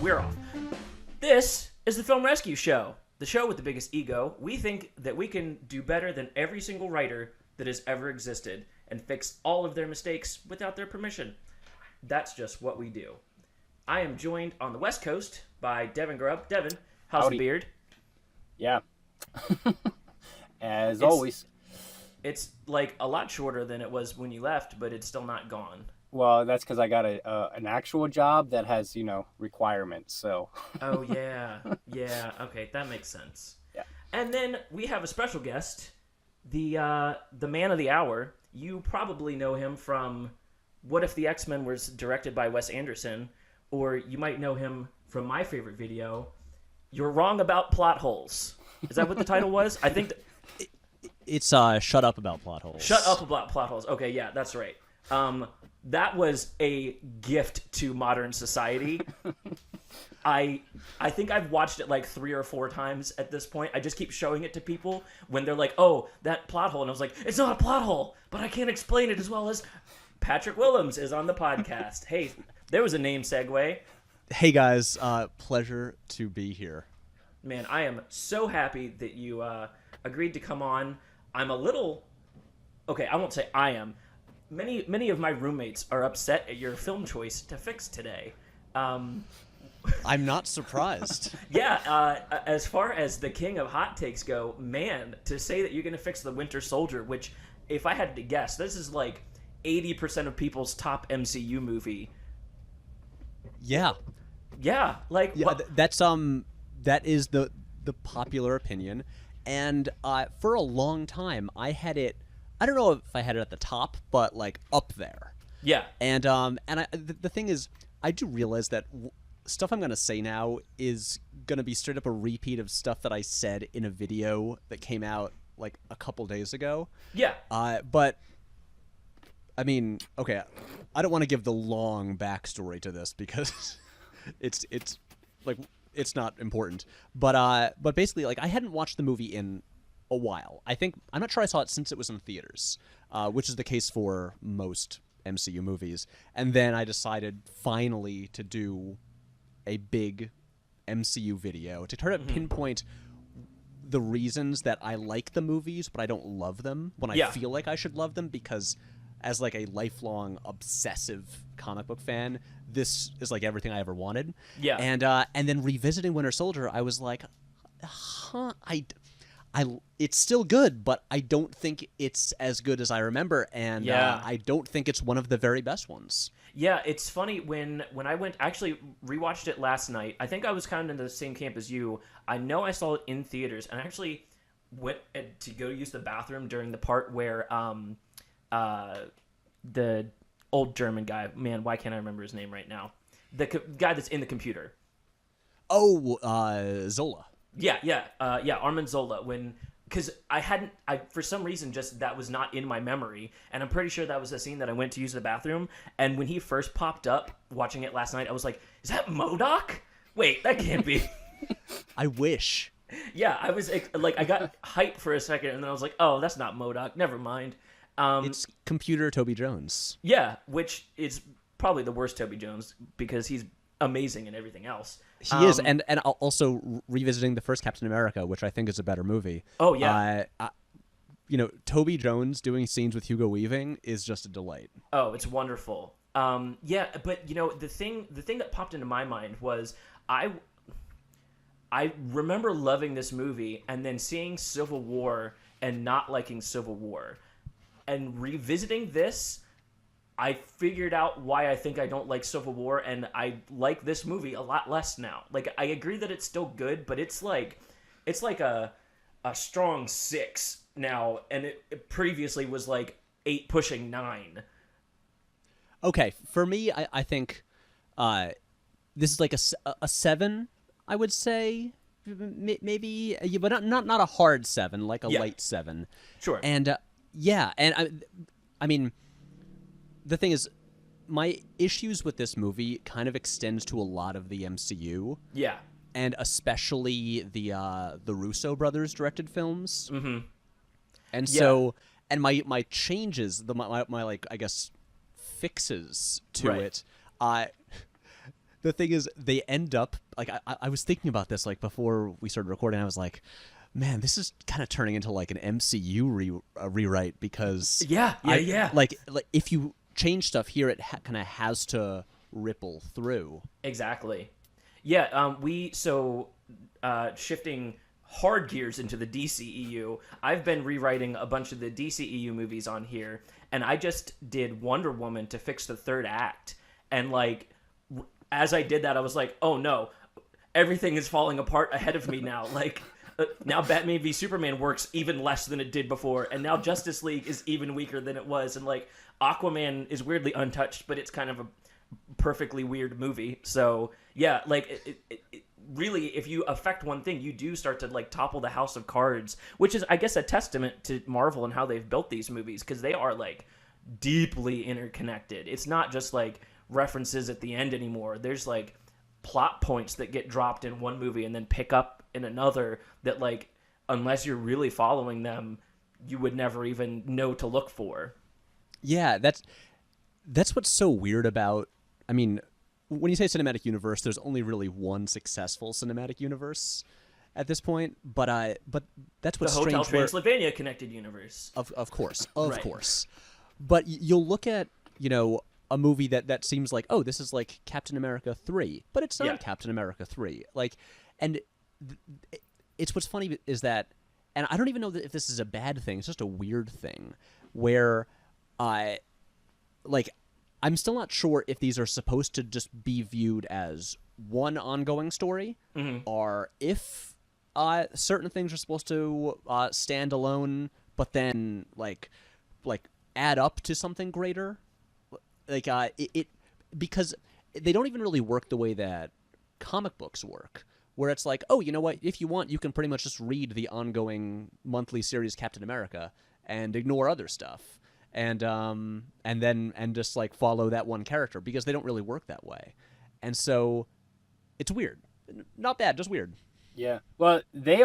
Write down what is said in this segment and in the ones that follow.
we're off. This is the Film Rescue Show, the show with the biggest ego. We think that we can do better than every single writer that has ever existed and fix all of their mistakes without their permission. That's just what we do. I am joined on the West Coast by Devin Grubb. Devin, how's Howdy. the beard? Yeah. As always. It's like a lot shorter than it was when you left, but it's still not gone. Well, that's because I got an actual job that has, requirements. So. Oh, yeah. Yeah. Okay, that makes sense. Yeah. And then we have a special guest, the man of the hour. You probably know him from What If the X-Men was directed by Wes Anderson, or you might know him from my favorite video, You're Wrong About Plot Holes. Is that what the title was? I think It's Shut Up About Plot Holes. Shut Up About Plot Holes. Okay, yeah, that's right. That was a gift to modern society. I think I've watched it like 3 or 4 times at this point. I just keep showing it to people when they're like, oh, that plot hole. And I was like, it's not a plot hole, but I can't explain it as well as Patrick Willems is on the podcast. Hey, there was a name segue. Hey guys, pleasure to be here. Man, I am so happy that you agreed to come on. I'm a little... Okay, I won't say I am. Many of my roommates are upset at your film choice to fix today. I'm not surprised. Yeah, as far as the king of hot takes go, man, to say that you're going to fix the Winter Soldier, which, if I had to guess, this is like 80% of people's top MCU movie. Yeah. Yeah, like... Yeah, that is the popular opinion. And for a long time, I had it... I don't know if I had it at the top, but, like, up there. Yeah. And the thing is, I do realize that... stuff I'm going to say now is going to be straight up a repeat of stuff that I said in a video that came out like a couple days ago. Yeah. But I mean, okay, I don't want to give the long backstory to this because it's like it's not important. But basically, like, I hadn't watched the movie in a while. I'm not sure I saw it since it was in theaters, which is the case for most MCU movies. And then I decided finally to do a big MCU video to try to pinpoint the reasons that I like the movies, but I don't love them when I feel like I should love them, because as like a lifelong obsessive comic book fan, this is like everything I ever wanted. Yeah. And then revisiting Winter Soldier, I was like, it's still good, but I don't think it's as good as I remember, and I don't think it's one of the very best ones. Yeah, it's funny when I actually rewatched it last night. I think I was kind of in the same camp as you. I know I saw it in theaters, and I actually went to go use the bathroom during the part where the old German guy, man, why can't I remember his name right now? The guy that's in the computer. Oh, Zola. Yeah, Armin Zola. Because I for some reason, just that was not in my memory, and I'm pretty sure that was a scene that I went to use the bathroom, and when he first popped up, watching it last night, I was like, is that MODOK? Wait, that can't be. I wish. Yeah, I was like, I got hyped for a second, and then I was like, oh, that's not MODOK, never mind. It's computer Toby Jones. Yeah, which is probably the worst Toby Jones, because he's amazing in everything else. He is, and also revisiting the first Captain America, which I think is a better movie. Oh yeah, Toby Jones doing scenes with Hugo Weaving is just a delight. Oh, it's wonderful. Yeah, but the thing that popped into my mind was I remember loving this movie and then seeing Civil War and not liking Civil War, and revisiting this, I figured out why I think I don't like Civil War, and I like this movie a lot less now. Like, I agree that it's still good, but it's like a strong 6 now, and it previously was like 8 pushing 9. Okay, for me, I think this is like a 7, I would say, maybe, but not a hard 7, like a light 7. Sure. And I mean, the thing is, my issues with this movie kind of extends to a lot of the MCU. Yeah. And especially the Russo brothers directed films. Mm-hmm. And so, and my changes, my like, I guess, fixes to it, the thing is, they end up like I was thinking about this like before we started recording. I was like, man, this is kind of turning into like an MCU rewrite because Yeah. Like if you change stuff here, it kind of has to ripple through. Exactly. Yeah. Shifting hard gears into the DCEU, I've been rewriting a bunch of the DCEU movies on here, and I just did Wonder Woman to fix the third act, and like as I did that, I was like, oh no, everything is falling apart ahead of me now. Like now Batman v Superman works even less than it did before, and now Justice League is even weaker than it was, and like Aquaman is weirdly untouched, but it's kind of a perfectly weird movie. So yeah, like it really, if you affect one thing, you do start to like topple the house of cards, which is, I guess, a testament to Marvel and how they've built these movies, because they are like deeply interconnected. It's not just like references at the end anymore. There's like plot points that get dropped in one movie and then pick up in another that, like, unless you're really following them, you would never even know to look for. Yeah, that's what's so weird about, I mean, when you say cinematic universe, there's only really one successful cinematic universe at this point, but that's what's the Hotel strange. Transylvania connected universe. Of course, Right. course. But you'll look at, a movie that seems like, oh, this is like Captain America 3, but it's not Captain America 3. Like, and it's what's funny is that, and I don't even know if this is a bad thing, it's just a weird thing, where I'm still not sure if these are supposed to just be viewed as one ongoing story, or if certain things are supposed to stand alone, but then like add up to something greater. Like because they don't even really work the way that comic books work, where it's like, oh, you know what? If you want, you can pretty much just read the ongoing monthly series Captain America and ignore other stuff. And just like follow that one character, because they don't really work that way. And so it's weird. Not bad, just weird. Yeah. Well, they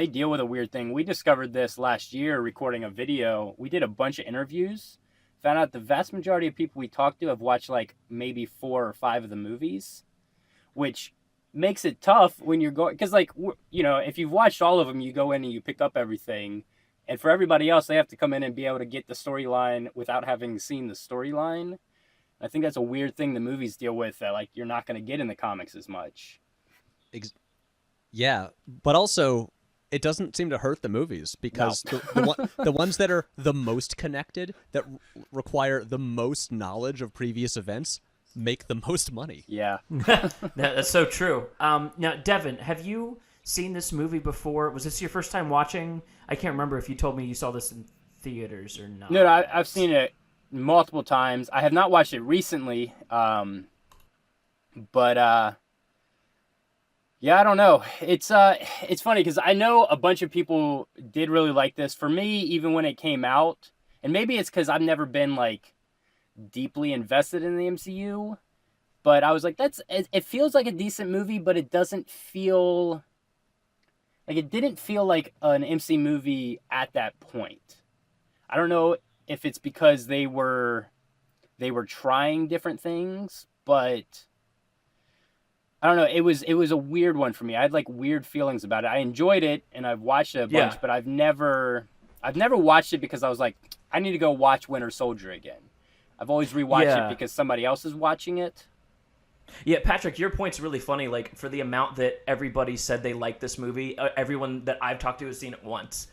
deal with a weird thing. We discovered this last year recording a video. We did a bunch of interviews. Found out the vast majority of people we talked to have watched like maybe 4 or 5 of the movies, which makes it tough when you're going, because like, if you've watched all of them, you go in and you pick up everything. And for everybody else, they have to come in and be able to get the storyline without having seen the storyline. I think that's a weird thing the movies deal with that, like, you're not going to get in the comics as much. Yeah, but also it doesn't seem to hurt the movies, because the ones that are the most connected, that require the most knowledge of previous events, make the most money. Yeah. That's so true. Now, Devin, have you seen this movie before? Was this your first time watching? I can't remember if you told me you saw this in theaters or not. No, I've seen it multiple times. I have not watched it recently, but yeah, I don't know. It's funny because I know a bunch of people did really like this. For me, even when it came out, and maybe it's because I've never been like deeply invested in the MCU, but I was like, it feels like a decent movie, but it doesn't feel like, it didn't feel like an MC movie at that point. I don't know if it's because they were trying different things, but I don't know. It was a weird one for me. I had like weird feelings about it. I enjoyed it and I've watched it a bunch, but I've never watched it because I was like, I need to go watch Winter Soldier again. I've always rewatched it because somebody else is watching it. Yeah, Patrick, your point's really funny. Like, for the amount that everybody said they liked this movie, everyone that I've talked to has seen it once.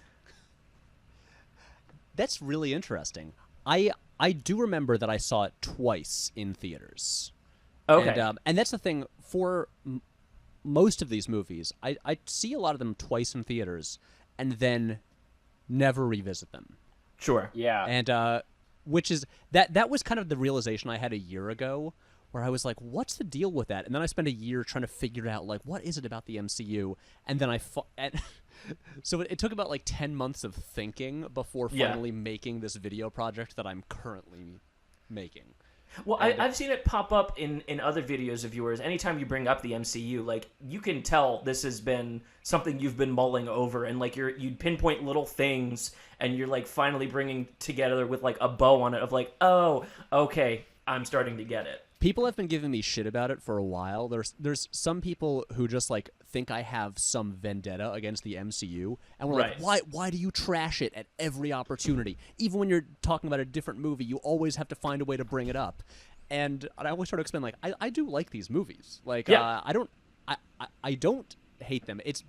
That's really interesting. I do remember that I saw it twice in theaters. Okay. And that's the thing, for most of these movies, I see a lot of them twice in theaters and then never revisit them. Sure. Yeah. And which is that was kind of the realization I had a year ago, where I was like, what's the deal with that? And then I spent a year trying to figure out, like, what is it about the MCU? And then so it took about like 10 months of thinking before finally making this video project that I'm currently making. Well, I've seen it pop up in other videos of yours. Anytime you bring up the MCU, like, you can tell this has been something you've been mulling over, and like you'd pinpoint little things, and you're like finally bringing together with like a bow on it of like, oh, okay, I'm starting to get it. People have been giving me shit about it for a while. There's some people who just like think I have some vendetta against the MCU, and we're Right. like, why do you trash it at every opportunity? Even when you're talking about a different movie, you always have to find a way to bring it up. And I always try to explain, like, I do like these movies. Like, Yeah. I don't hate them. It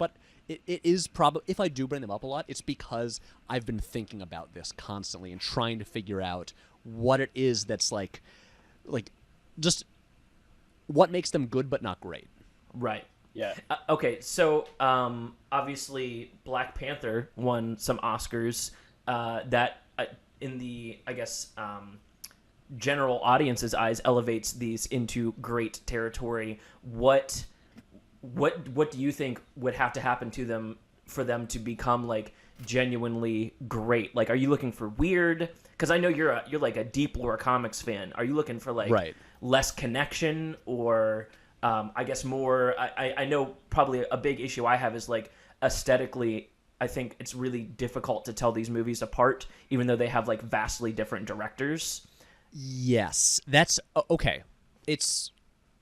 is probably, if I do bring them up a lot, it's because I've been thinking about this constantly and trying to figure out what it is that's like just what makes them good but not great. Right. Yeah. Okay, so obviously Black Panther won some Oscars that in the, I guess, general audience's eyes elevates these into great territory. What do you think would have to happen to them for them to become like genuinely great? Like, are you looking for weird? Because I know you're like a deep lore comics fan. Are you looking for like Right. less connection, or I guess more? I know probably a big issue I have is like aesthetically. I think it's really difficult to tell these movies apart, even though they have like vastly different directors. Yes, that's okay. It's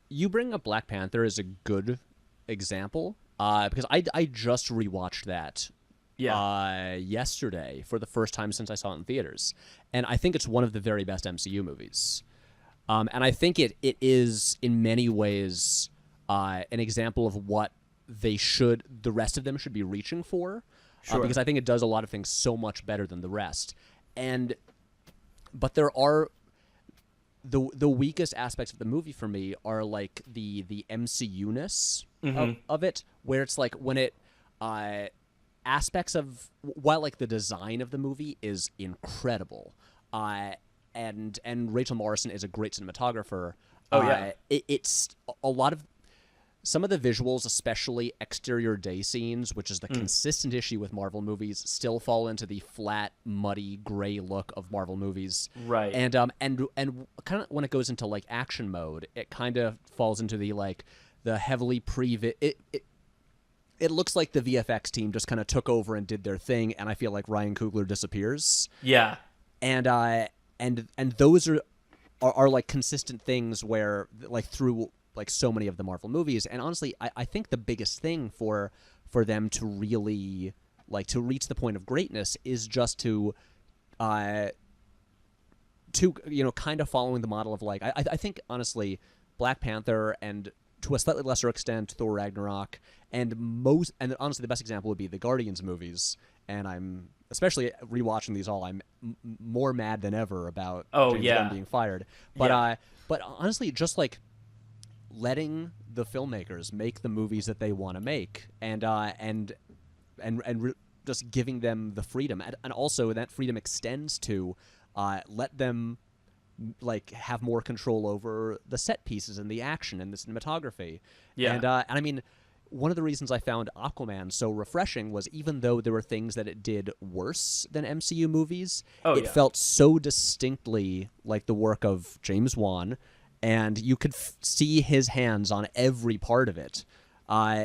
you bring up Black Panther as a good example because I just rewatched that yesterday for the first time since I saw it in theaters, and I think it's one of the very best MCU movies. And I think it is in many ways an example of what the rest of them should be reaching for, Sure. because I think it does a lot of things so much better than the rest. But there are the weakest aspects of the movie for me are like the MCU-ness of it, where it's like when it aspects of while like the design of the movie is incredible, and Rachel Morrison is a great cinematographer. Oh, yeah. It's a lot of some of the visuals, especially exterior day scenes, which is the consistent issue with Marvel movies, still fall into the flat, muddy, gray look of Marvel movies. Right. And kind of when it goes into like action mode, it kind of falls into the heavily it looks like the VFX team just kind of took over and did their thing, and I feel like Ryan Coogler disappears. Yeah. And those are like consistent things where like through like so many of the Marvel movies. And honestly, I think the biggest thing for them to really like to reach the point of greatness is just to kind of following the model of like I think honestly Black Panther and to a slightly lesser extent Thor Ragnarok and honestly the best example would be the Guardians movies, and I'm especially rewatching these all I'm more mad than ever about James Gunn being fired, but but honestly just like letting the filmmakers make the movies that they want to make, and just giving them the freedom, and also that freedom extends to let them like have more control over the set pieces and the action and the cinematography. And I mean, one of the reasons I found Aquaman so refreshing was even though there were things that it did worse than MCU movies, it felt so distinctly like the work of James Wan, and you could see his hands on every part of it,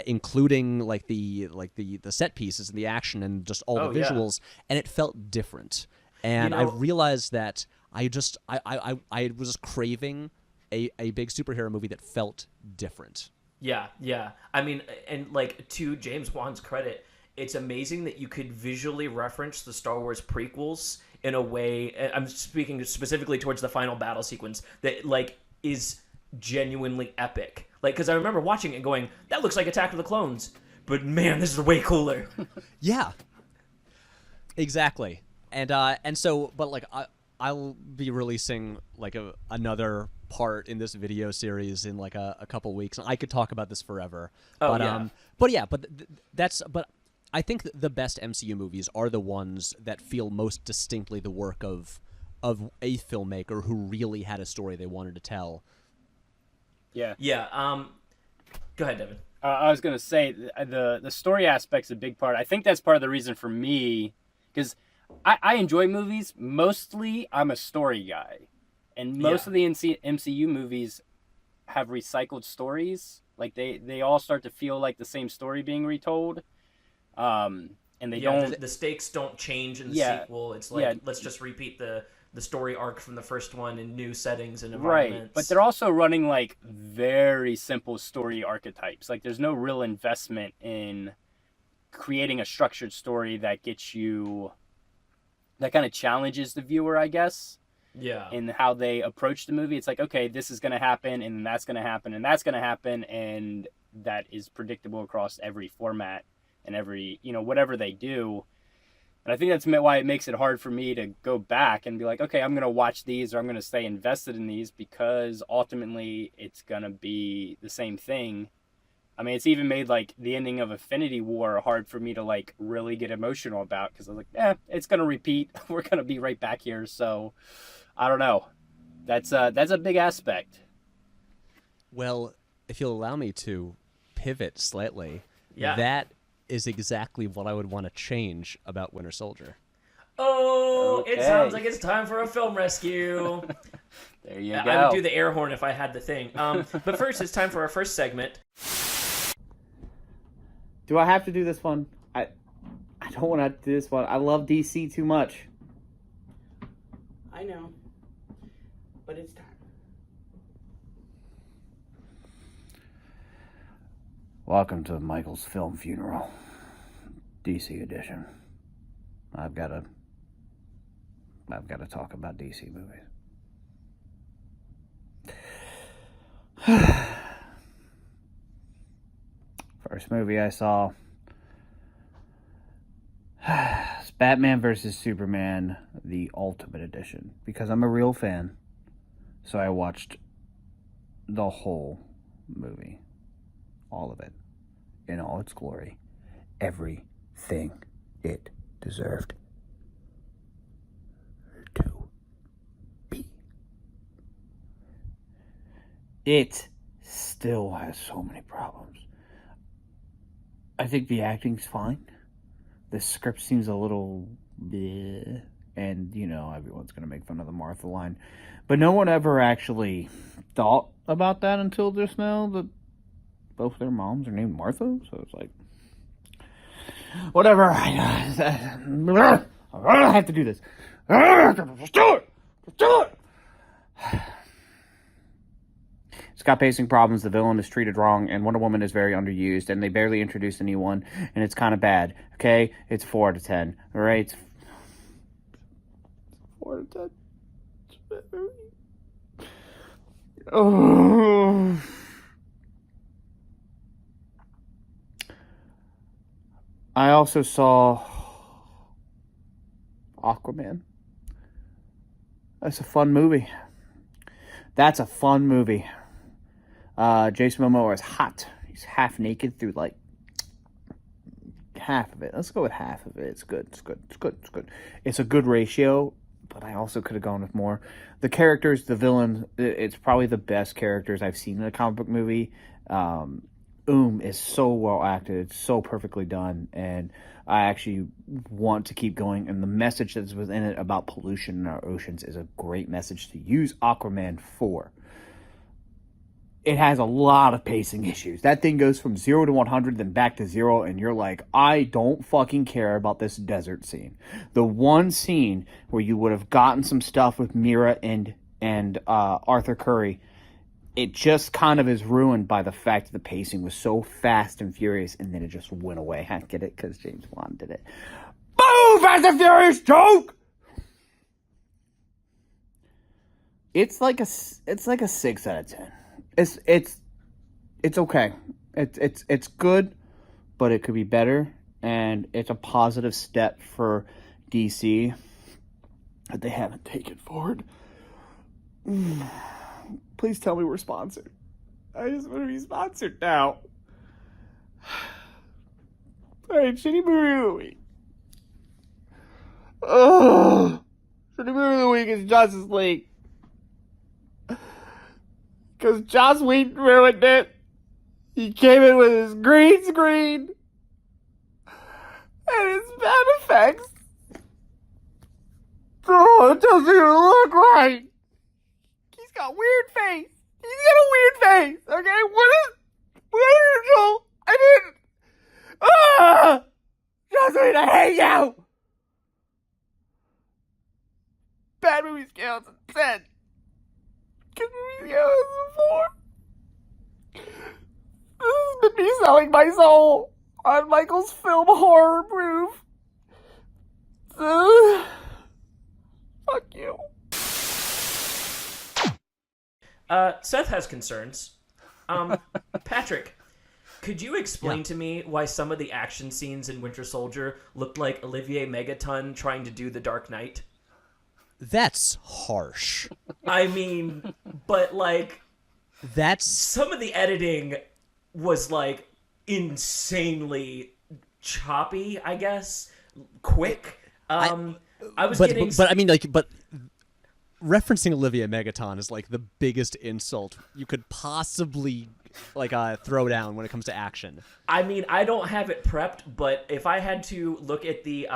including like the set pieces and the action and just all the visuals, and it felt different. And I realized that I was craving a big superhero movie that felt different. Yeah. I mean, and like to James Wan's credit, it's amazing that you could visually reference the Star Wars prequels in a way. I'm speaking specifically towards the final battle sequence that like is genuinely epic. Like, because I remember watching it and going, that looks like Attack of the Clones, but man, this is way cooler. Yeah, exactly. And so, but like I'll be releasing like another part in this video series in like a couple weeks. I could talk about this forever. But I think the best MCU movies are the ones that feel most distinctly the work of a filmmaker who really had a story they wanted to tell. Yeah. Go ahead, Devin. I was gonna say the story aspect's a big part. I think that's part of the reason for me, because I enjoy movies. Mostly, I'm a story guy, and most of the MCU movies have recycled stories. Like they all start to feel like the same story being retold, and they don't. The stakes don't change in the sequel. It's like let's just repeat the the story arc from the first one in new settings and Right, environments. but they're also running like very simple story archetypes. Like there's no real investment in creating a structured story that gets you, that kind of challenges the viewer, I guess. Yeah. In how they approach the movie. It's like, okay, this is going to happen, and that's going to happen, and that's going to happen, and that is predictable across every format and every, whatever they do. And I think that's why it makes it hard for me to go back and be like, okay, I'm going to watch these, or I'm going to stay invested in these, because ultimately it's going to be the same thing. I mean, it's even made like the ending of Infinity War hard for me to like really get emotional about, because I was like, it's going to repeat. We're going to be right back here. So I don't know. That's a big aspect. Well, if you'll allow me to pivot slightly, Yeah. that is exactly what I would want to change about Winter Soldier. Oh, Okay. It sounds like it's time for a film rescue. There you go. I would do the air horn if I had the thing. But first, it's time for our first segment. Do I have to do this one? I don't want to do this one. I love DC too much. I know. But it's time. Welcome to Michael's Film Funeral, DC edition. I've got to talk about DC movies. First movie I saw is Batman vs. Superman, the Ultimate Edition, because I'm a real fan. So I watched the whole movie. All of it. In all its glory. Everything it deserved to be. It still has so many problems. I think the acting's fine. The script seems a little bleh, and everyone's gonna make fun of the Martha line, but no one ever actually thought about that until just now, that both their moms are named Martha. So it's like, whatever. I have to do this. Let's do it. It's got pacing problems, the villain is treated wrong, and Wonder Woman is very underused, and they barely introduced anyone, and it's kind of bad, okay? It's 4 out of 10, alright? It's 4 out of 10. Oh. I also saw Aquaman. That's a fun movie. Jason Momoa is hot. He's half naked through like half of it. Let's go with half of it. It's good. It's a good ratio, but I also could have gone with more. The characters, the villain, it's probably the best characters I've seen in a comic book movie. Is so well acted. It's so perfectly done, and I actually want to keep going. And the message that's within it about pollution in our oceans is a great message to use Aquaman for. It has a lot of pacing issues. That thing goes from 0 to 100, then back to 0, and you're like, I don't fucking care about this desert scene. The one scene where you would have gotten some stuff with Mira and Arthur Curry, it just kind of is ruined by the fact that the pacing was so fast and furious, and then it just went away. I get it, because James Wan did it. Boom! Fast and Furious joke! It's like a 6 out of 10. It's okay. It's good, but it could be better, and it's a positive step for DC that they haven't taken forward. Please tell me we're sponsored. I just want to be sponsored now. Alright, shitty movie of the week. Shitty movie of the week is Justice League. Because Joss Whedon ruined it. He came in with his green screen and his bad effects. Oh, it doesn't even look right. He's got weird face. Okay, what is Joel? I didn't. Joss Whedon, I hate you. Bad movie scale is a 10. Good movie scale is a 4. This has been me selling my soul on Michael's film horror proof. Fuck you. Seth has concerns. Patrick, could you explain to me why some of the action scenes in Winter Soldier looked like Olivier Megaton trying to do The Dark Knight? That's harsh. I mean, but like, That's some of the editing was like insanely choppy, I guess. Quick. I was getting. But I mean, like, but referencing Olivia Megaton is like the biggest insult you could possibly like throw down when it comes to action. I mean, I don't have it prepped, but if I had to look at the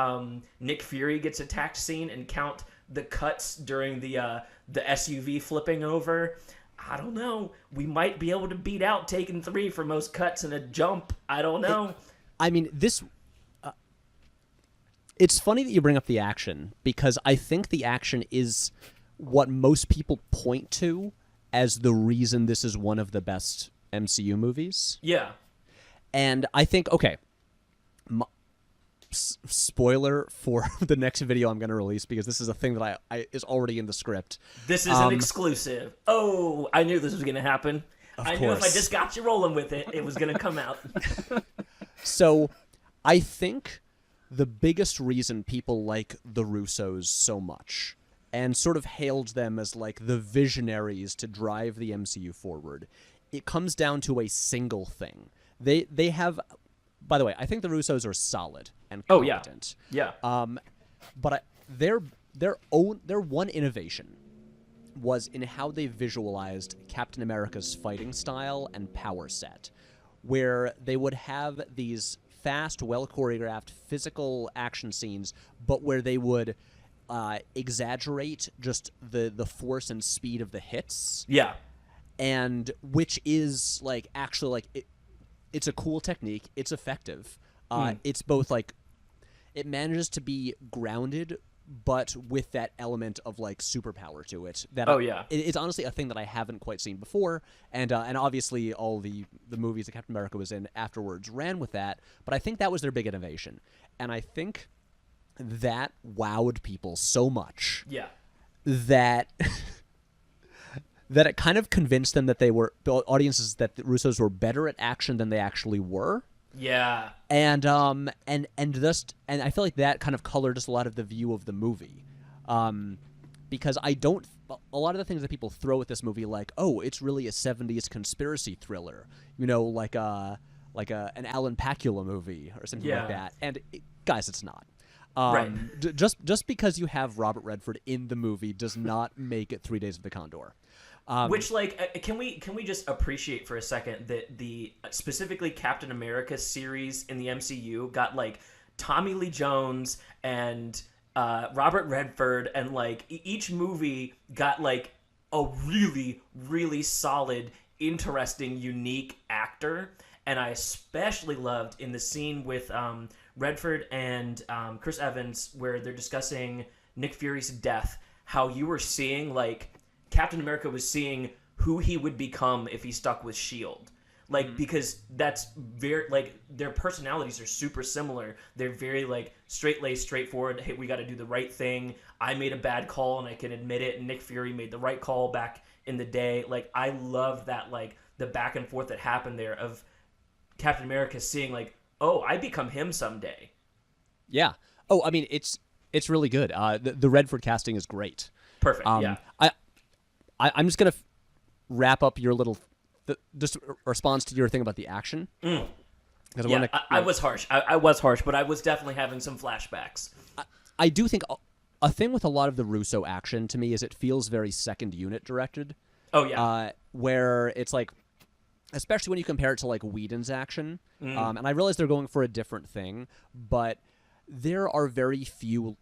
Nick Fury gets attacked scene and count the cuts during the SUV flipping over, I don't know. We might be able to beat out Taken 3 for most cuts in a jump. I don't know. I mean, this. It's funny that you bring up the action because I think the action is what most people point to as the reason this is one of the best MCU movies. Yeah. And I think, okay, spoiler for the next video I'm going to release because this is a thing that I is already in the script. This is an exclusive. Oh, I knew this was going to happen. I knew if I just got you rolling with it, it was going to come out. So I think the biggest reason people like the Russos so much and sort of hailed them as like the visionaries to drive the MCU forward, it comes down to a single thing. They have, by the way, I think the Russos are solid and competent. Yeah. But their one innovation was in how they visualized Captain America's fighting style and power set, where they would have these fast, well-choreographed physical action scenes, but where they would exaggerate just the force and speed of the hits. Yeah. And which is, like, actually, like, it's a cool technique. It's effective. It's both, like, it manages to be grounded, but with that element of, like, superpower to it. That it's honestly a thing that I haven't quite seen before, and obviously all the movies that Captain America was in afterwards ran with that, but I think that was their big innovation. And I think that wowed people so much that that it kind of convinced them that they were, audiences, that the Russos were better at action than they actually were. Yeah. And I feel like that kind of colored just a lot of the view of the movie. Because a lot of the things that people throw at this movie, like, oh, it's really a 70s conspiracy thriller, you know, like an Alan Pakula movie or something like that. And guys, it's not. Right. Just because you have Robert Redford in the movie does not make it 3 Days of the Condor. Which, like, can we just appreciate for a second that the specifically Captain America series in the MCU got, like, Tommy Lee Jones and Robert Redford, and, like, each movie got, like, a really, really solid, interesting, unique actor. And I especially loved in the scene with Redford and Chris Evans, where they're discussing Nick Fury's death, how you were seeing, like, Captain America was seeing who he would become if he stuck with S.H.I.E.L.D. Like, because that's very, like, their personalities are super similar. They're very, like, straight-laced, straightforward. Hey, we got to do the right thing. I made a bad call, and I can admit it. And Nick Fury made the right call back in the day. Like, I love that, like, the back and forth that happened there of Captain America seeing, like, oh, I become him someday. Yeah. Oh, I mean, it's really good. The Redford casting is great. Perfect, yeah. I'm just going to wrap up your little just response to your thing about the action. I was harsh. I was harsh, but I was definitely having some flashbacks. I do think a thing with a lot of the Russo action to me is it feels very second unit directed. Oh, yeah. Where it's like, especially when you compare it to, like, Whedon's action. And I realize they're going for a different thing, but there are very few,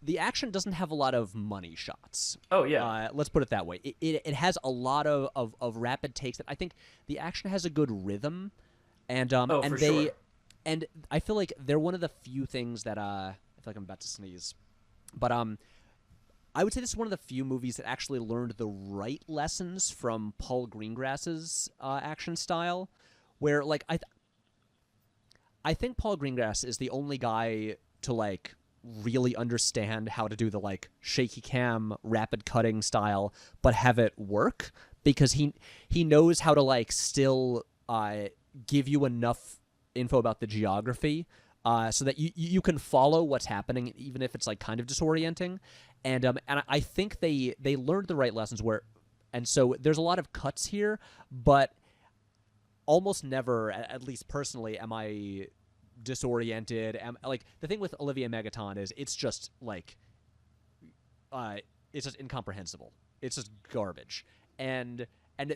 the action doesn't have a lot of money shots. Oh, yeah. Let's put it that way. It has a lot of rapid takes. That I think the action has a good rhythm, and sure. And I feel like they're one of the few things that I feel like I'm about to sneeze. But I would say this is one of the few movies that actually learned the right lessons from Paul Greengrass's action style, where like I think Paul Greengrass is the only guy to like really understand how to do the like shaky cam rapid cutting style but have it work, because he knows how to like still give you enough info about the geography so that you can follow what's happening even if it's like kind of disorienting. And I think they learned the right lessons where, and so there's a lot of cuts here, but almost never, at least personally, am I disoriented. Like the thing with Olivia Megaton is it's just like it's just incomprehensible. It's just garbage. And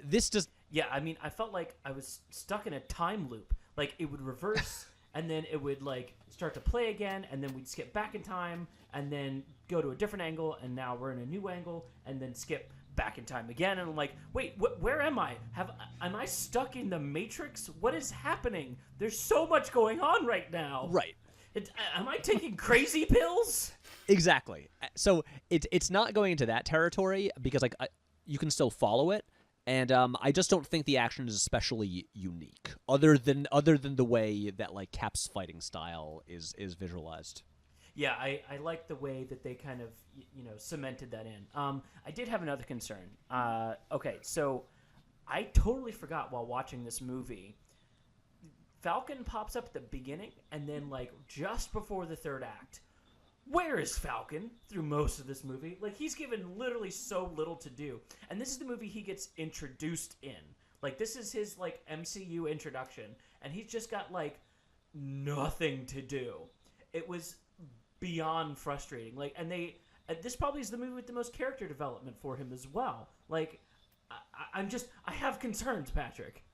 this just Yeah, I mean, I felt like I was stuck in a time loop. Like it would reverse and then it would like start to play again, and then we'd skip back in time and then go to a different angle, and now we're in a new angle, and then skip back in time again, and I'm like, wait, where am I? Am I stuck in the Matrix? What is happening? There's so much going on right now. right. Am I taking crazy pills? Exactly. So it's not going into that territory because like you can still follow it, and I just don't think the action is especially unique, other than the way that like Cap's fighting style is visualized. Yeah, I like the way that they kind of, cemented that in. I did have another concern. Okay, so I totally forgot while watching this movie. Falcon pops up at the beginning, and then, like, just before the third act. Where is Falcon through most of this movie? Like, he's given literally so little to do. And this is the movie he gets introduced in. Like, this is his, like, MCU introduction. And he's just got, like, nothing to do. It was beyond frustrating. Like, and this probably is the movie with the most character development for him as well. Like, I have concerns, Patrick.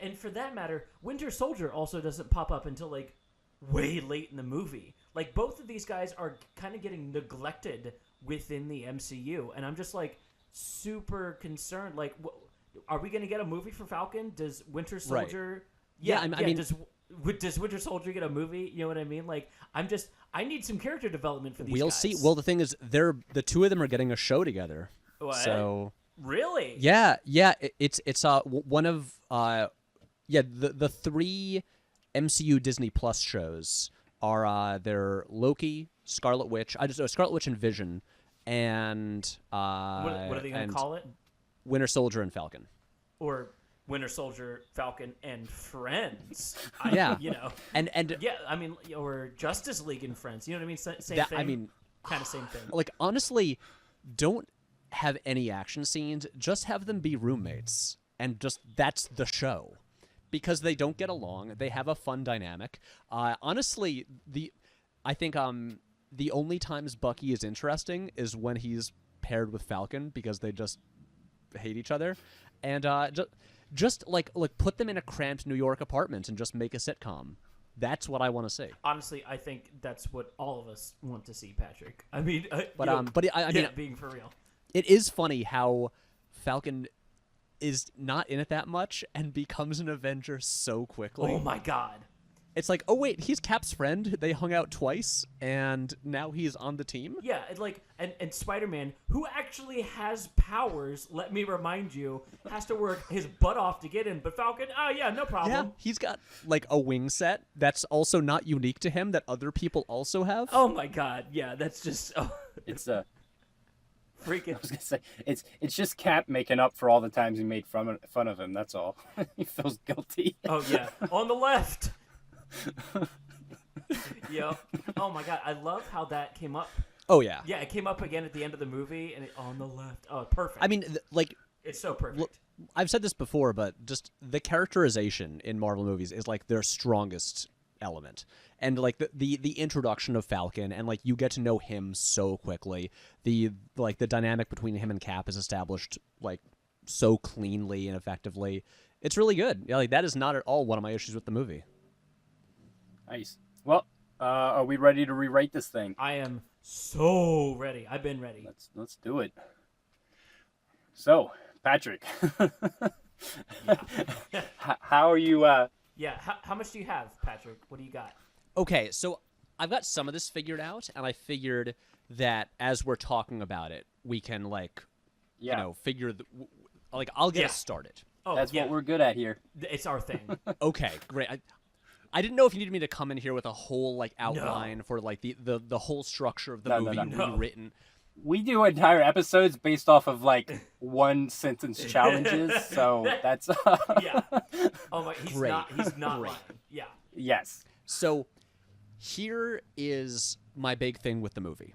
And for that matter, Winter Soldier also doesn't pop up until, like, way late in the movie. Like, both of these guys are kind of getting neglected within the MCU, and I'm just, like, super concerned. Like, are we going to get a movie for Falcon? Does Winter Soldier... Right. Yeah, I mean... Does Winter Soldier get a movie? You know what I mean? Like, I need some character development for these We'll guys. see. Well, the thing is, the two of them are getting a show together. What? So... Really? Yeah. It's one of the three MCU Disney Plus shows are they're Loki, Scarlet Witch, Scarlet Witch and Vision, and what are they going to call it? Winter Soldier and Falcon. Or Winter Soldier, Falcon, and Friends. Yeah. And yeah, I mean, or Justice League and Friends. You know what I mean? Same thing. I mean, kind of same thing. Like, honestly, don't have any action scenes. Just have them be roommates, and just that's the show. Because they don't get along, they have a fun dynamic. Honestly, I think the only times Bucky is interesting is when he's paired with Falcon, because they just hate each other, and just like put them in a cramped New York apartment and just make a sitcom. That's what I want to see. Honestly, I think that's what all of us want to see, Patrick. I mean, I mean, being for real, it is funny how Falcon is not in it that much and becomes an Avenger so quickly. Oh my god. It's like, oh wait, he's Cap's friend. They hung out twice, and now he's on the team. Yeah, it's like, and Spider-Man, who actually has powers, let me remind you, has to work his butt off to get in. But Falcon, oh yeah, no problem. Yeah, he's got like a wing set that's also not unique to him that other people also have. Oh my god, yeah, that's just It's freaking. I was gonna say it's just Cap making up for all the times he made fun of him. That's all. He feels guilty. Oh yeah, on the left. Yo, oh my god, I love how that came up. Oh yeah. Yeah, it came up again at the end of the movie, and on the left. Oh, perfect. I mean, like, it's so perfect. I've said this before, but just the characterization in Marvel movies is like their strongest element, and like the introduction of Falcon, and like you get to know him so quickly. The dynamic between him and Cap is established like so cleanly and effectively. It's really good. Yeah, like that is not at all one of my issues with the movie. Nice. Well, are we ready to rewrite this thing? I am so ready. I've been ready. Let's do it. So, Patrick, how are you? Yeah. How much do you have, Patrick? What do you got? Okay, so I've got some of this figured out, and I figured that as we're talking about it, we can figure I'll get us started. Oh, That's yeah. what we're good at here. It's our thing. Okay, great. I didn't know if you needed me to come in here with a whole outline for the whole structure of the movie rewritten. We do entire episodes based off of one sentence challenges, so that's Yeah. Oh my, he's Great. not Great. lying. Yeah. Yes. So here is my big thing with the movie.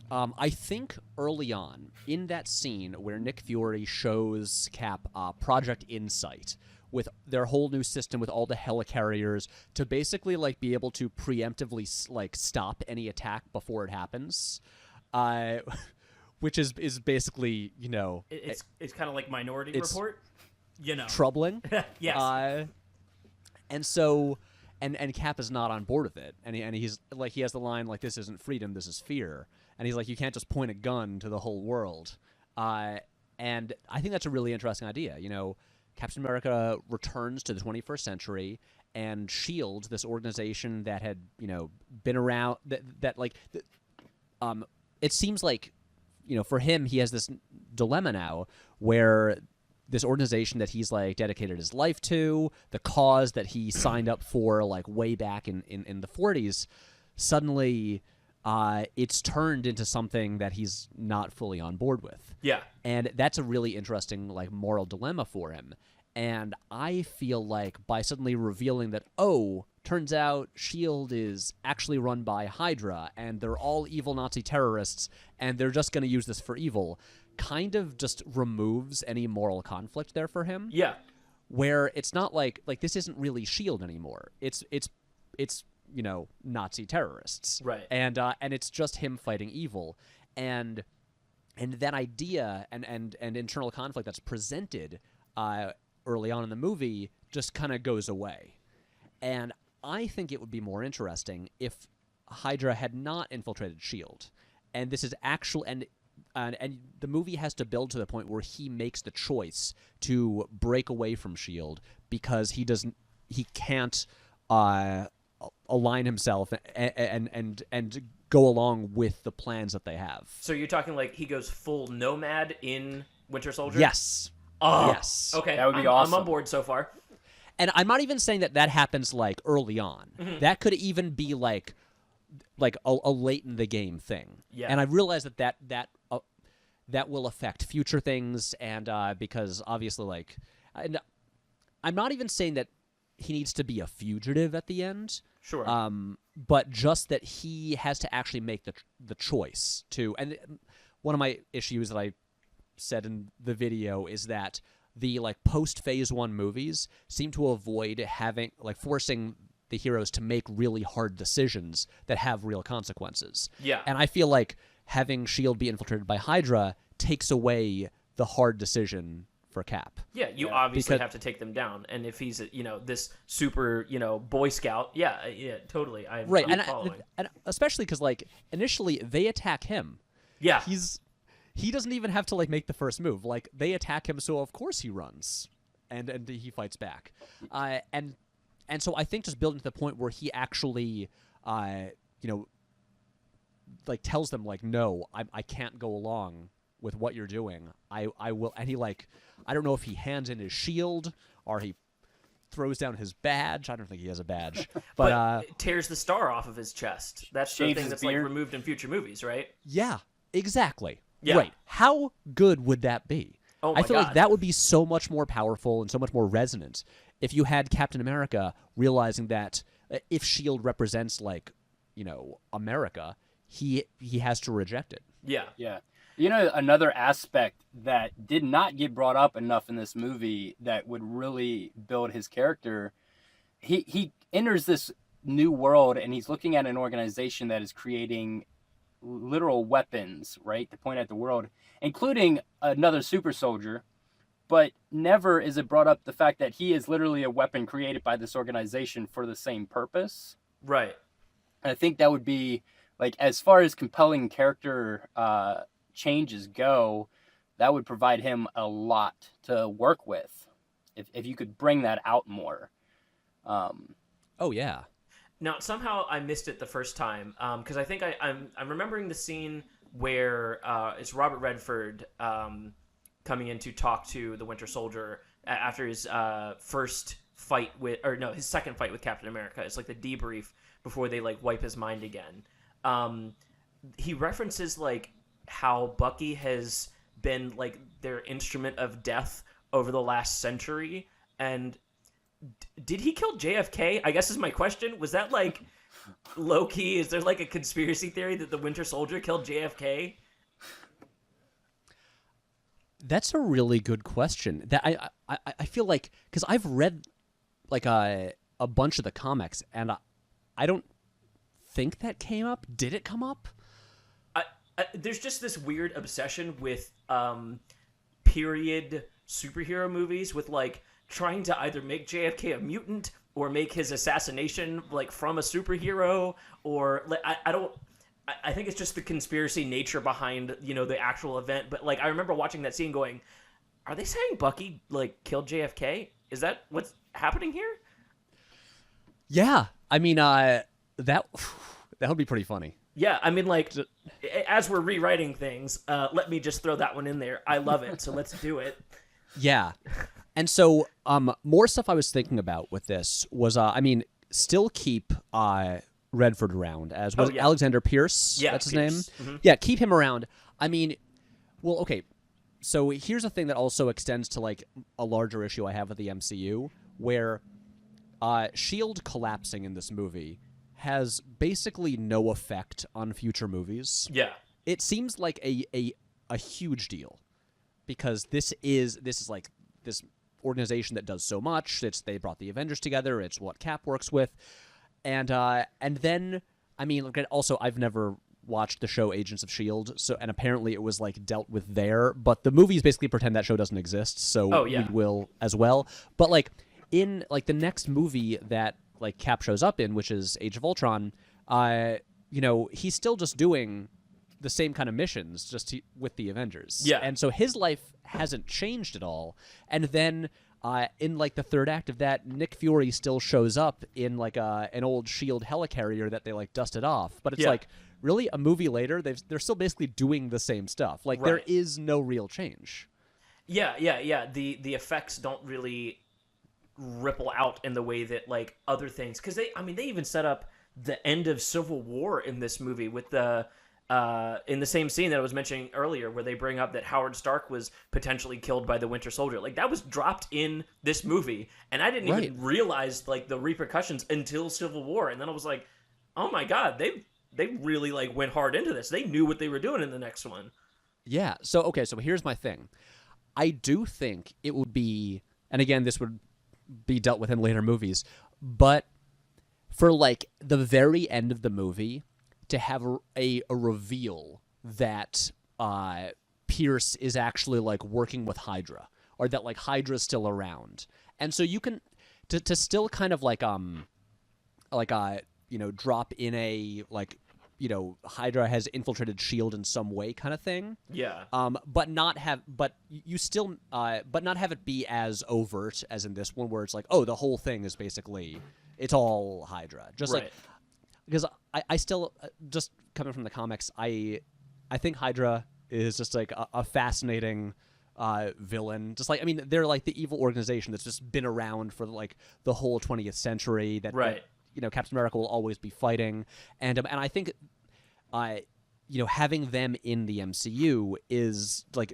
I think early on in that scene where Nick Fury shows Cap Project Insight with their whole new system with all the helicarriers to basically be able to preemptively stop any attack before it happens, which is basically It's kind of like Minority Report, troubling. Yes. And so and Cap is not on board with it, and he's he has the line this isn't freedom, this is fear, and he's you can't just point a gun to the whole world, and I think that's a really interesting idea. Captain America returns to the 21st century, and SHIELD, this organization that had been around it seems for him he has this dilemma now where this organization that he's dedicated his life to, the cause that he signed up for way back in the 40s, suddenly it's turned into something that he's not fully on board with. Yeah. And that's a really interesting moral dilemma for him. And I feel by suddenly revealing that, turns out SHIELD is actually run by Hydra, and they're all evil Nazi terrorists, and they're just going to use this for evil, kind of just removes any moral conflict there for him. Yeah. Where it's not this isn't really SHIELD anymore. It's Nazi terrorists. Right. And it's just him fighting evil. And that idea and internal conflict that's presented early on in the movie just kind of goes away. And I think it would be more interesting if Hydra had not infiltrated SHIELD. And this is actual and the movie has to build to the point where he makes the choice to break away from SHIELD because he can't align himself and go along with the plans that they have. So you're talking he goes full nomad in Winter Soldier? Yes. Oh, yes. Okay. That would be awesome. I'm on board so far. And I'm not even saying that happens early on. Mm-hmm. That could even be a late in the game thing. Yeah. And I realize that will affect future things, and because obviously and I'm not even saying that he needs to be a fugitive at the end. Sure. But just that he has to actually make the choice to. And one of my issues that I said in the video is that the post Phase 1 movies seem to avoid having forcing the heroes to make really hard decisions that have real consequences. Yeah. And I feel having SHIELD be infiltrated by Hydra takes away the hard decision for Cap. Yeah, you obviously have to take them down, and if he's this super Boy Scout, yeah, totally, I'm following. And especially because initially they attack him. Yeah, he doesn't even have to make the first move. They attack him, so of course he runs, and he fights back. And so I think just building to the point where he actually, tells them no, I can't go along with what you're doing. I will, and he I don't know if he hands in his shield or he throws down his badge. I don't think he has a badge, but it tears the star off of his chest. That's the thing that's removed in future movies, right? Yeah, exactly. Yeah. Right. How good would that be? Oh my I feel God. that would be so much more powerful and so much more resonant if you had Captain America realizing that if SHIELD represents America, he has to reject it. Yeah. Yeah. Another aspect that did not get brought up enough in this movie that would really build his character, he enters this new world and he's looking at an organization that is creating literal weapons, right, to point at the world, including another super soldier, but never is it brought up the fact that he is literally a weapon created by this organization for the same purpose. Right. And I think that would be, as far as compelling character changes go, that would provide him a lot to work with if you could bring that out more. Oh, yeah. Now somehow I missed it the first time because I think I'm remembering the scene where it's Robert Redford coming in to talk to the Winter Soldier after his first fight with, or no, his second fight with Captain America. It's like the debrief before they like wipe his mind again. He references like how Bucky has been like their instrument of death over the last century, and did he kill JFK? I guess is my question. Was that like low key? Is there like a conspiracy theory that the Winter Soldier killed JFK? That's a really good question. That I feel like, because I've read like a bunch of the comics, and I don't think that came up. Did it come up? There's just this weird obsession with period superhero movies with like trying to either make JFK a mutant or make his assassination like from a superhero, or like I think it's just the conspiracy nature behind, you know, the actual event. But like I remember watching that scene going, are they saying Bucky like killed JFK? Is that what's happening here? Yeah, I mean that would be pretty funny. Yeah, I mean, like, as we're rewriting things, let me just throw that one in there. I love it, so let's do it. Yeah. And so more stuff I was thinking about with this was, I mean, still keep Redford around as was Alexander Pierce. Yeah, that's his Pierce. name. Mm-hmm. Yeah, keep him around. I mean, well, okay. So here's a thing that also extends to like a larger issue I have with the MCU, where S.H.I.E.L.D. collapsing in this movie has basically no effect on future movies. Yeah. It seems like a huge deal, because this is like this organization that does so much. They brought the Avengers together. It's what Cap works with, and then I mean, also I've never watched the show Agents of S.H.I.E.L.D. and apparently it was like dealt with there, but the movies basically pretend that show doesn't exist, so we will as well. But like in like the next movie that like Cap shows up in, which is Age of Ultron, you know, he's still just doing the same kind of missions, just with the Avengers. Yeah. And so his life hasn't changed at all. And then in like the third act of that, Nick Fury still shows up in like an old S.H.I.E.L.D. helicarrier that they like dusted off. But it's like, really, a movie later, they're still basically doing the same stuff. Like there is no real change. Yeah. The effects don't really ripple out in the way that like other things, because they even set up the end of Civil War in this movie with the in the same scene that I was mentioning earlier, where they bring up that Howard Stark was potentially killed by the Winter Soldier. Like that was dropped in this movie, and I didn't even realize like the repercussions until Civil War. And then I was like, oh my god, they really like went hard into this. They knew what they were doing in the next one. Yeah. So here's my thing. I do think it would be, and again, this would be dealt with in later movies, but for like the very end of the movie to have a reveal that Pierce is actually like working with Hydra, or that like Hydra's still around, and so you can to still kind of like you know, drop in a like, you know, Hydra has infiltrated S.H.I.E.L.D. in some way kind of thing. Yeah. But not have it be as overt as in this one, where it's like, oh, the whole thing is basically, it's all Hydra. Just like, because I still, just coming from the comics, I think Hydra is just like a fascinating villain. Just like, I mean, they're like the evil organization that's just been around for like the whole 20th century. That you know, Captain America will always be fighting, and I think, you know, having them in the MCU is like,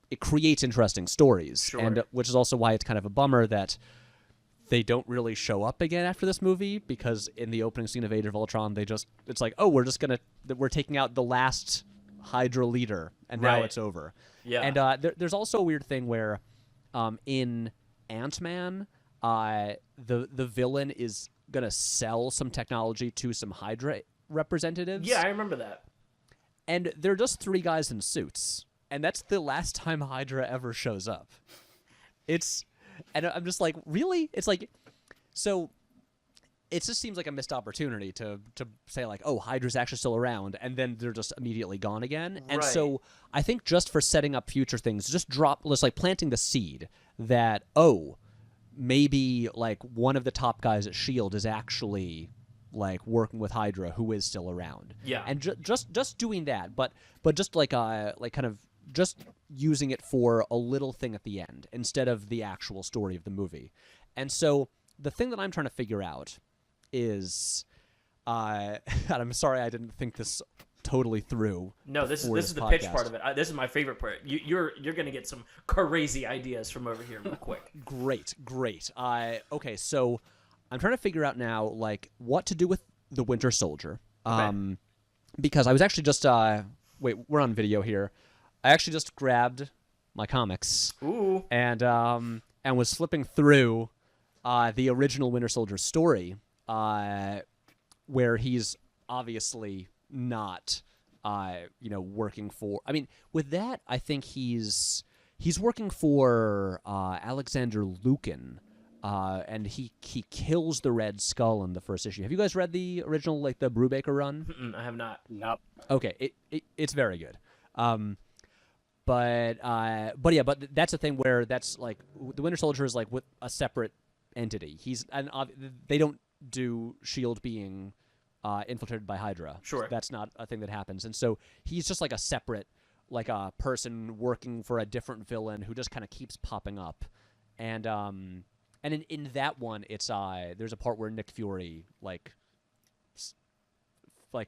it creates interesting stories, and which is also why it's kind of a bummer that they don't really show up again after this movie, because in the opening scene of Age of Ultron, it's like, oh, we're taking out the last Hydra leader, and now it's over. Yeah, and there's also a weird thing where, in Ant-Man, the villain is gonna sell some technology to some Hydra representatives. Yeah, I remember that. And they're just three guys in suits, and that's the last time Hydra ever shows up. And I'm just like, really? It's like, so it just seems like a missed opportunity to say like, oh, Hydra's actually still around, and then they're just immediately gone again. And so I think just for setting up future things, just like planting the seed that, oh, maybe like one of the top guys at S.H.I.E.L.D. is actually like working with Hydra, who is still around. Yeah. And just doing that, but just like kind of just using it for a little thing at the end instead of the actual story of the movie. And so the thing that I'm trying to figure out is, and I'm sorry I didn't think this totally through. No, this is the podcast. pitch part of it. This is my favorite part. You're gonna get some crazy ideas from over here real quick. Great. Okay, so I'm trying to figure out now, like, what to do with the Winter Soldier. Okay. Because I was actually just wait, we're on video here. I actually just grabbed my comics. Ooh. And was flipping through the original Winter Soldier story, where he's obviously not working for, I mean, with that, I think he's working for Alexander Lukin, and he kills the Red Skull in the first issue. Have you guys read the original, like the Brubaker run? I have not. Nope. Okay, it's very good. But that's the thing where that's like the Winter Soldier is like with a separate entity. They don't do Shield being infiltrated by Hydra. Sure. That's not a thing that happens. And so he's just like a separate, like a person working for a different villain who just kind of keeps popping up. And in that one, it's there's a part where Nick Fury like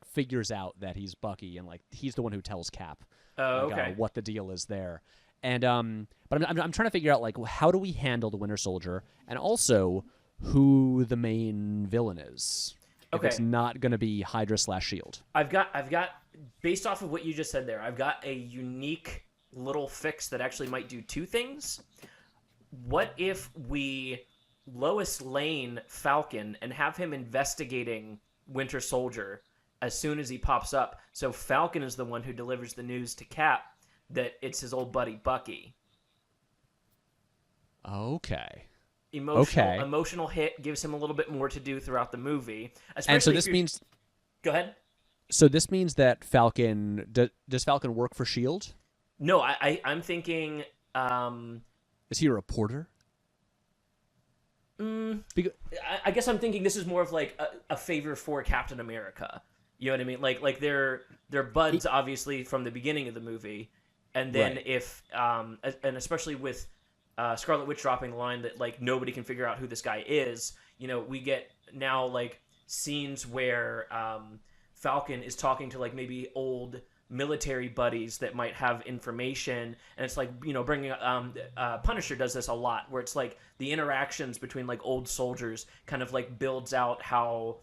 figures out that he's Bucky, and like he's the one who tells Cap what the deal is there. And but I'm trying to figure out like how do we handle the Winter Soldier, and also who the main villain is. Okay. If it's not going to be Hydra / Shield. I've got based off of what you just said there, I've got a unique little fix that actually might do two things. What if we Lois Lane Falcon and have him investigating Winter Soldier as soon as he pops up, so Falcon is the one who delivers the news to Cap that it's his old buddy Bucky. Okay. Emotional hit, gives him a little bit more to do throughout the movie. And so this means... Go ahead. So this means that Falcon... Does Falcon work for S.H.I.E.L.D.? No, I'm thinking... Is he a reporter? I guess I'm thinking this is more of like a favor for Captain America. You know what I mean? Like they're buds, obviously, from the beginning of the movie. And then Right. if... and especially with... Scarlet Witch dropping the line that like nobody can figure out who this guy is. You know, we get now like scenes where Falcon is talking to like maybe old military buddies that might have information, and it's like, you know, bringing Punisher does this a lot, where it's like the interactions between like old soldiers kind of like builds out how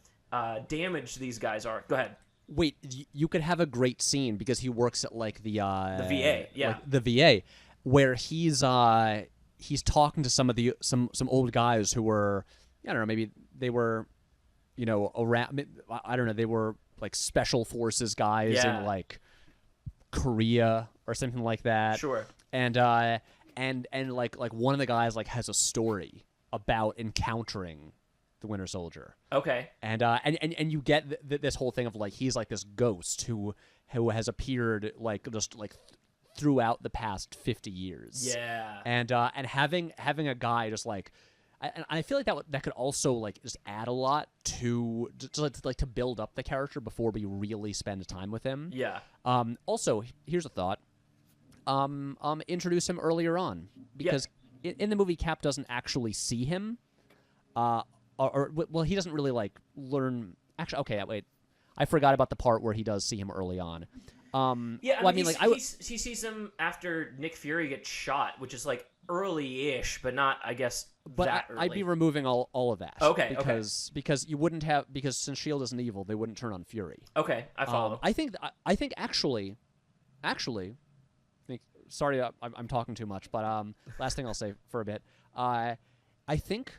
damaged these guys are. Go ahead. Wait, you could have a great scene because he works at like the VA, yeah, like the VA, where he's talking to some old guys who were, I don't know, maybe they were, you know, around, I don't know, they were like special forces guys in like Korea or something like that. Sure. And like one of the guys like has a story about encountering the Winter Soldier. Okay. And you get this whole thing of like he's like this ghost who has appeared like just like throughout the past 50 years. Yeah. And having a guy just like, I feel like that could also like just add a lot to build up the character before we really spend time with him. Yeah. Also, here's a thought. Introduce him earlier on, because in the movie Cap doesn't actually see him. Well, he doesn't really like learn. Actually, okay, wait. I forgot about the part where he does see him early on. Yeah, well, I mean, he sees him after Nick Fury gets shot, which is like early-ish, but not, I guess, but that early. I'd be removing all of that. Okay, because you wouldn't have, because since S.H.I.E.L.D. isn't evil, they wouldn't turn on Fury. Okay, I follow. I think actually, sorry, I'm talking too much, but last thing I'll say for a bit, I think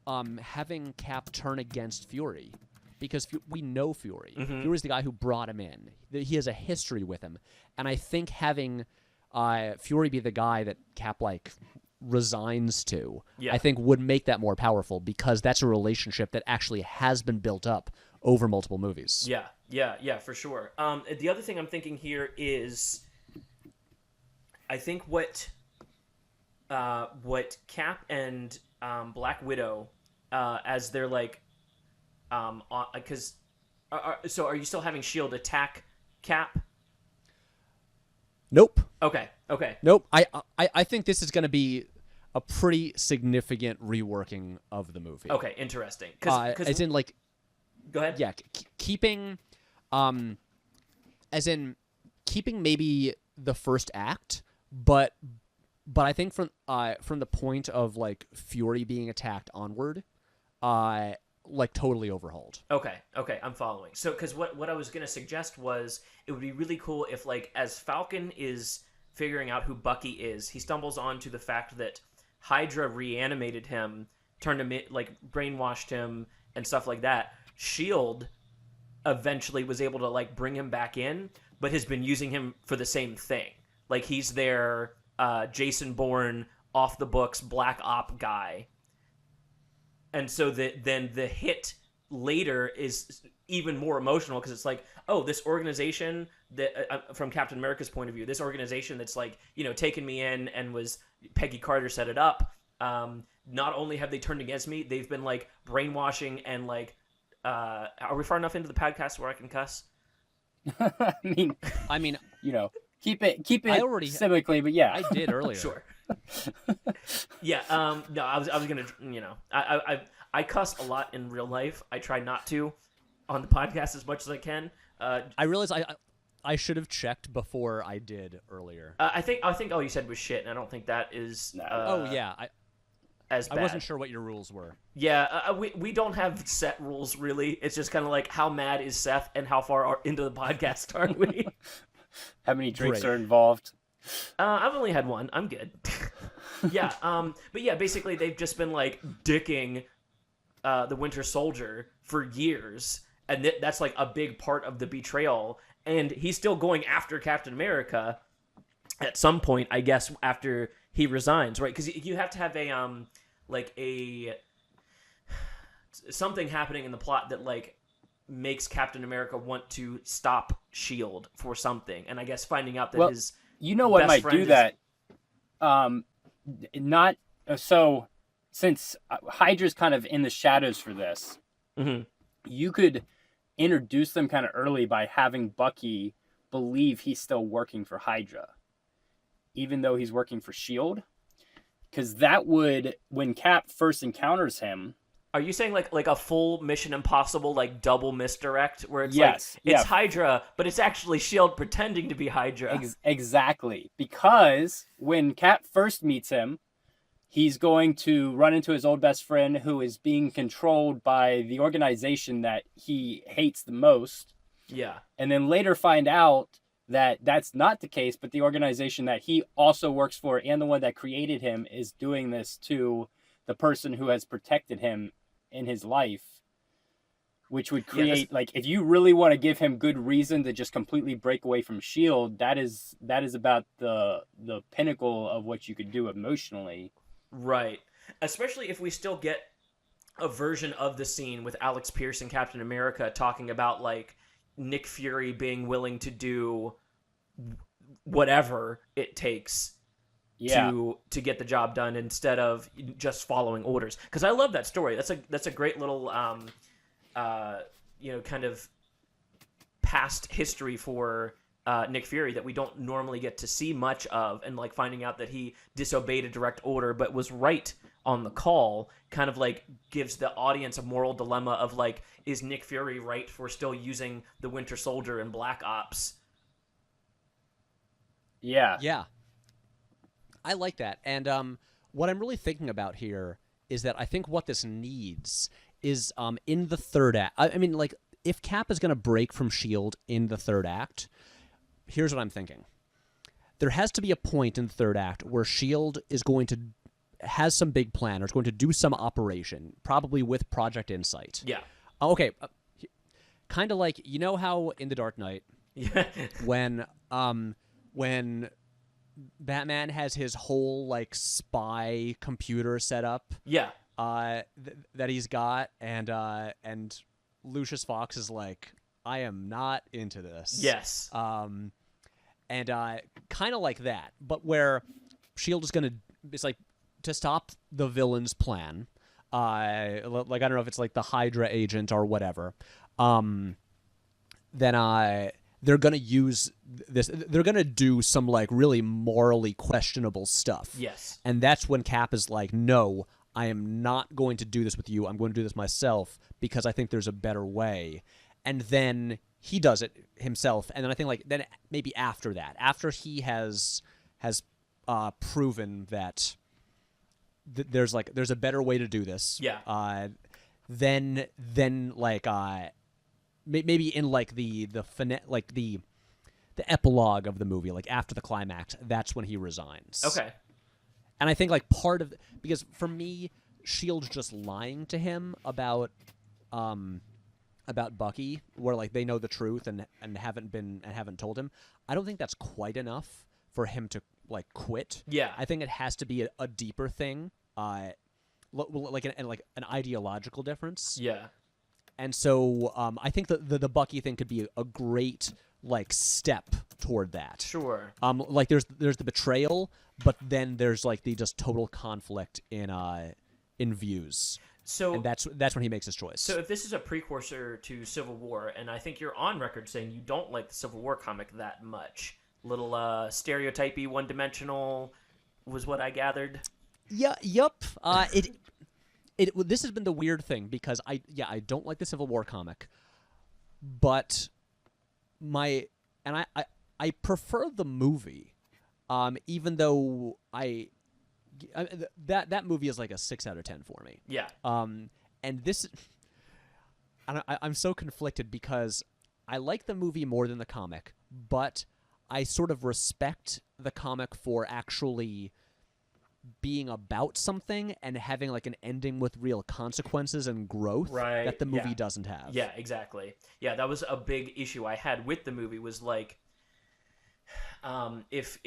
having Cap turn against Fury, because we know Fury. Mm-hmm. Fury's the guy who brought him in. He has a history with him, and I think having Fury be the guy that Cap like resigns to, I think would make that more powerful, because that's a relationship that actually has been built up over multiple movies. Yeah, for sure. The other thing I'm thinking here is, I think what Cap and Black Widow, as they're like Because so are you still having Shield attack Cap? Nope. Okay. Nope. I think this is going to be a pretty significant reworking of the movie. Okay, interesting. As in, like, go ahead. yeah, keeping, as in keeping maybe the first act, but I think from the point of like Fury being attacked onward, like totally overhauled. Okay, I'm following. So, because what I was gonna suggest was it would be really cool if, like, as Falcon is figuring out who Bucky is, he stumbles onto the fact that Hydra reanimated him, turned him like brainwashed him and stuff like that. Shield eventually was able to like bring him back in, but has been using him for the same thing. Like he's their Jason Bourne off the books Black Op guy. And so then the hit later is even more emotional because it's like, oh, this organization that from Captain America's point of view, this organization that's like, you know, taken me in and was Peggy Carter set it up. Not only have they turned against me, they've been like brainwashing and like, are we far enough into the podcast where I can cuss? I mean, you know, keep it civically, but yeah, I did earlier. Sure. Yeah. No, I was gonna, you know, I cuss a lot in real life. I try not to on the podcast as much as I can. I realize I should have checked before I did earlier. I think all you said was shit, and I don't think that is. Oh yeah, as bad. I wasn't sure what your rules were. Yeah, we don't have set rules really. It's just kind of like how mad is Seth and how far into the podcast are we? How many drinks are involved? I've only had one. I'm good. Yeah. But yeah, basically they've just been like dicking the Winter Soldier for years, and that's like a big part of the betrayal. And he's still going after Captain America at some point, I guess, after he resigns, right? Because you have to have a something happening in the plot that like makes Captain America want to stop Shield for something, and I guess finding out that his you know what might do that. Not so since Hydra's kind of in the shadows for this. Mm-hmm. You could introduce them kind of early by having Bucky believe he's still working for Hydra, even though he's working for Shield. Because that would, when Cap first encounters him. Are you saying like a full Mission Impossible like double misdirect where it's yes, like it's Hydra, but it's actually Shield pretending to be Hydra? Exactly, because when Cap first meets him, he's going to run into his old best friend who is being controlled by the organization that he hates the most. Yeah. And then later find out that that's not the case, but the organization that he also works for and the one that created him is doing this to the person who has protected him in his life, which would create, like, if you really want to give him good reason to just completely break away from Shield, that is about the pinnacle of what you could do emotionally. Right. Especially if we still get a version of the scene with Alex Pierce and Captain America talking about, like, Nick Fury being willing to do whatever it takes to get the job done instead of just following orders. Because I love that story. That's a great little kind of past history for Nick Fury that we don't normally get to see much of, and like finding out that he disobeyed a direct order but was right on the call kind of like gives the audience a moral dilemma of like, is Nick Fury right for still using the Winter Soldier in Black Ops? Yeah. I like that. And what I'm really thinking about here is that I think what this needs is in the third act. I mean, like, if Cap is going to break from S.H.I.E.L.D. in the third act, here's what I'm thinking. There has to be a point in the third act where S.H.I.E.L.D. has some big plan or is going to do some operation, probably with Project Insight. Yeah. Okay. Kind of like, you know how in The Dark Knight, when Batman has his whole like spy computer set up, that he's got, and Lucius Fox is like, I am not into this. Yes. And kind of like that, but where S.H.I.E.L.D. is gonna, it's like to stop the villain's plan. like I don't know if it's like the Hydra agent or whatever, then they're gonna use this. They're gonna do some like really morally questionable stuff. Yes. And that's when Cap is like, no, I am not going to do this with you. I'm going to do this myself because I think there's a better way. And then he does it himself. And then I think like then maybe after that, after he has proven that there's a better way to do this. Yeah. Then like maybe in like the epilogue of the movie, like after the climax, that's when he resigns. Okay. And I think like part of because for me, Shield's just lying to him about Bucky, where like they know the truth and haven't told him. I don't think that's quite enough for him to like quit. Yeah. I think it has to be a deeper thing, like an ideological difference. Yeah. And so I think the Bucky thing could be a great like step toward that. Sure. Like there's the betrayal, but then there's like the just total conflict in views. So And that's when he makes his choice. So if this is a precursor to Civil War, and I think you're on record saying you don't like the Civil War comic that much, little stereotypy, one-dimensional, was what I gathered. Yeah. Yup. This has been the weird thing because I don't like the Civil War comic, but I prefer the movie, even though that movie is like a 6 out of 10 for me. Yeah. And this, I'm so conflicted because I like the movie more than the comic, but I sort of respect the comic for actually being about something and having like an ending with real consequences and growth that the movie doesn't have. Yeah, exactly. Yeah, that was a big issue I had with the movie was like, if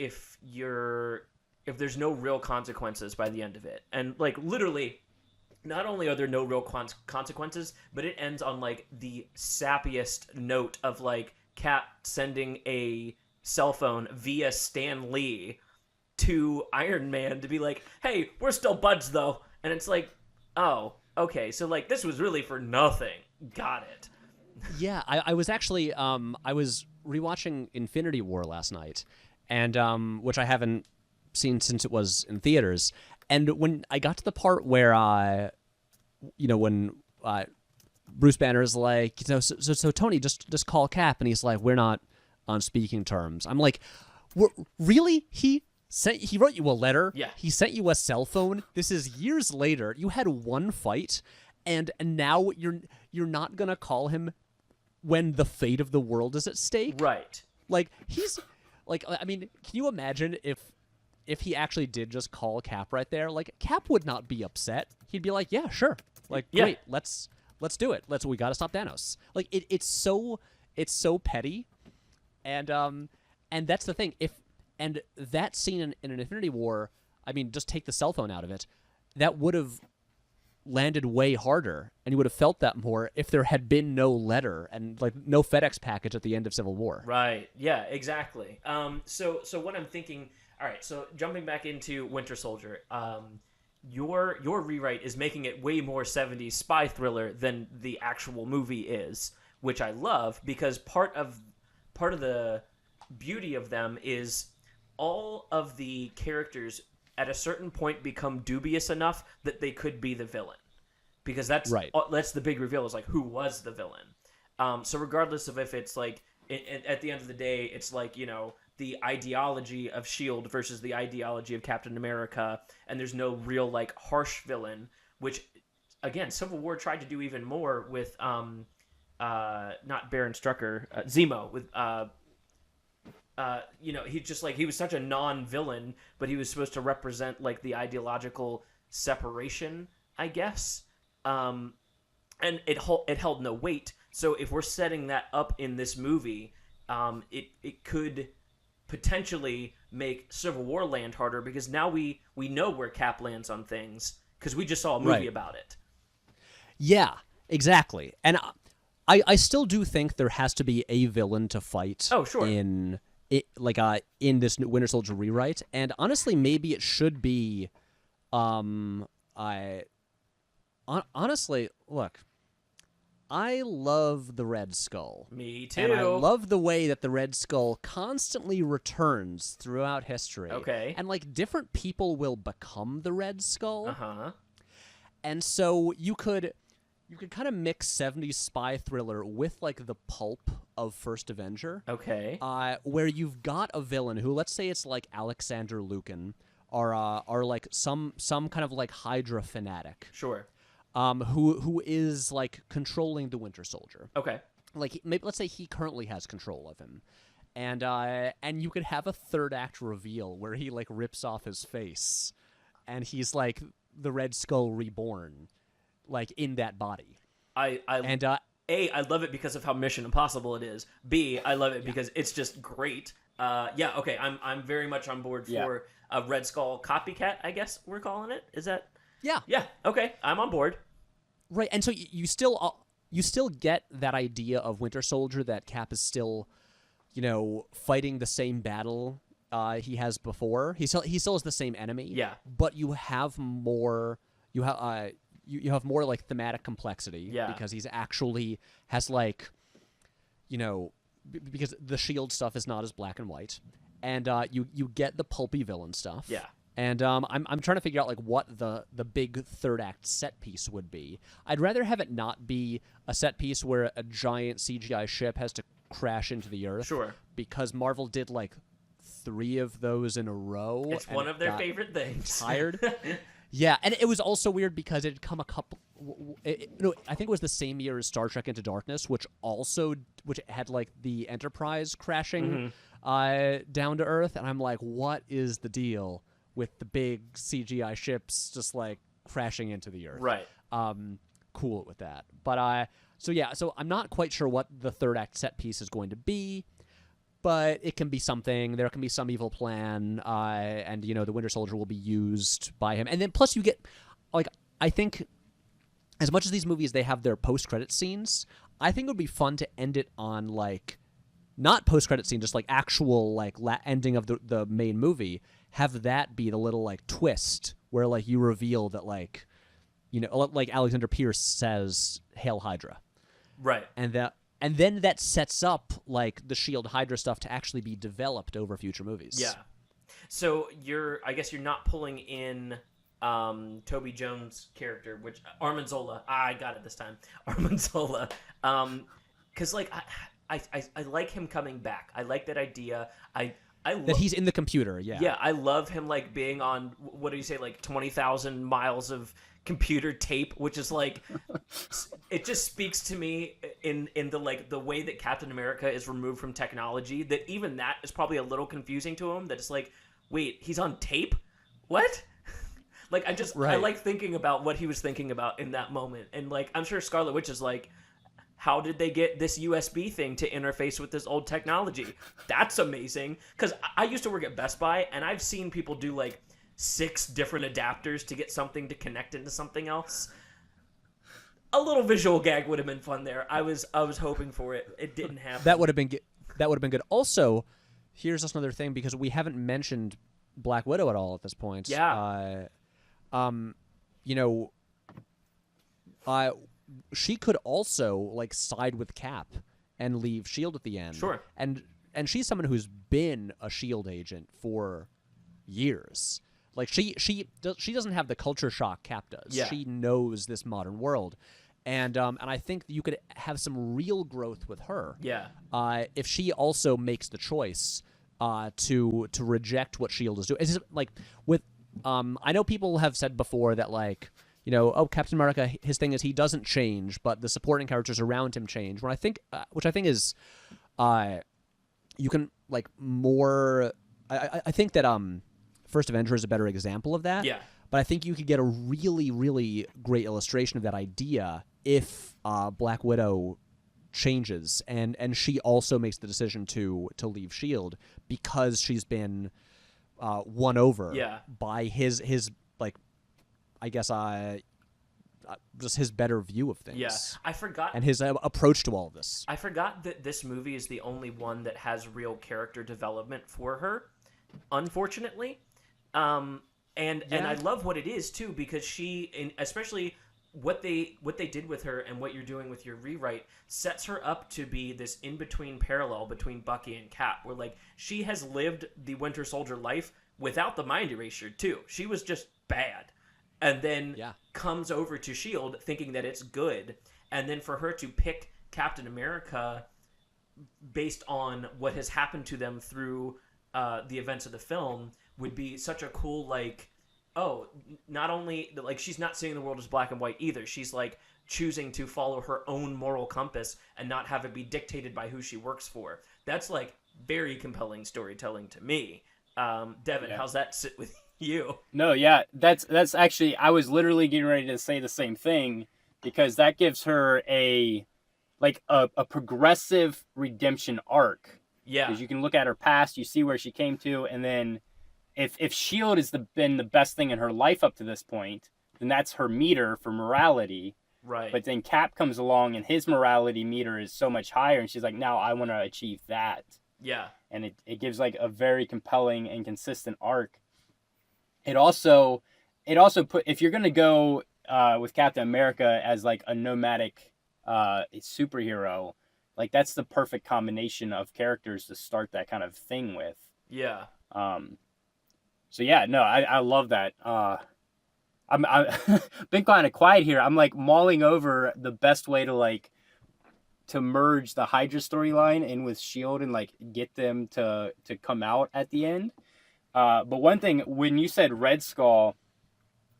there's no real consequences by the end of it, and like literally, not only are there no real consequences, but it ends on like the sappiest note of like Cap sending a cell phone via Stan Lee to Iron Man to be like, hey, we're still buds though. And it's like, oh, okay, so like this was really for nothing. Got it. Yeah, I was actually I was rewatching Infinity War last night, and which I haven't seen since it was in theaters. And when I got to the part where when Bruce Banner is like, so Tony, just call Cap, and he's like, we're not on speaking terms. I'm like, really? He wrote you a letter. Yeah. He sent you a cell phone. This is years later. You had one fight, and now you're not gonna call him when the fate of the world is at stake. Right. Like he's like, I mean, can you imagine if he actually did just call Cap right there? Like Cap would not be upset. He'd be like, yeah, sure. Like great, let's do it. We got to stop Thanos. Like it's so petty, and that's the thing. And that scene in an Infinity War, I mean, just take the cell phone out of it, that would have landed way harder, and you would have felt that more if there had been no letter and like no FedEx package at the end of Civil War. Right. Yeah, exactly. So what I'm thinking, all right, so jumping back into Winter Soldier, your rewrite is making it way more 70s spy thriller than the actual movie is, which I love because part of the beauty of them is all of the characters at a certain point become dubious enough that they could be the villain, because that's right. That's the big reveal is like who was the villain. So regardless of if it's like at the end of the day, it's like the ideology of S.H.I.E.L.D. versus the ideology of Captain America, and there's no real like harsh villain, which again Civil War tried to do even more with not Baron Strucker, Zemo with. He was such a non-villain, but he was supposed to represent like the ideological separation, I guess. And it held no weight. So if we're setting that up in this movie, it could potentially make Civil War land harder because now we know where Cap lands on things because we just saw a movie about it. Yeah, exactly. And I still do think there has to be a villain to fight. Oh, sure. In this Winter Soldier rewrite, and honestly, maybe it should be, honestly, look, I love the Red Skull. Me too. And I love the way that the Red Skull constantly returns throughout history. Okay. And like different people will become the Red Skull. Uh-huh. And so you could kind of mix 70s spy thriller with like the pulp of First Avenger. Okay. Where you've got a villain who, let's say it's like Alexander Lukin, or like some kind of like Hydra fanatic. Sure. Who is like controlling the Winter Soldier. Okay. Like maybe let's say he currently has control of him. And you could have a third act reveal where he like rips off his face and he's like the Red Skull reborn, like in that body. I love it because of how Mission Impossible it is. B, I love it because it's just great. Okay, I'm very much on board for a Red Skull copycat, I guess we're calling it. Is that? Yeah. Yeah, okay, I'm on board. Right, and so you still get that idea of Winter Soldier, that Cap is still, fighting the same battle he has before. He still has the same enemy. Yeah. But you have more. You have more like thematic complexity. Yeah. Because he's actually has like, because the Shield stuff is not as black and white, and you get the pulpy villain stuff. Yeah. And I'm trying to figure out like what the big third act set piece would be. I'd rather have it not be a set piece where a giant CGI ship has to crash into the Earth. Sure. Because Marvel did like 3 of those in a row. It's one of their favorite things. Tired. Yeah, and it was also weird because it had come a couple. I think it was the same year as Star Trek Into Darkness, which had like the Enterprise crashing down to Earth, and I'm like, what is the deal with the big CGI ships just like crashing into the Earth? Right. Cool with that. But so I'm not quite sure what the third act set piece is going to be, but it can be something. There can be some evil plan, and the Winter Soldier will be used by him. And then plus you get, like, I think as much as these movies they have their post-credit scenes, I think it would be fun to end it on like not post-credit scene, just like actual like ending of the main movie. Have that be the little like twist where like you reveal that like like Alexander Pierce says Hail Hydra. Right. And then that sets up like the Shield Hydra stuff to actually be developed over future movies. Yeah. So I guess you're not pulling in Toby Jones' character, which Armin Zola. I got it this time. Armin Zola. Cuz like I like him coming back. I like that idea. That he's in the computer, yeah. Yeah, I love him like being on, what do you say, like 20,000 miles of computer tape, which is like, it just speaks to me in the like the way that Captain America is removed from technology, that even that is probably a little confusing to him, that it's like, wait, he's on tape? What? Like, I like thinking about what he was thinking about in that moment. And like, I'm sure Scarlet Witch is like, how did they get this USB thing to interface with this old technology? That's amazing. Because I used to work at Best Buy, and I've seen people do like 6 different adapters to get something to connect into something else. A little visual gag would have been fun there. I was hoping for it. It didn't happen. That would have been good. Also, here's just another thing, because we haven't mentioned Black Widow at all at this point. Yeah. She could also like side with Cap and leave Shield at the end. Sure. And she's someone who's been a Shield agent for years. Like she doesn't have the culture shock Cap does. Yeah. She knows this modern world. And I think you could have some real growth with her. Yeah. If she also makes the choice to reject what Shield is doing. It's just, like with I know people have said before that like, Captain America, his thing is he doesn't change, but the supporting characters around him change. When I think, which I think is, you can like more. I think that First Avenger is a better example of that. Yeah. But I think you could get a really, really great illustration of that idea if Black Widow changes and she also makes the decision to leave Shield because she's been won over by his like, I guess just his better view of things. Yeah, I forgot. And his approach to all of this. I forgot that this movie is the only one that has real character development for her, unfortunately. And I love what it is too, because especially what they did with her and what you're doing with your rewrite sets her up to be this in between parallel between Bucky and Cap, where like she has lived the Winter Soldier life without the mind erasure too. She was just bad, and then comes over to Shield thinking that it's good, and then for her to pick Captain America based on what has happened to them through the events of the film would be such a cool, like, oh, not only like she's not seeing the world as black and white either. She's like choosing to follow her own moral compass and not have it be dictated by who she works for. That's like very compelling storytelling to me. Devin, how's that sit with you? No, yeah, that's actually, I was literally getting ready to say the same thing, because that gives her a progressive redemption arc. Yeah. Because you can look at her past, you see where she came to, and then if Shield has been the best thing in her life up to this point, then that's her meter for morality. Right. But then Cap comes along and his morality meter is so much higher, and she's like, now I want to achieve that. Yeah. And it gives like a very compelling and consistent arc. It also put, if you're gonna go with Captain America as like a nomadic superhero, like that's the perfect combination of characters to start that kind of thing with. Yeah. So yeah, no, I love that. I'm been kind of quiet here. I'm like mulling over the best way to merge the Hydra storyline in with Shield and like get them to come out at the end. But one thing, when you said Red Skull,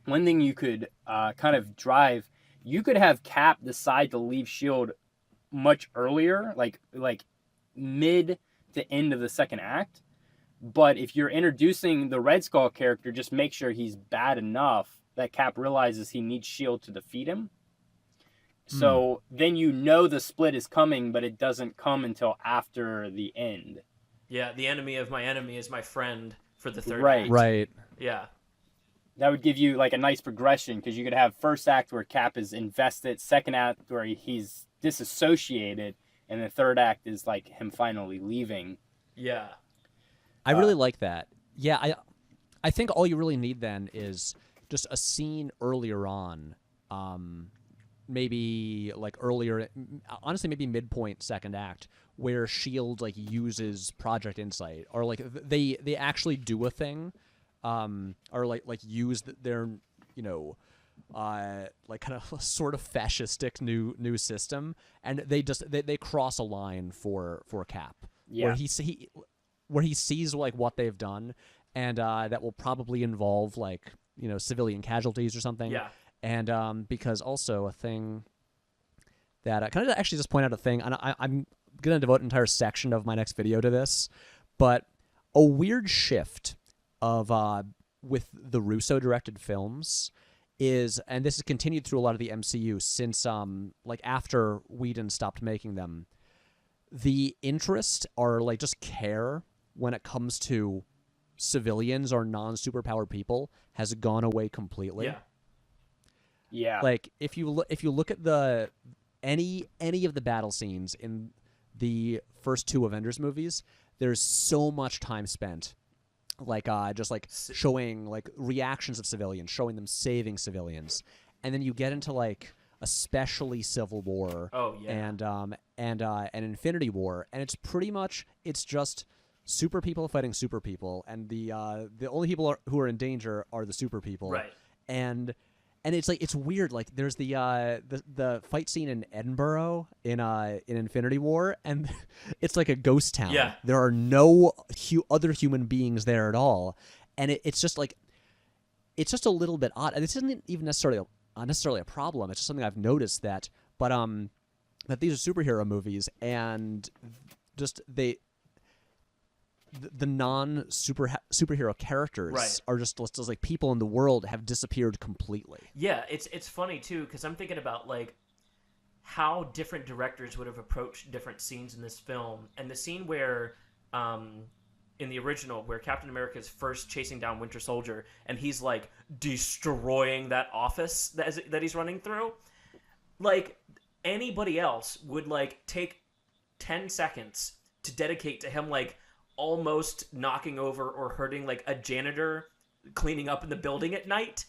one thing you could kind of drive, you could have Cap decide to leave Shield much earlier, like mid to end of the second act. But if you're introducing the Red Skull character, just make sure he's bad enough that Cap realizes he needs Shield to defeat him. So then you know the split is coming, but it doesn't come until after the end. Yeah, the enemy of my enemy is my friend for the third Right. act. Right. Yeah. That would give you like a nice progression, because you could have first act where Cap is invested, second act where he's disassociated, and the third act is like him finally leaving. Yeah. I really like that. Yeah, I think all you really need then is just a scene earlier on, maybe like earlier, honestly, maybe midpoint second act, where Shield like uses Project Insight, or like they actually do a thing, or like use their like kind of sort of fascistic new system, and they cross a line for Cap, where he sees like what they've done, and that will probably involve like civilian casualties or something. Yeah. And because also a thing that can I actually just point out a thing, and I'm gonna devote an entire section of my next video to this, but a weird shift of with the Russo directed films is, and this has continued through a lot of the MCU since like after Whedon stopped making them, the interest or like just care when it comes to civilians or non-superpowered people has gone away completely. Yeah. Yeah. Like if you look at any of the battle scenes in the first two Avengers movies, there's so much time spent like just like showing like reactions of civilians, showing them saving civilians. And then you get into like especially Civil War and Infinity War, and it's pretty much just super people fighting super people, and the only people who are in danger are the super people. Right. And it's like, it's weird. Like there's the fight scene in Edinburgh in Infinity War, and it's like a ghost town. Yeah. There are no other human beings there at all, and it's just like, it's just a little bit odd. And this isn't even necessarily a problem. It's just something I've noticed that these are superhero movies, and just the non-superhero characters are just like people in the world have disappeared completely. Yeah, it's funny too, because I'm thinking about like how different directors would have approached different scenes in this film, and the scene where in the original where Captain America is first chasing down Winter Soldier and he's like destroying that office that he's running through, like anybody else would like take 10 seconds to dedicate to him like almost knocking over or hurting like a janitor cleaning up in the building at night.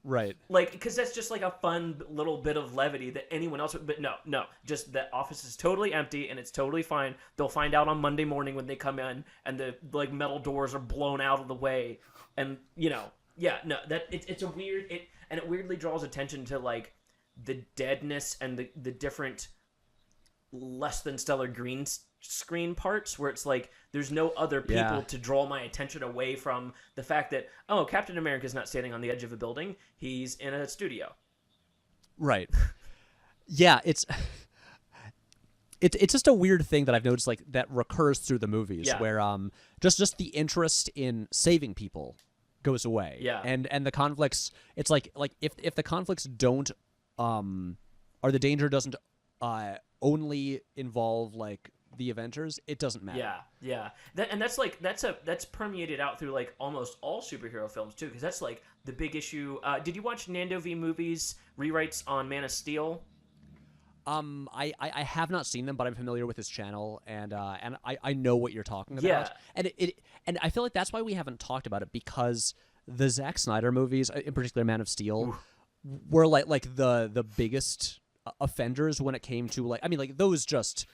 Right. Like, because that's just like a fun little bit of levity that anyone else would. But no, just the office is totally empty and it's totally fine. They'll find out on Monday morning when they come in, and the like metal doors are blown out of the way, and it's a weird and it weirdly draws attention to like the deadness and the different less than stellar green screen parts where it's like there's no other people to draw my attention away from the fact that Captain America's not standing on the edge of a building, he's in a studio. Right. Yeah, it's just a weird thing that I've noticed like that recurs through the movies where just the interest in saving people goes away. Yeah. And the conflicts, it's like if the conflicts don't or the danger doesn't only involve like the Avengers, it doesn't matter. Yeah. That's permeated out through like almost all superhero films too, because that's like the big issue. Did you watch Nando V Movies rewrites on Man of Steel? I have not seen them, but I'm familiar with his channel, and I know what you're talking about. Yeah. And I feel like that's why we haven't talked about it, because the Zack Snyder movies, in particular Man of Steel, were like the biggest offenders when it came to like, I mean, like those just,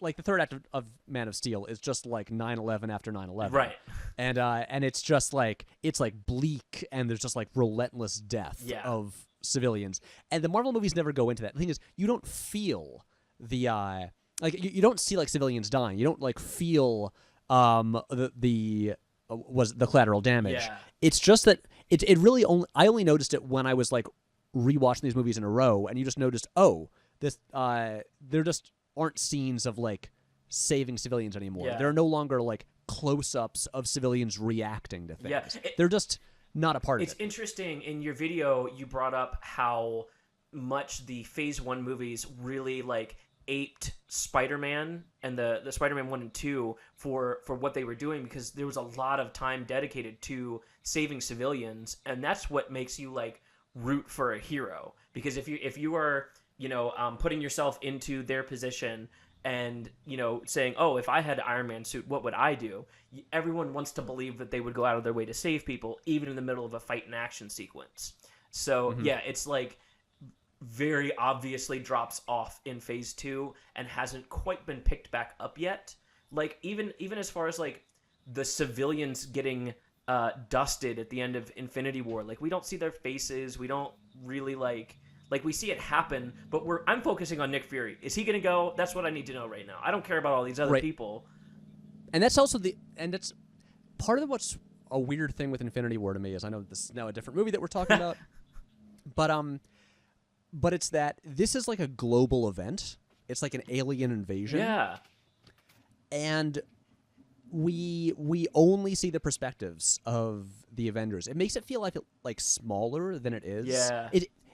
like the third act of Man of Steel is just like 9/11 after 9/11, right? And it's just like it's like bleak, and there's just like relentless death of civilians, and the Marvel movies never go into that. The thing is, you don't feel the like you don't see like civilians dying. You don't like feel the collateral damage. Yeah. It's just that it really I only noticed it when I was like rewatching these movies in a row, and you just noticed this there just aren't scenes of like saving civilians anymore. Yeah. There are no longer like close-ups of civilians reacting to things. They're just not a part of it. It's interesting, in your video you brought up how much the Phase 1 movies really like aped Spider-Man and the Spider-Man 1 and 2 for what they were doing, because there was a lot of time dedicated to saving civilians, and that's what makes you like root for a hero. Because if you are putting yourself into their position and saying, if I had an Iron Man suit, what would I do? Everyone wants to believe that they would go out of their way to save people, even in the middle of a fight and action sequence. So it's like very obviously drops off in Phase 2 and hasn't quite been picked back up yet. Like even as far as like the civilians getting dusted at the end of Infinity War, like we don't see their faces, we don't really like we see it happen, but I'm focusing on Nick Fury. Is he gonna go? That's what I need to know right now. I don't care about all these other people. And that's also that's part of what's a weird thing with Infinity War to me is, I know this is now a different movie that we're talking about, but it's that this is like a global event. It's like an alien invasion. Yeah. And we only see the perspectives of the Avengers. It makes it feel like smaller than it is. Yeah.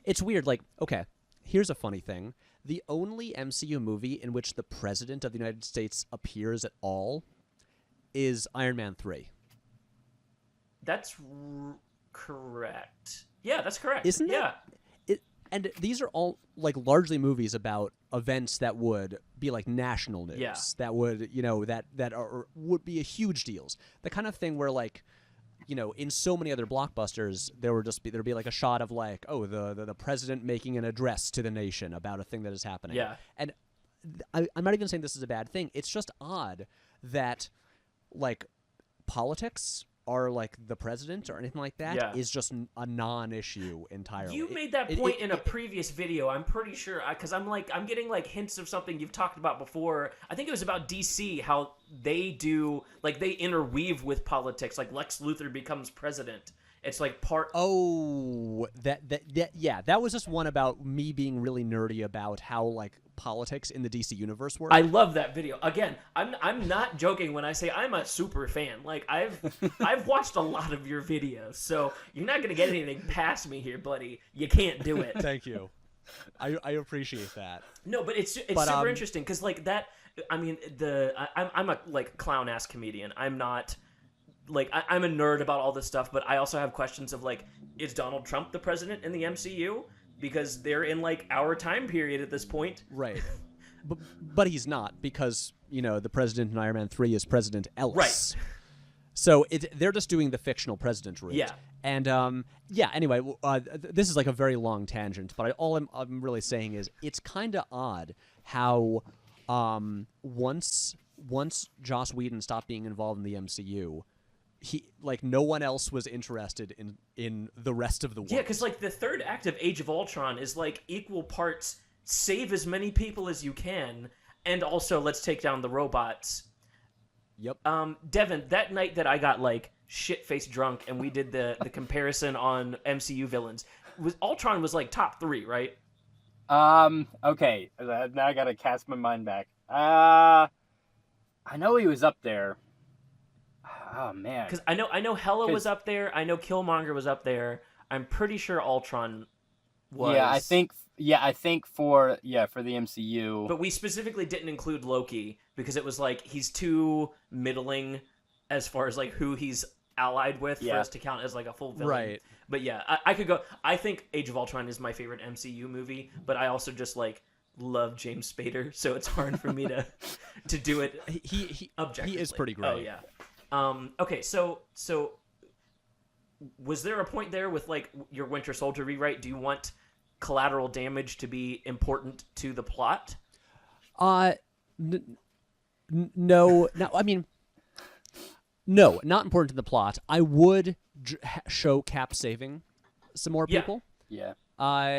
It's weird. Like, okay, here's a funny thing. The only MCU movie in which the President of the United States appears at all is Iron Man 3. That's correct. Yeah, that's correct. Isn't it? And these are all like largely movies about events that would be like national news. Yeah. That would, would be a huge deals. The kind of thing where like, in so many other blockbusters, there'd be like a shot of like, the president making an address to the nation about a thing that is happening. Yeah. And I'm not even saying this is a bad thing. It's just odd that like politics or like the president or anything like that is just a non-issue entirely. You made that point in a previous video, I'm pretty sure, because I'm getting like hints of something you've talked about before. I think it was about DC, how they do, like they interweave with politics, like Lex Luthor becomes president. It's like part. Oh, that was just one about me being really nerdy about how like politics in the DC universe work. I love that video. Again, I'm not joking when I say I'm a super fan. Like I've watched a lot of your videos, so you're not gonna get anything past me here, buddy. You can't do it. Thank you. I appreciate that. No, but it's super interesting because like that. I mean, I'm a like clown ass comedian. I'm not. Like, I'm a nerd about all this stuff, but I also have questions of, like, is Donald Trump the president in the MCU? Because they're in, like, our time period at this point. Right. But he's not, because, the president in Iron Man 3 is President Ellis. Right. So they're just doing the fictional president route. Yeah. And anyway, this is like a very long tangent, but all I'm really saying is it's kind of odd how once Joss Whedon stopped being involved in the MCU, no one else was interested in the rest of the world. Yeah, because like the third act of Age of Ultron is like equal parts save as many people as you can, and also let's take down the robots. Yep. Devin, that night that I got like shit-faced drunk and we did the comparison on MCU villains, Ultron was like top 3, right? Okay. Now I gotta cast my mind back. I know he was up there. Oh man. Because I know Hela was up there. I know Killmonger was up there. I'm pretty sure Ultron was. Yeah, I think for the MCU. But we specifically didn't include Loki because it was like he's too middling as far as like who he's allied with for us to count as like a full villain. Right. But yeah, I could go. I think Age of Ultron is my favorite MCU movie, but I also just like love James Spader, so it's hard for me to do it. He objectively. He is pretty great. Oh yeah. Okay, so was there a point there with like your Winter Soldier rewrite? Do you want collateral damage to be important to the plot? No. I mean, no, not important to the plot. I would show Cap saving some more people. Yeah.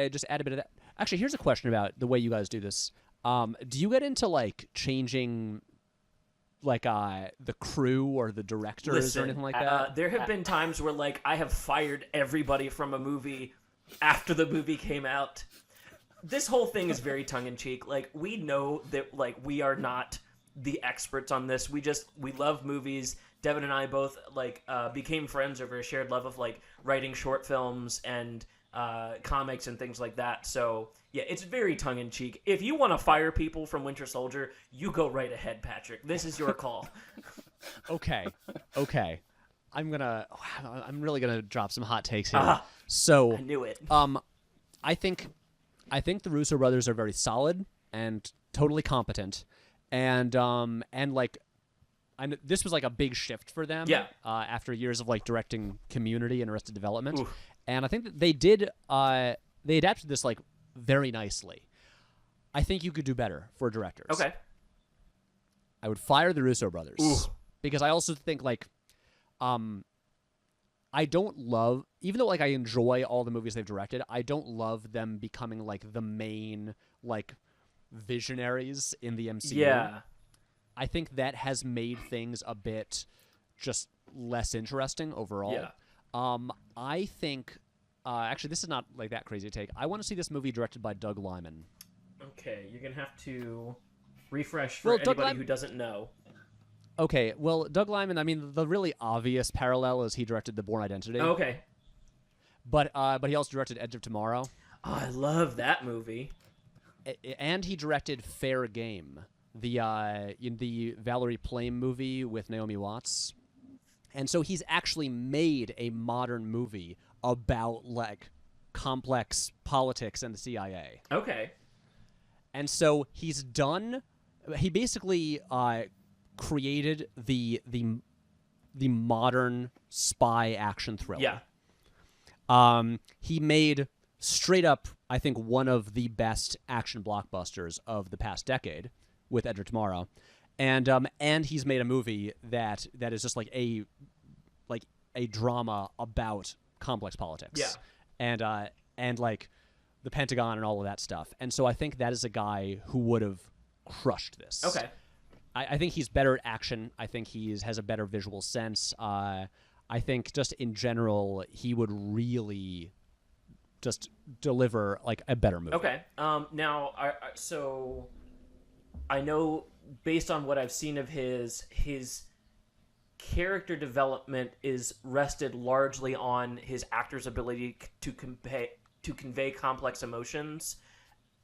Just add a bit of that. Actually, here's a question about the way you guys do this. Do you get into like changing like the crew or the directors or anything like that? There have been times where like I have fired everybody from a movie after the movie came out. This whole thing is very tongue-in-cheek. Like, we know that like we are not the experts on this. We love movies. Devin and I both like became friends over a shared love of like writing short films and comics and things like that. So yeah, it's very tongue-in-cheek. If you want to fire people from Winter Soldier, you go right ahead, Patrick. This is your call. Okay. I'm really gonna drop some hot takes here. So I knew it. I think the Russo brothers are very solid and totally competent, and like, this was like a big shift for them. Yeah. After years of like directing Community and Arrested Development, and I think that they did. They adapted this like very nicely. I think you could do better for directors. Okay. I would fire the Russo brothers because I also think like. I don't love, even though like I enjoy all the movies they've directed, I don't love them becoming like the main like visionaries in the MCU. Yeah. I think that has made things a bit just less interesting overall. Yeah. I think actually this is not like that crazy to take. I want to see this movie directed by Doug Liman. Okay, you're gonna have to refresh for anybody who doesn't know. Okay, well, Doug Liman, I mean, the really obvious parallel is he directed The Bourne Identity. Oh, okay. But he also directed Edge of Tomorrow. Oh, I love that movie. And he directed Fair Game, the Valerie Plame movie with Naomi Watts. And so he's actually made a modern movie about, like, complex politics and the CIA. Okay. And so he basically created the modern spy action thriller. Yeah. He made straight up, I think, one of the best action blockbusters of the past decade with Edge of Tomorrow, and he's made a movie that is just like a drama about complex politics. Yeah. And like the Pentagon and all of that stuff. And so I think that is a guy who would have crushed this. Okay. I think he's better at action. I think he has a better visual sense. I think just in general, he would really just deliver like a better movie. Okay. Now, so I know based on what I've seen of his character development is rested largely on his actor's ability to convey complex emotions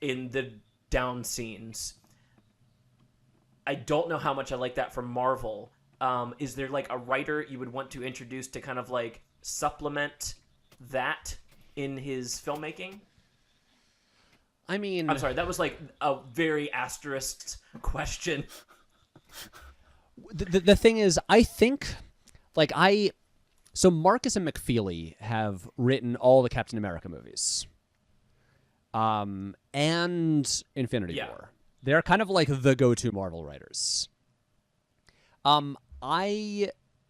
in the down scenes. I don't know how much I like that from Marvel. Is there like a writer you would want to introduce to kind of like supplement that in his filmmaking? I mean, I'm sorry, that was like a very asterisk question. The thing is, I think So Marcus and McFeely have written all the Captain America movies, and Infinity War. They're kind of like the go-to Marvel writers. The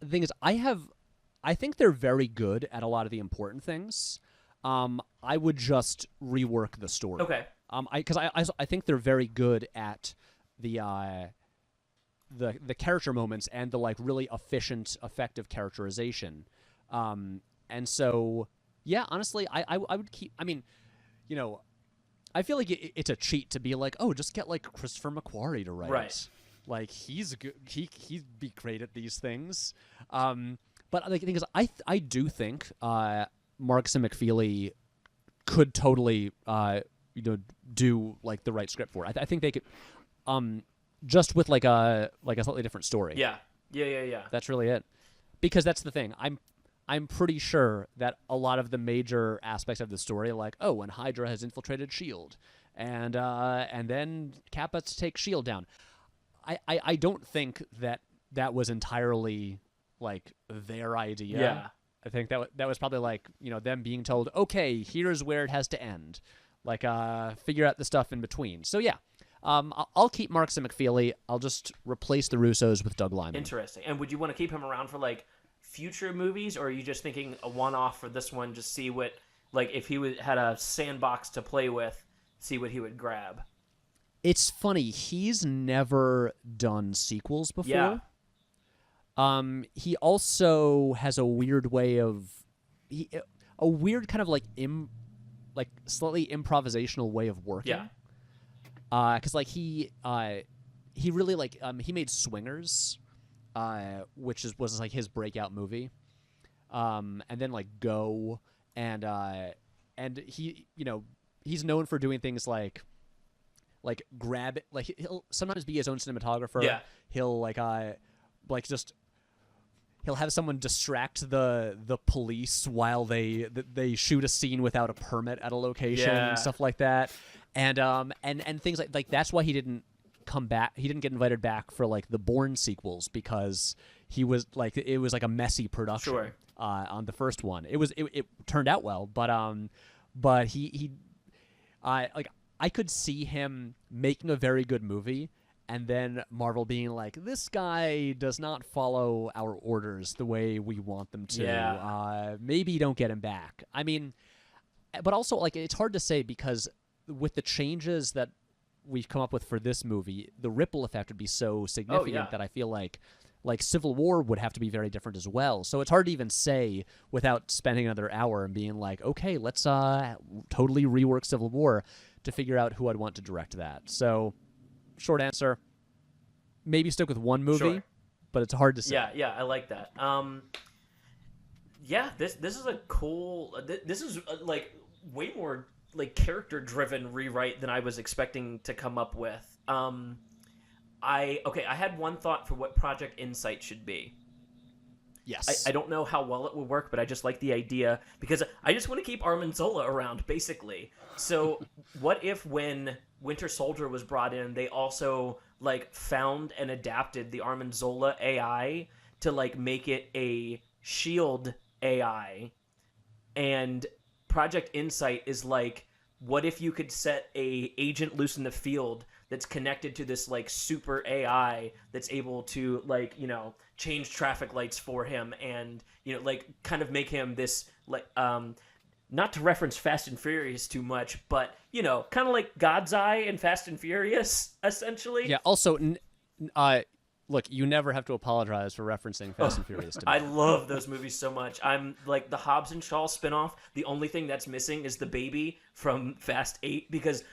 thing is, I think they're very good at a lot of the important things. I would just rework the story. Okay. Because I think they're very good at the character moments and the like really efficient, effective characterization. And so, yeah, honestly, I would keep. I mean, you know, I feel like it's a cheat to be like, oh, just get like Christopher McQuarrie to write it. Like he's good. He'd be great at these things. But like, the thing is, I do think Marcus and McFeely could totally do like the right script for it. I think they could, just with like a slightly different story. Yeah. That's really it. Because that's the thing. I'm pretty sure that a lot of the major aspects of the story, like, oh, when Hydra has infiltrated S.H.I.E.L.D. and then Cap has to take S.H.I.E.L.D. down. I don't think that was entirely like their idea. Yeah. I think that was probably like, them being told, okay, here's where it has to end. Like, figure out the stuff in between. So yeah, I'll keep Marcus and McFeely. I'll just replace the Russos with Doug Liman. Interesting. And would you want to keep him around for like future movies, or are you just thinking a one-off for this one, just see what, like, if he had a sandbox to play with, see what he would grab? It's funny, he's never done sequels before. Yeah. He also has a weird way of a weird kind of like slightly improvisational way of working. Yeah. Because like he really like he made Swingers, which was like his breakout movie, and then like Go, and he he's known for doing things like grab it, like he'll sometimes be his own cinematographer. Yeah. He'll he'll have someone distract the police while they shoot a scene without a permit at a location and stuff like that. And things like that's why he didn't come back. He didn't get invited back for like the Bourne sequels, because it was like a messy production on the first one. It turned out well, but he I could see him making a very good movie, and then Marvel being like, this guy does not follow our orders the way we want them to. Yeah. Maybe don't get him back. I mean, but also, like, it's hard to say, because with the changes that we've come up with for this movie, the ripple effect would be so significant that I feel like Civil War would have to be very different as well. So it's hard to even say without spending another hour and being like, okay, let's totally rework Civil War to figure out who I'd want to direct that. So, short answer, maybe stick with one movie, but it's hard to say. Yeah, I like that. This is a cool. This is like way more like character driven rewrite than I was expecting to come up with. I had one thought for what Project Insight should be. Yes. I don't know how well it would work, but I just like the idea, because I just want to keep Armin Zola around, basically. So what if when Winter Soldier was brought in, they also like found and adapted the Armin Zola AI to like make it a SHIELD AI, and Project Insight is like, what if you could set a agent loose in the field that's connected to this like super AI that's able to like, change traffic lights for him, and like kind of make him this like not to reference Fast and Furious too much, but kind of like God's Eye in Fast and Furious, essentially. Yeah. Also, look, you never have to apologize for referencing Fast and Furious to me. I love those movies so much. I'm like the Hobbs and Shaw spinoff. The only thing that's missing is the baby from Fast 8, because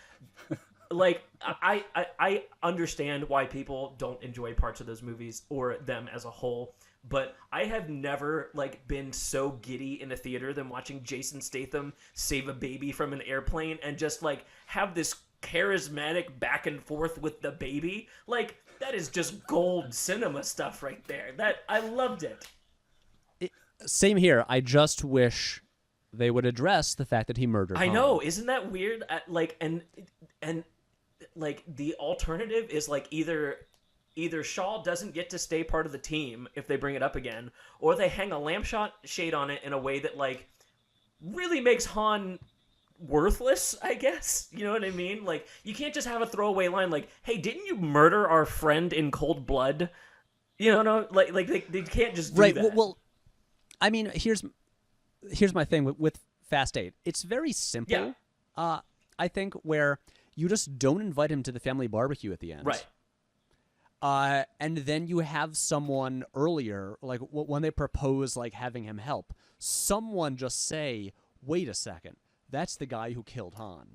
like I understand why people don't enjoy parts of those movies or them as a whole, but I have never like been so giddy in a theater than watching Jason Statham save a baby from an airplane and just like have this charismatic back and forth with the baby. Like, that is just gold cinema stuff right there. That I loved it. Same here. I just wish they would address the fact that he murdered I Han. know, isn't that weird? Like, and like the alternative is like either either Shaw doesn't get to stay part of the team if they bring it up again, or they hang a lampshade on it in a way that like really makes Han worthless, I guess. You know what I mean? Like, you can't just have a throwaway line like, "Hey, didn't you murder our friend in cold blood?" You know, no, like they can't just do that. Well, I mean, here's my thing with Fast 8. It's very simple. Yeah. I think, where you just don't invite him to the family barbecue at the end. Right. And then you have someone earlier, like when they propose like having him help, someone just say, "Wait a second, that's the guy who killed Han."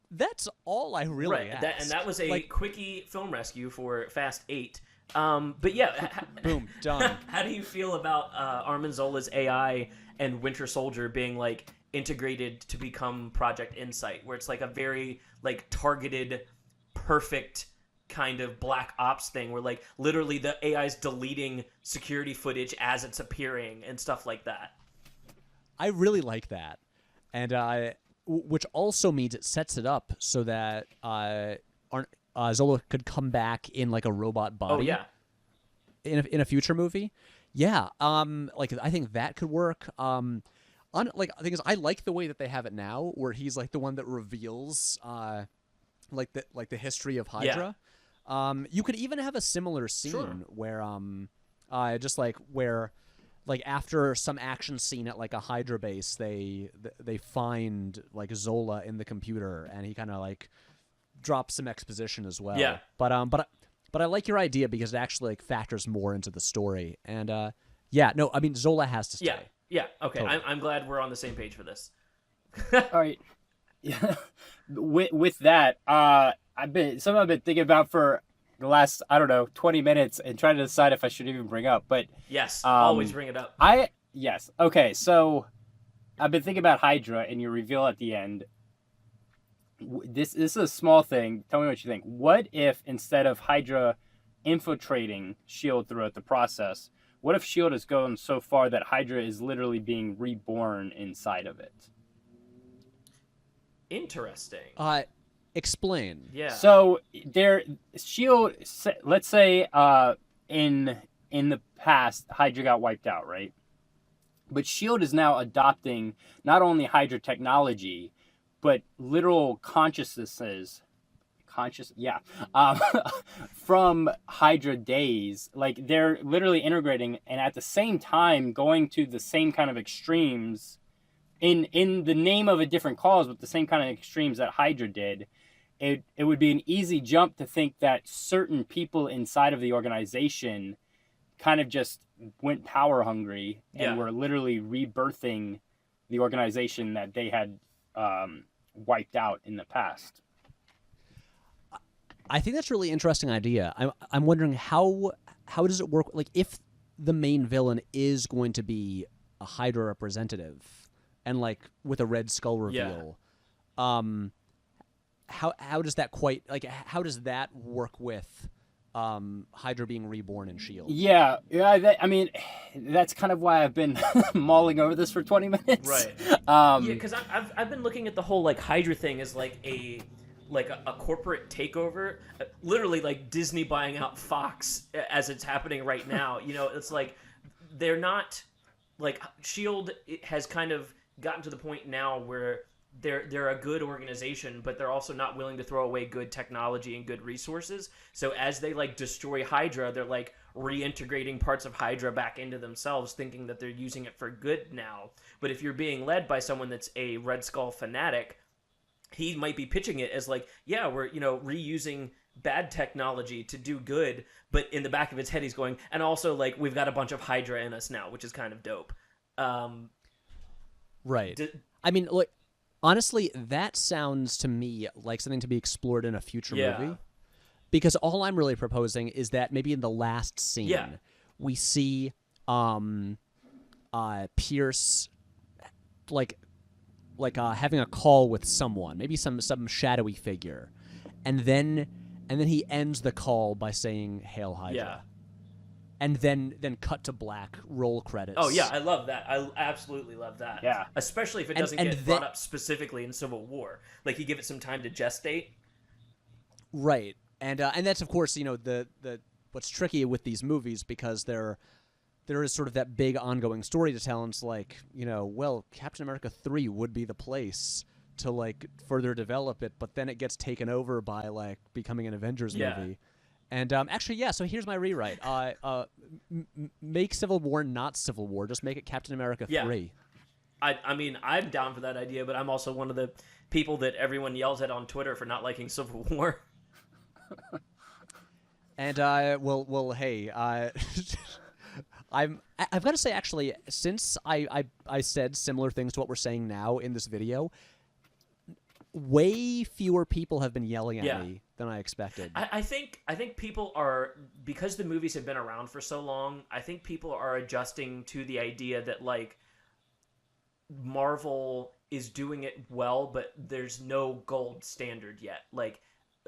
That's all I really asked. And that was a like, quickie film rescue for Fast 8. But yeah, boom, done. How do you feel about Armin Zola's AI and Winter Soldier being like integrated to become Project Insight, where it's like a very like targeted, perfect kind of black ops thing, where like literally the AI's deleting security footage as it's appearing and stuff like that? I really like that, and which also means it sets it up so that Zola could come back in like a robot body. Oh yeah, in a future movie. Yeah, like I think that could work. Like the thing is, I like the way that they have it now, where he's like the one that reveals like the history of Hydra. You could even have a similar scene where just like where like after some action scene at like a Hydra base, they find like Zola in the computer, and he kind of like drops some exposition as well. Yeah. But I like your idea because it actually like factors more into the story. And yeah, no, I mean Zola has to stay. Yeah. Okay, Totally. I'm glad we're on the same page for this. All right. Yeah. With that, I've been thinking about for the last, I don't know, 20 minutes and trying to decide if I should even bring up. But Yes, always bring it up. Yes. Okay, so I've been thinking about Hydra and your reveal at the end. This is a small thing. Tell me what you think. What if instead of Hydra infiltrating S.H.I.E.L.D. throughout the process, what if S.H.I.E.L.D. has gone so far that Hydra is literally being reborn inside of it? Interesting. Explain. Yeah. So S.H.I.E.L.D., let's say in the past, Hydra got wiped out, right? But S.H.I.E.L.D. is now adopting not only Hydra technology, but literal consciousnesses, from Hydra days. Like, they're literally integrating and at the same time going to the same kind of extremes in the name of a different cause, but the same kind of extremes that Hydra did. It would be an easy jump to think that certain people inside of the organization kind of just went power hungry and were literally rebirthing the organization that they had wiped out in the past. I think that's a really interesting idea. I'm wondering how does it work? Like, if the main villain is going to be a Hydra representative, and like with a Red Skull reveal, how does that how does that work with Hydra being reborn in S.H.I.E.L.D.? Yeah. I mean, that's kind of why I've been mulling over this for 20 minutes. Right. Yeah, because I've been looking at the whole like Hydra thing as like a corporate takeover, literally like Disney buying out Fox as it's happening right now. You know, it's like they're not like S.H.I.E.L.D. has kind of gotten to the point now where they're a good organization, but they're also not willing to throw away good technology and good resources. So as they like destroy Hydra, they're like reintegrating parts of Hydra back into themselves, thinking that they're using it for good now. But if you're being led by someone that's a Red Skull fanatic, he might be pitching it as like, yeah, we're, reusing bad technology to do good, but in the back of his head he's going, and also like we've got a bunch of Hydra in us now, which is kind of dope. Right. I mean, look, honestly, that sounds to me like something to be explored in a future movie. Because all I'm really proposing is that maybe in the last scene, we see Pierce having a call with someone, maybe some shadowy figure, and then he ends the call by saying "Hail Hydra." Yeah. And then cut to black, roll credits. Oh yeah, I love that. I absolutely love that. Yeah. Especially if it doesn't get brought up specifically in Civil War. Like, you give it some time to gestate. Right. And that's of course the what's tricky with these movies, because there is sort of that big ongoing story to tell, and it's like, well, Captain America 3 would be the place to like further develop it, but then it gets taken over by like becoming an Avengers movie. And actually, yeah. So here's my rewrite. Make Civil War not Civil War. Just make it Captain America 3. I mean, I'm down for that idea, but I'm also one of the people that everyone yells at on Twitter for not liking Civil War. And well, hey, I've got to say, actually, since I said similar things to what we're saying now in this video, way fewer people have been yelling at me than I expected. I think people are, because the movies have been around for so long, I think people are adjusting to the idea that like Marvel is doing it well, but there's no gold standard yet. Like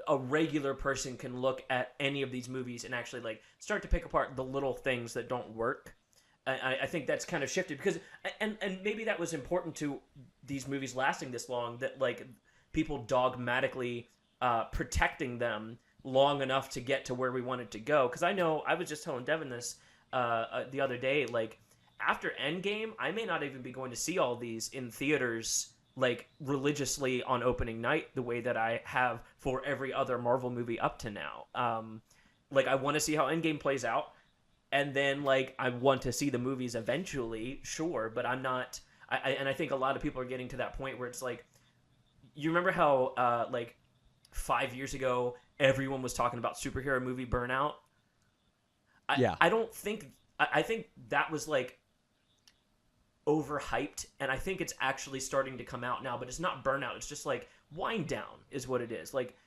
a regular person can look at any of these movies and actually like start to pick apart the little things that don't work. I think that's kind of shifted because, and maybe that was important to these movies lasting this long, that like people dogmatically protecting them long enough to get to where we wanted to go. Because I know, I was just telling Devin this the other day, like after Endgame, I may not even be going to see all these in theaters like religiously on opening night the way that I have for every other Marvel movie up to now. Like I want to see how Endgame plays out, and then like I want to see the movies eventually, sure, but I'm not. And I think a lot of people are getting to that point where it's like, you remember how like 5 years ago everyone was talking about superhero movie burnout? I don't think. I think that was like overhyped, and I think it's actually starting to come out now, but it's not burnout. It's just like wind down is what it is. Like,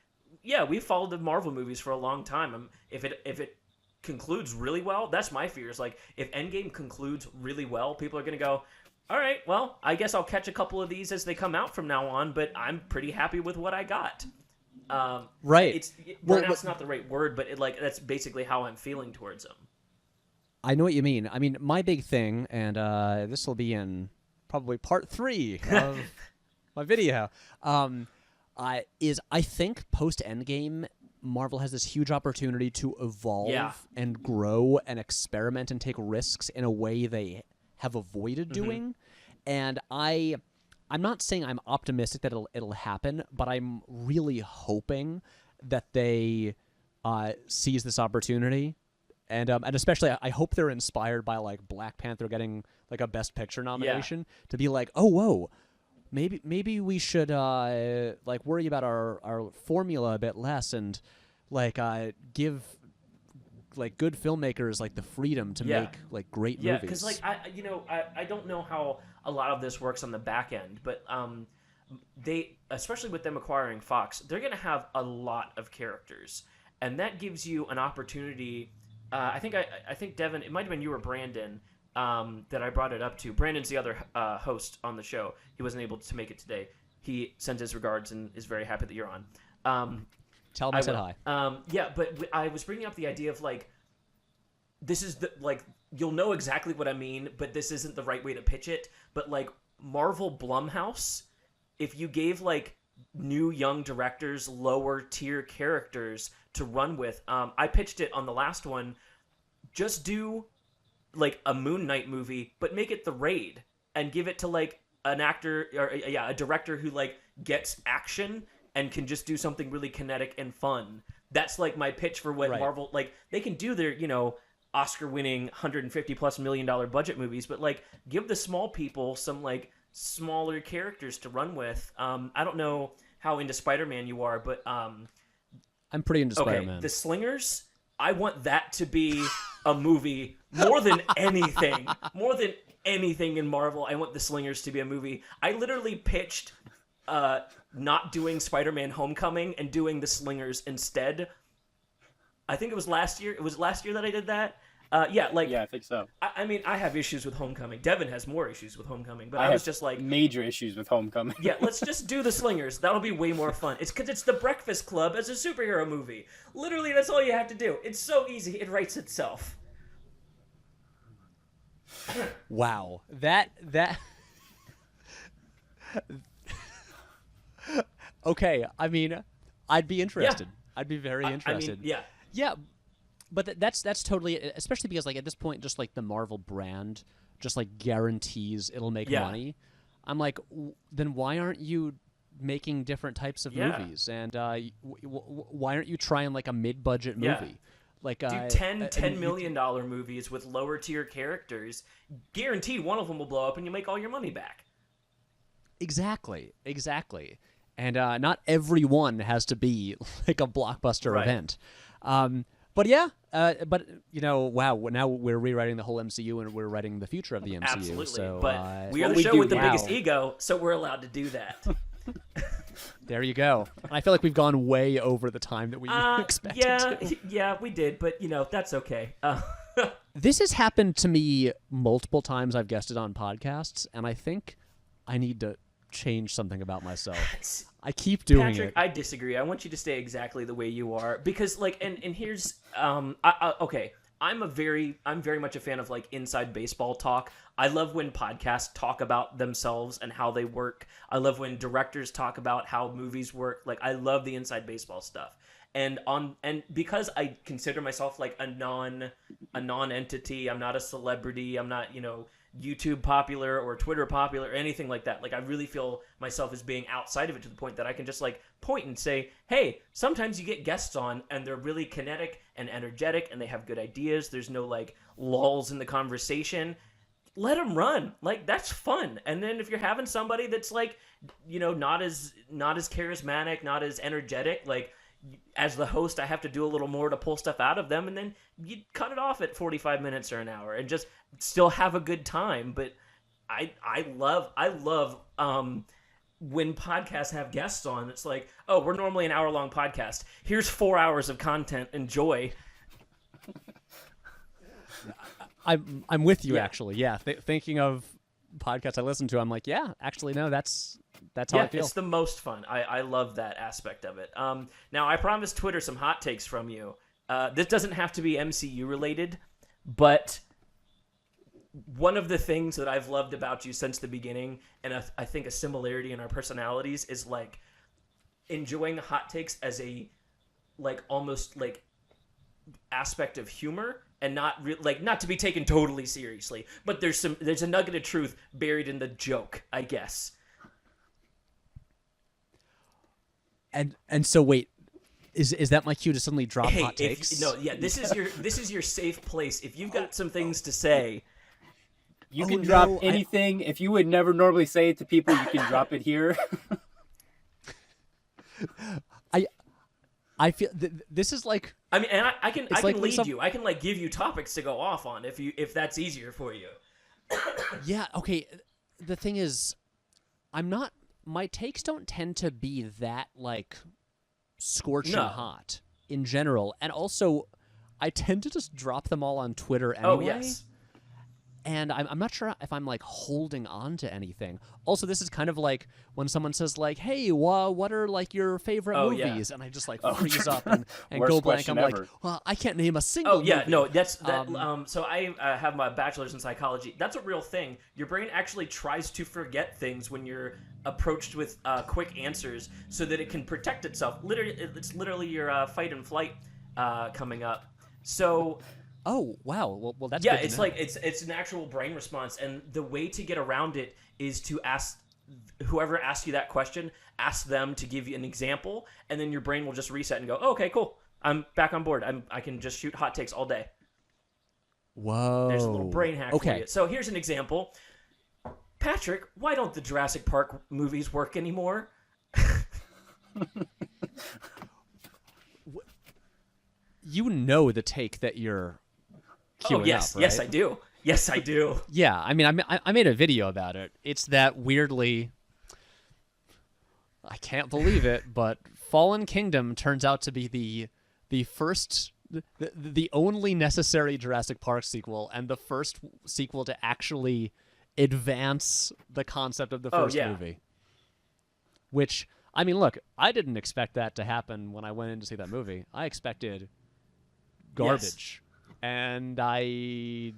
yeah, we followed the Marvel movies for a long time. If it concludes really well, that's my fear. Is like if Endgame concludes really well, people are gonna go, all right, well, I guess I'll catch a couple of these as they come out from now on, but I'm pretty happy with what I got. Right. Burnout's not the right word, but that's basically how I'm feeling towards them. I know what you mean. I mean, my big thing, and this will be in probably part 3 of my video, is I think post-Endgame, Marvel has this huge opportunity to evolve and grow and experiment and take risks in a way they have avoided doing. And I'm not saying I'm optimistic that it'll happen, but I'm really hoping that they seize this opportunity. And especially, I hope they're inspired by like Black Panther getting like a Best Picture nomination to be like, oh whoa, maybe we should like worry about our formula a bit less and like give like good filmmakers like the freedom to make like great movies. Yeah, because like I don't know how a lot of this works on the back end, but they, especially with them acquiring Fox, they're gonna have a lot of characters, and that gives you an opportunity. I think Devin, it might have been you or Brandon that I brought it up to. Brandon's the other host on the show. He wasn't able to make it today. He sends his regards and is very happy that you're on. Tell him I said hi. Yeah, but I was bringing up the idea of like, this is the like, you'll know exactly what I mean, but this isn't the right way to pitch it. But like Marvel Blumhouse, if you gave like new young directors lower tier characters to run with, I pitched it on the last one. Just do like a Moon Knight movie, but make it The Raid and give it to like an actor or a director who like gets action and can just do something really kinetic and fun. That's like my pitch for what Marvel, like they can do their, Oscar-winning $150+ million budget movies, but like give the small people some like smaller characters to run with. I don't know how into Spider-Man you are, but I'm pretty into Spider-Man. Okay, The Slingers, I want that to be a movie more than anything. More than anything in Marvel, I want The Slingers to be a movie. I literally pitched not doing Spider-Man Homecoming and doing The Slingers instead. I think it was last year. It was last year that I did that. Yeah, I think so. I mean, I have issues with Homecoming. Devin has more issues with Homecoming, but I was have just like major issues with Homecoming. Yeah, let's just do The Slingers. That'll be way more fun. It's because it's The Breakfast Club as a superhero movie. Literally, that's all you have to do. It's so easy. It writes itself. Wow, that. Okay, I mean, I'd be interested. I'd be very I interested. mean, yeah. Yeah, but that's totally, especially because like at this point, just like the Marvel brand just like guarantees it'll make Yeah. money. I'm like, then why aren't you making different types of Yeah. movies? And why aren't you trying like a mid-budget Yeah. movie? Like Do $10 million movies with lower tier characters. Guaranteed one of them will blow up and you make all your money back. Exactly. And not every one has to be like a blockbuster Right. event. But yeah, but you know, wow, now we're rewriting the whole MCU and we're writing the future of the MCU. Absolutely. So, But we are what the we show do with the now- biggest ego, so we're allowed to do that. there you go. I feel like we've gone way over the time that we expected to. Yeah, we did, but you know, that's okay. This has happened to me multiple times. I've guested on podcasts, and I think I need to change something about myself. I keep doing Patrick, it. I disagree. I want you to stay exactly the way you are because, like, and here's, okay. I'm very much a fan of like inside baseball talk. I love when podcasts talk about themselves and how they work. I love when directors talk about how movies work. Like, I love the inside baseball stuff. And because I consider myself like a non-entity, I'm not a celebrity. I'm not, YouTube popular or Twitter popular or anything like that. Like, I really feel myself as being outside of it to the point that I can just like point and say, hey, sometimes you get guests on and they're really kinetic and energetic and they have good ideas. There's no like lulls in the conversation. Let them run. Like, that's fun. And then if you're having somebody that's like, not as charismatic, not as energetic, like, as the host, I have to do a little more to pull stuff out of them, and then you cut it off at 45 minutes or an hour and just still have a good time. But I love when podcasts have guests on. It's like, oh, we're normally an hour-long podcast. Here's 4 hours of content. Enjoy. I'm with you, Yeah. actually. Yeah, thinking of podcasts I listen to, I'm like, yeah, actually, no, that's how I feel. It's the most fun. I love that aspect of it. Now, I promised Twitter some hot takes from you. This doesn't have to be MCU related, but one of the things that I've loved about you since the beginning, and I think a similarity in our personalities, is like enjoying hot takes as a like almost like aspect of humor. And not to be taken totally seriously, but there's a nugget of truth buried in the joke, I guess. And so wait, is that my cue to suddenly drop hot takes? This is your safe place. If you've got some things to say, You can drop anything. If you would never normally say it to people, you can drop it here. I feel this is like. I mean, and I can like lead you. I can like give you topics to go off on if that's easier for you. Yeah. Okay. The thing is, my takes don't tend to be that like scorching hot in general, and also I tend to just drop them all on Twitter anyway. Oh yes. And I'm not sure if I'm like holding on to anything. Also, this is kind of like when someone says like, "Hey, what are like your favorite movies?" And I just like freeze up and go blank. I'm like, "Well, I can't name a single." Oh yeah, movie. no, that's that. So I have my bachelor's in psychology. That's a real thing. Your brain actually tries to forget things when you're approached with quick answers, so that it can protect itself. It's literally your fight and flight coming up. So. Oh wow! Well that's yeah. good to It's know. like it's an actual brain response, and the way to get around it is to ask whoever asked you that question, ask them to give you an example, and then your brain will just reset and go, oh, "Okay, cool, I'm back on board. I can just shoot hot takes all day." Whoa! There's a little brain hack for you. So here's an example. Patrick, why don't the Jurassic Park movies work anymore? You know the take that you're. Oh yes, up, right? yes I do. Yes I do. Yeah, I mean, I made a video about it. It's that weirdly, I can't believe it, but Fallen Kingdom turns out to be the first, the only necessary Jurassic Park sequel, and the first sequel to actually advance the concept of the first movie. Which, I mean, look, I didn't expect that to happen when I went in to see that movie. I expected garbage. Yes. And I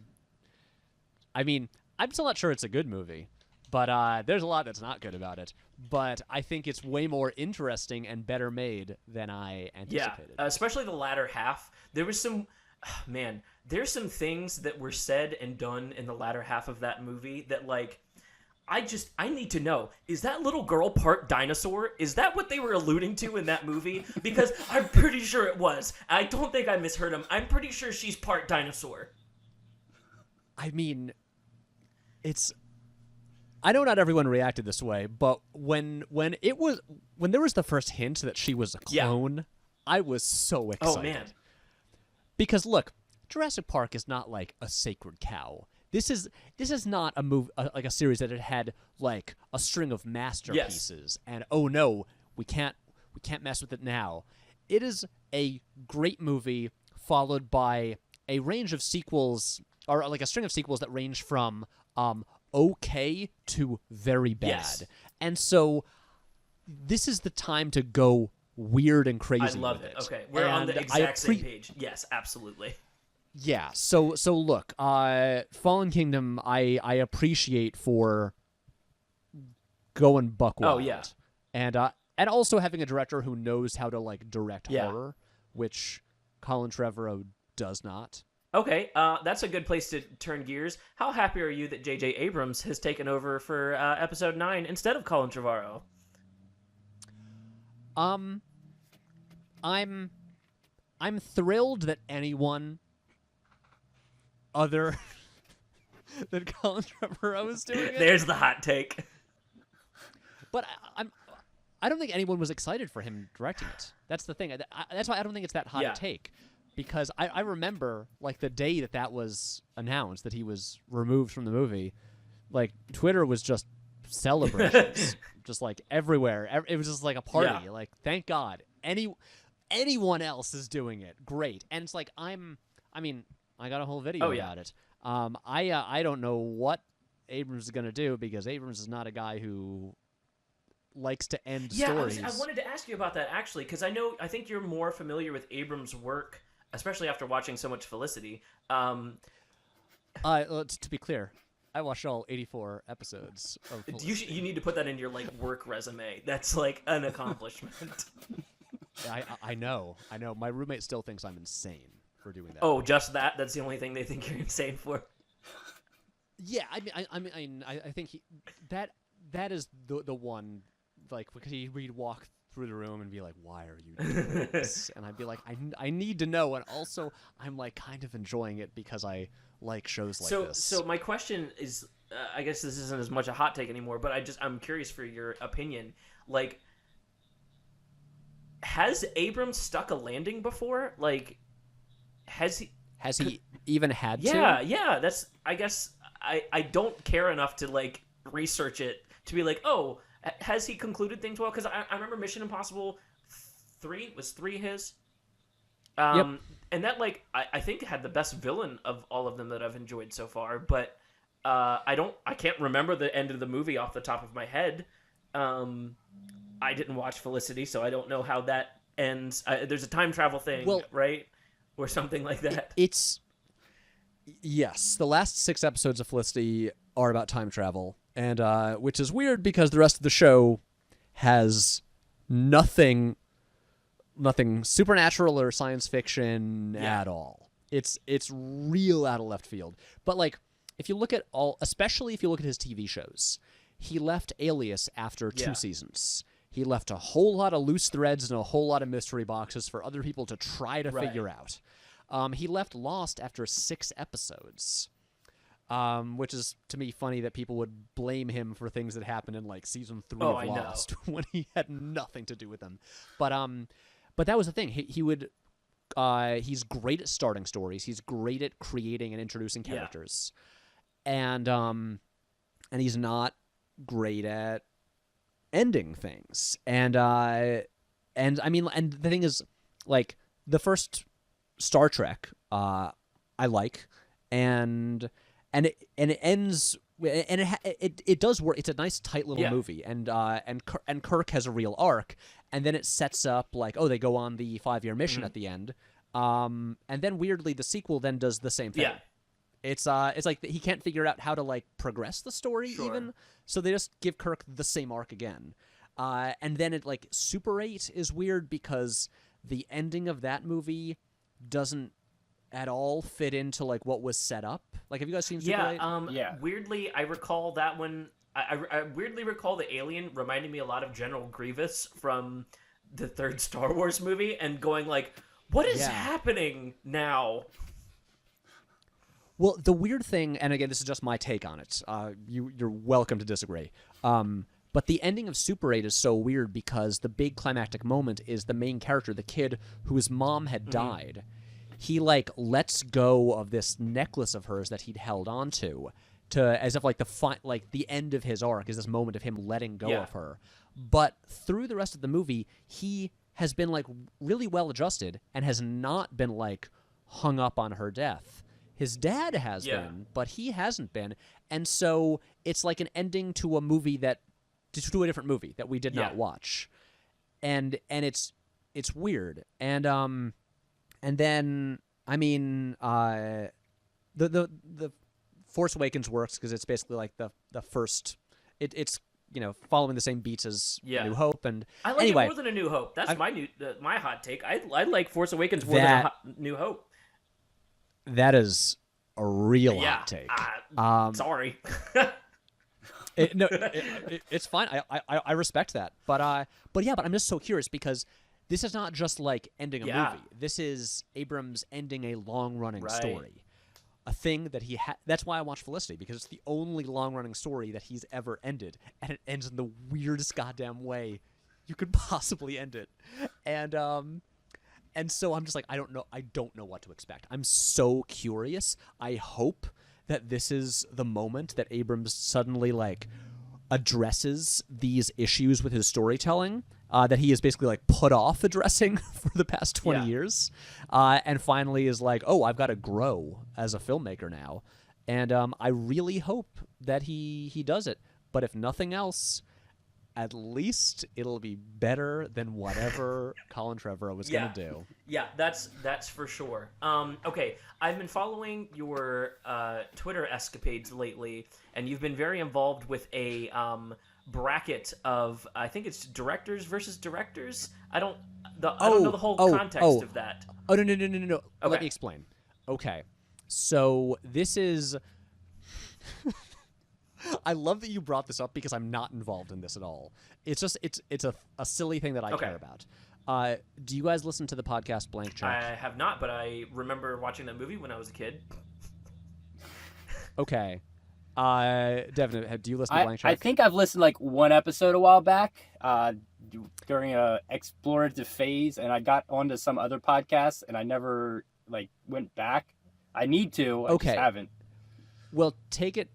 mean, I'm still not sure it's a good movie, But there's a lot that's not good about it. But I think it's way more interesting and better made than I anticipated. Yeah, especially the latter half. There was some, man, there's some things that were said and done in the latter half of that movie that, like, I need to know, is that little girl part dinosaur? Is that what they were alluding to in that movie? Because I'm pretty sure it was. I don't think I misheard him. I'm pretty sure she's part dinosaur. I mean, I know not everyone reacted this way, but when there was the first hint that she was a clone, I was so excited. Oh man. Because look, Jurassic Park is not like a sacred cow. This is not a like a series that had like a string of masterpieces and oh no, we can't mess with it now. It is a great movie followed by a range of sequels, or like a string of sequels that range from okay to very bad. Yes. And so this is the time to go weird and crazy. I love with it. it. Okay, we're on the exact same page. Yes, absolutely. Yeah. So look, Fallen Kingdom, I appreciate for going buck wild. Oh yeah. And also having a director who knows how to like direct horror, which Colin Trevorrow does not. Okay, that's a good place to turn gears. How happy are you that J.J. Abrams has taken over for Episode 9 instead of Colin Trevorrow? I'm thrilled that anyone other than Colin Trevorrow is doing it. There's the hot take. But I don't think anyone was excited for him directing it. That's the thing. That's why I don't think it's that hot a take. Because I remember, like, the day that was announced, that he was removed from the movie, like, Twitter was just celebrations, just, like, everywhere. It was just, like, a party. Yeah. Like, thank God. Anyone else is doing it. Great. And it's like, I got a whole video about it. I don't know what Abrams is going to do, because Abrams is not a guy who likes to end stories. I wanted to ask you about that, actually, because I think you're more familiar with Abrams' work, especially after watching so much Felicity. To be clear, I watched all 84 episodes of Felicity. You need to put that in your like work resume. That's like an accomplishment. I know. My roommate still thinks I'm insane for doing that. Oh, just that? That's the only thing they think you're insane for? Yeah, I think that is the one, like, because he'd walk through the room and be like, why are you doing this? And I'd be like, I need to know. And also, I'm like kind of enjoying it because I like shows like this. So my question is, I guess this isn't as much a hot take anymore, but I'm curious for your opinion. Like, has Abrams stuck a landing before? Like, has he even had to? Yeah. That's, I guess I don't care enough to like research it to be like, oh, has he concluded things well? Because I remember Mission Impossible 3 was 3 his. Yep. And that, like, I think had the best villain of all of them that I've enjoyed so far. But I can't remember the end of the movie off the top of my head. I didn't watch Felicity, so I don't know how that ends. There's a time travel thing, right? Or something like that. Yes, the last 6 episodes of Felicity are about time travel. And which is weird because the rest of the show has nothing supernatural or science fiction at all. It's real out of left field. But like, if you look at especially if you look at his TV shows, he left Alias after 2 seasons. He left a whole lot of loose threads and a whole lot of mystery boxes for other people to try to figure out. He left Lost after 6 episodes. Which is, to me, funny that people would blame him for things that happened in, like, season 3 of Lost when he had nothing to do with them. But that was the thing. He would he's great at starting stories. He's great at creating and introducing characters. And he's not great at ending things. And the thing is, like, the first Star Trek I like, and it ends, and it does work. It's a nice tight little movie, and Kirk has a real arc, and then it sets up like, oh, they go on the 5-year mission at the end, and then weirdly the sequel then does the same thing. It's like he can't figure out how to like progress the story even, so they just give Kirk the same arc again. And then it like Super 8 is weird because the ending of that movie doesn't at all fit into like what was set up. Like, have you guys seen Super 8? Yeah. Weirdly, I recall that one. I weirdly recall the alien reminding me a lot of General Grievous from the third Star Wars movie, and going like, "What is happening now?" Well, the weird thing, and again, this is just my take on it. You're welcome to disagree. But the ending of Super 8 is so weird because the big climactic moment is the main character, the kid whose mom had died. He like lets go of this necklace of hers that he'd held on to as if like the end of his arc is this moment of him letting go of her. But through the rest of the movie, he has been like really well adjusted and has not been like hung up on her death. His dad has been, but he hasn't been. And so it's like an ending to a movie to a different movie that we did not watch. And it's weird. And then I mean the Force Awakens works because it's basically like the first it's following the same beats as A New Hope. And I like anyway, it more than A New Hope. That's my hot take. I like Force Awakens more than New Hope. That is a real hot take. Sorry. It's fine. I respect that. But I'm just so curious because this is not just like ending a movie. This is Abrams ending a long-running story. A thing that that's why I watch Felicity, because it's the only long-running story that he's ever ended, and it ends in the weirdest goddamn way you could possibly end it. And so I'm just like, I don't know what to expect. I'm so curious. I hope that this is the moment that Abrams suddenly like addresses these issues with his storytelling that he has basically like put off addressing for the past 20 years, and finally is like, oh, I've got to grow as a filmmaker now. And I really hope that he does it. But if nothing else, at least it'll be better than whatever Colin Trevorrow was going to do. Yeah, that's for sure. Okay, I've been following your Twitter escapades lately, and you've been very involved with a bracket of, I think it's directors versus directors. I don't know the whole context of that. Oh, no. Okay. Let me explain. Okay, so this is... I love that you brought this up because I'm not involved in this at all. It's just it's a silly thing that I care about. Do you guys listen to the podcast Blank Check? I have not, but I remember watching that movie when I was a kid. Okay. Devin, do you listen to Blank Check? I think I've listened like one episode a while back during a explorative phase, and I got onto some other podcasts, and I never like went back. I need to. I just haven't. Well, take it.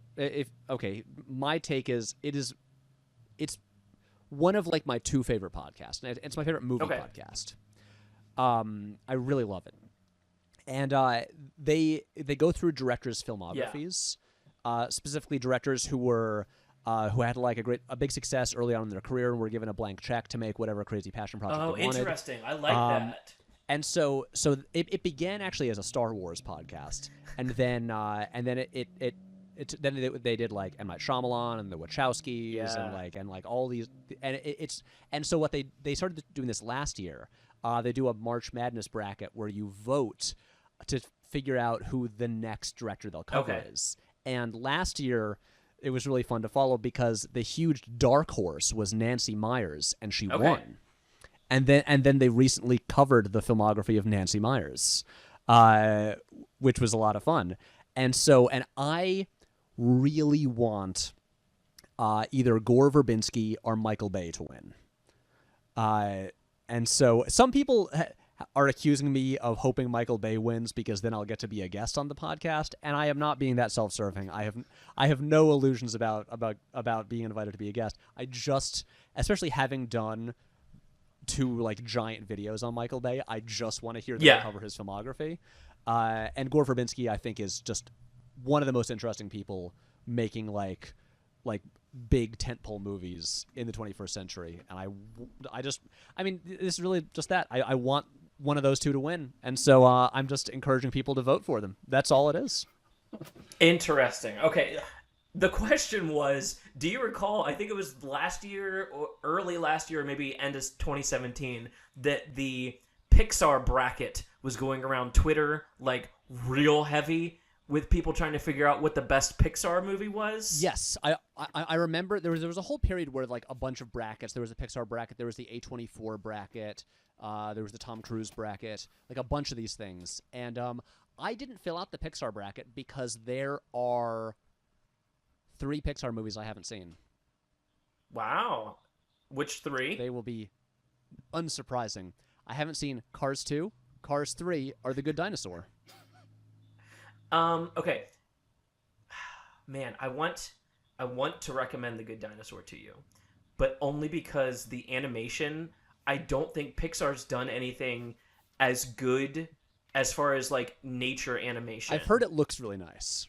My take is it's one of like my two favorite podcasts, and it's my favorite movie podcast. I really love it, and they go through directors' filmographies, specifically directors who had like a big success early on in their career and were given a blank check to make whatever crazy passion project they wanted. Oh, interesting! I like that. And so it began actually as a Star Wars podcast, and then then they did like M. Night Shyamalan and the Wachowskis and like all these, and so what they started doing this last year. They do a March Madness bracket where you vote to figure out who the next director they'll cover is. And last year it was really fun to follow because the huge dark horse was Nancy Meyers, and she won. And then they recently covered the filmography of Nancy Meyers, which was a lot of fun. And I really want either Gore Verbinski or Michael Bay to win. And so some people are accusing me of hoping Michael Bay wins because then I'll get to be a guest on the podcast, and I am not being that self-serving. I have no illusions about being invited to be a guest. I just, especially having done 2 like giant videos on Michael Bay, I just want to hear them cover his filmography. And Gore Verbinski, I think, is just one of the most interesting people making like big tentpole movies in the 21st century. And I mean, this is really just that. I want one of those 2 to win. And so I'm just encouraging people to vote for them. That's all it is. Interesting. Okay. The question was, do you recall, I think it was last year or early last year, or maybe end of 2017, that the Pixar bracket was going around Twitter like real heavy with people trying to figure out what the best Pixar movie was? Yes, I remember there was a whole period where like a bunch of brackets. There was a Pixar bracket, there was the A24 bracket, there was the Tom Cruise bracket, like a bunch of these things. And I didn't fill out the Pixar bracket because there are 3 Pixar movies I haven't seen. Wow. Which 3? They will be unsurprising. I haven't seen Cars 2, Cars 3, or The Good Dinosaur. Okay. Man, I want to recommend The Good Dinosaur to you, but only because the animation, I don't think Pixar's done anything as good as far as like nature animation. I've heard it looks really nice.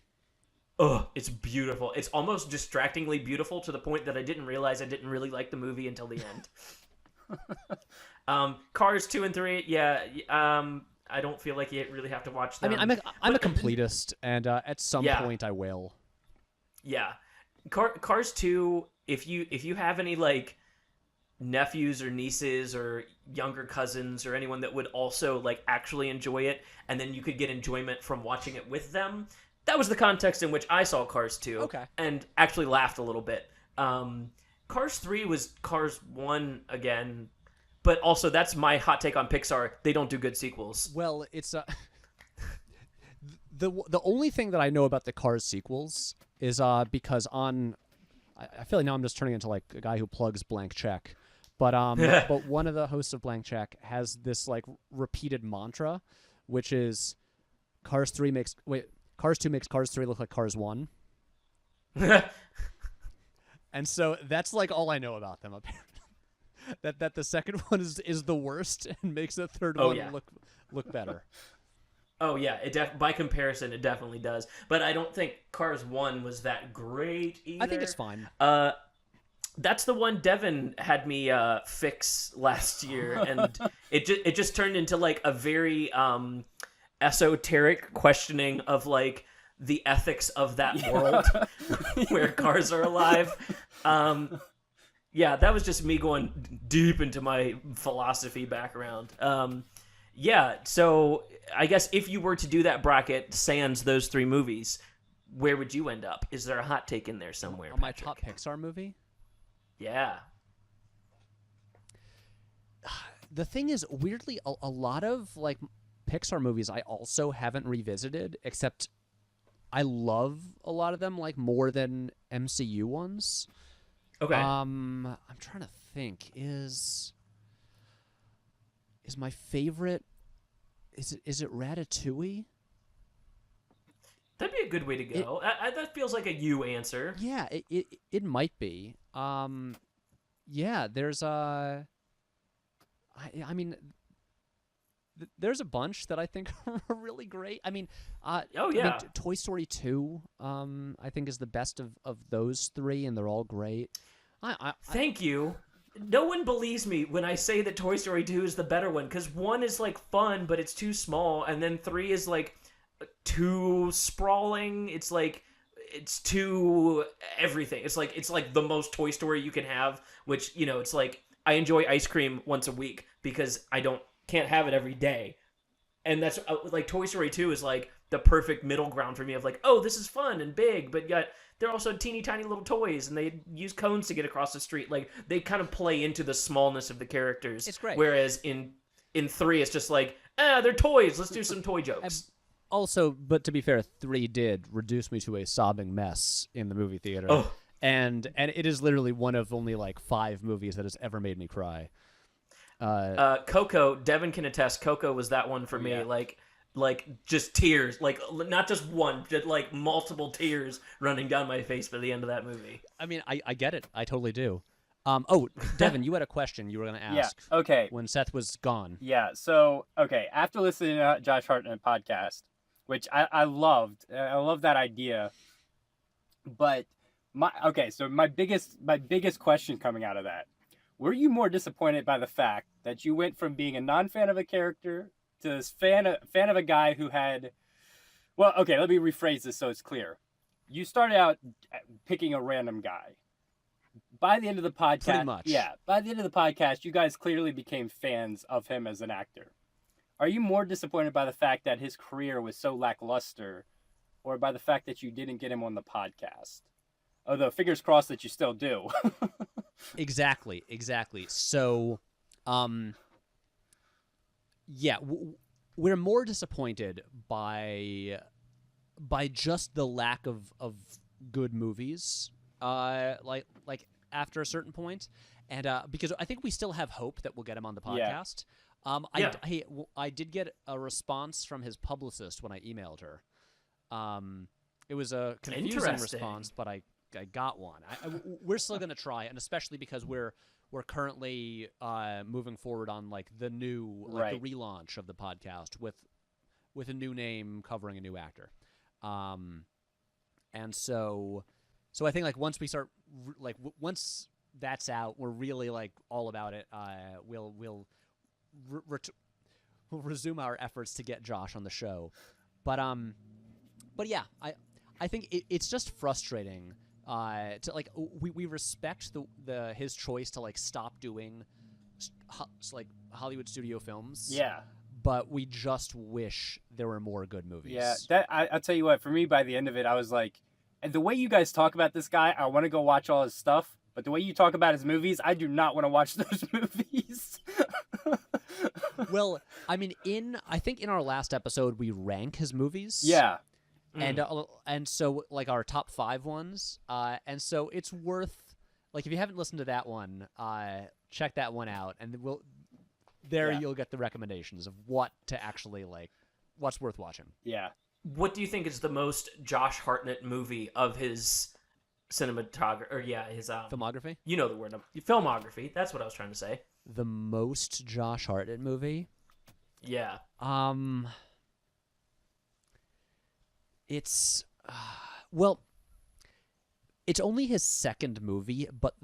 Ugh, it's beautiful. It's almost distractingly beautiful to the point that I didn't realize I didn't really like the movie until the end. Cars 2 and 3, yeah. I don't feel like you really have to watch them. I mean, I'm a completist, and at some point I will. Yeah, Cars 2. If you have any like nephews or nieces or younger cousins or anyone that would also like actually enjoy it, and then you could get enjoyment from watching it with them. That was the context in which I saw Cars 2, okay, and actually laughed a little bit. Cars 3 was Cars 1 again. But also, that's my hot take on Pixar. They don't do good sequels. Well, it's the only thing that I know about the Cars sequels is because on I feel like now I'm just turning into like a guy who plugs Blank Check, but but one of the hosts of Blank Check has this like repeated mantra, which is Cars 2 makes Cars 3 look like Cars 1. And so that's like all I know about them apparently. That the second one is the worst and makes the third one look better. Oh yeah, by comparison, it definitely does. But I don't think Cars 1 was that great either. I think it's fine. That's the one Devin had me fix last year, and it just turned into like a very esoteric questioning of like the ethics of that world where cars are alive. Yeah, that was just me going deep into my philosophy background. Yeah, so I guess if you were to do that bracket, sans those 3 movies, where would you end up? Is there a hot take in there somewhere, On my Patrick? top Pixar movie? Yeah. The thing is, weirdly, a lot of like Pixar movies I also haven't revisited, except I love a lot of them like more than MCU ones. Okay. I'm trying to think. Is my favorite? Is it Ratatouille? That'd be a good way to go. That feels like a you answer. Yeah, it might be. Yeah, there's I mean, there's a bunch that I think are really great. I mean, Toy Story 2, I think is the best of those 3, and they're all great. Thank you. No one believes me when I say that Toy Story 2 is the better one, because 1 is like fun, but it's too small, and then 3 is like too sprawling. It's like it's too everything. It's like the most Toy Story you can have, which it's like I enjoy ice cream once a week because I can't have it every day. And that's like Toy Story 2 is like the perfect middle ground for me of like, oh, this is fun and big, but yet they're also teeny tiny little toys and they use cones to get across the street. Like they kind of play into the smallness of the characters. It's great. Whereas in 3, it's just like, they're toys. Let's do some toy jokes. Also, but to be fair, 3 did reduce me to a sobbing mess in the movie theater. Oh. And it is literally one of only like 5 movies that has ever made me cry. Coco, Devin can attest. Coco was that one for me. Yeah. Like just tears, like not just one, just like multiple tears running down my face by the end of that movie. I mean, I get it. I totally do. Oh, Devin, you had a question you were going to ask. Yeah. Okay. When Seth was gone. Yeah. So okay, after listening to Josh Hartnett podcast, which I loved that idea, but my biggest question coming out of that: were you more disappointed by the fact that you went from being a non-fan of a character to this fan of a guy who had Well, okay, let me rephrase this so it's clear. You started out picking a random guy. By the end of the podcast, Pretty much. Yeah, by the end of the podcast, you guys clearly became fans of him as an actor. Are you more disappointed by the fact that his career was so lackluster, or by the fact that you didn't get him on the podcast? Although, fingers crossed that you still do. Exactly. So, yeah, we're more disappointed by just the lack of good movies, like after a certain point, and because I think we still have hope that we'll get him on the podcast. I did get a response from his publicist when I emailed her. It was a confusing response, but I got one. We're still gonna try, and especially because we're currently moving forward on like the new the relaunch of the podcast with a new name covering a new actor, and so I think like once we start once that's out, we're really like all about it. We'll resume our efforts to get Josh on the show, but yeah, I think it's just frustrating. To like we respect his choice to like stop doing like Hollywood studio films. Yeah. But we just wish there were more good movies. Yeah, I'll tell you what, for me, by the end of it, I was like, and the way you guys talk about this guy, I want to go watch all his stuff, but the way you talk about his movies, I do not want to watch those movies. Well, I mean, I think in our last episode, we rank his movies. Yeah. And so like our top 5 ones, and so it's worth like if you haven't listened to that one, check that one out, and you'll get the recommendations of what to actually like, what's worth watching. Yeah. What do you think is the most Josh Hartnett movie of his cinematography, or his filmography? You know the word, filmography. That's what I was trying to say. The most Josh Hartnett movie? Yeah. It's well, it's only his second movie, but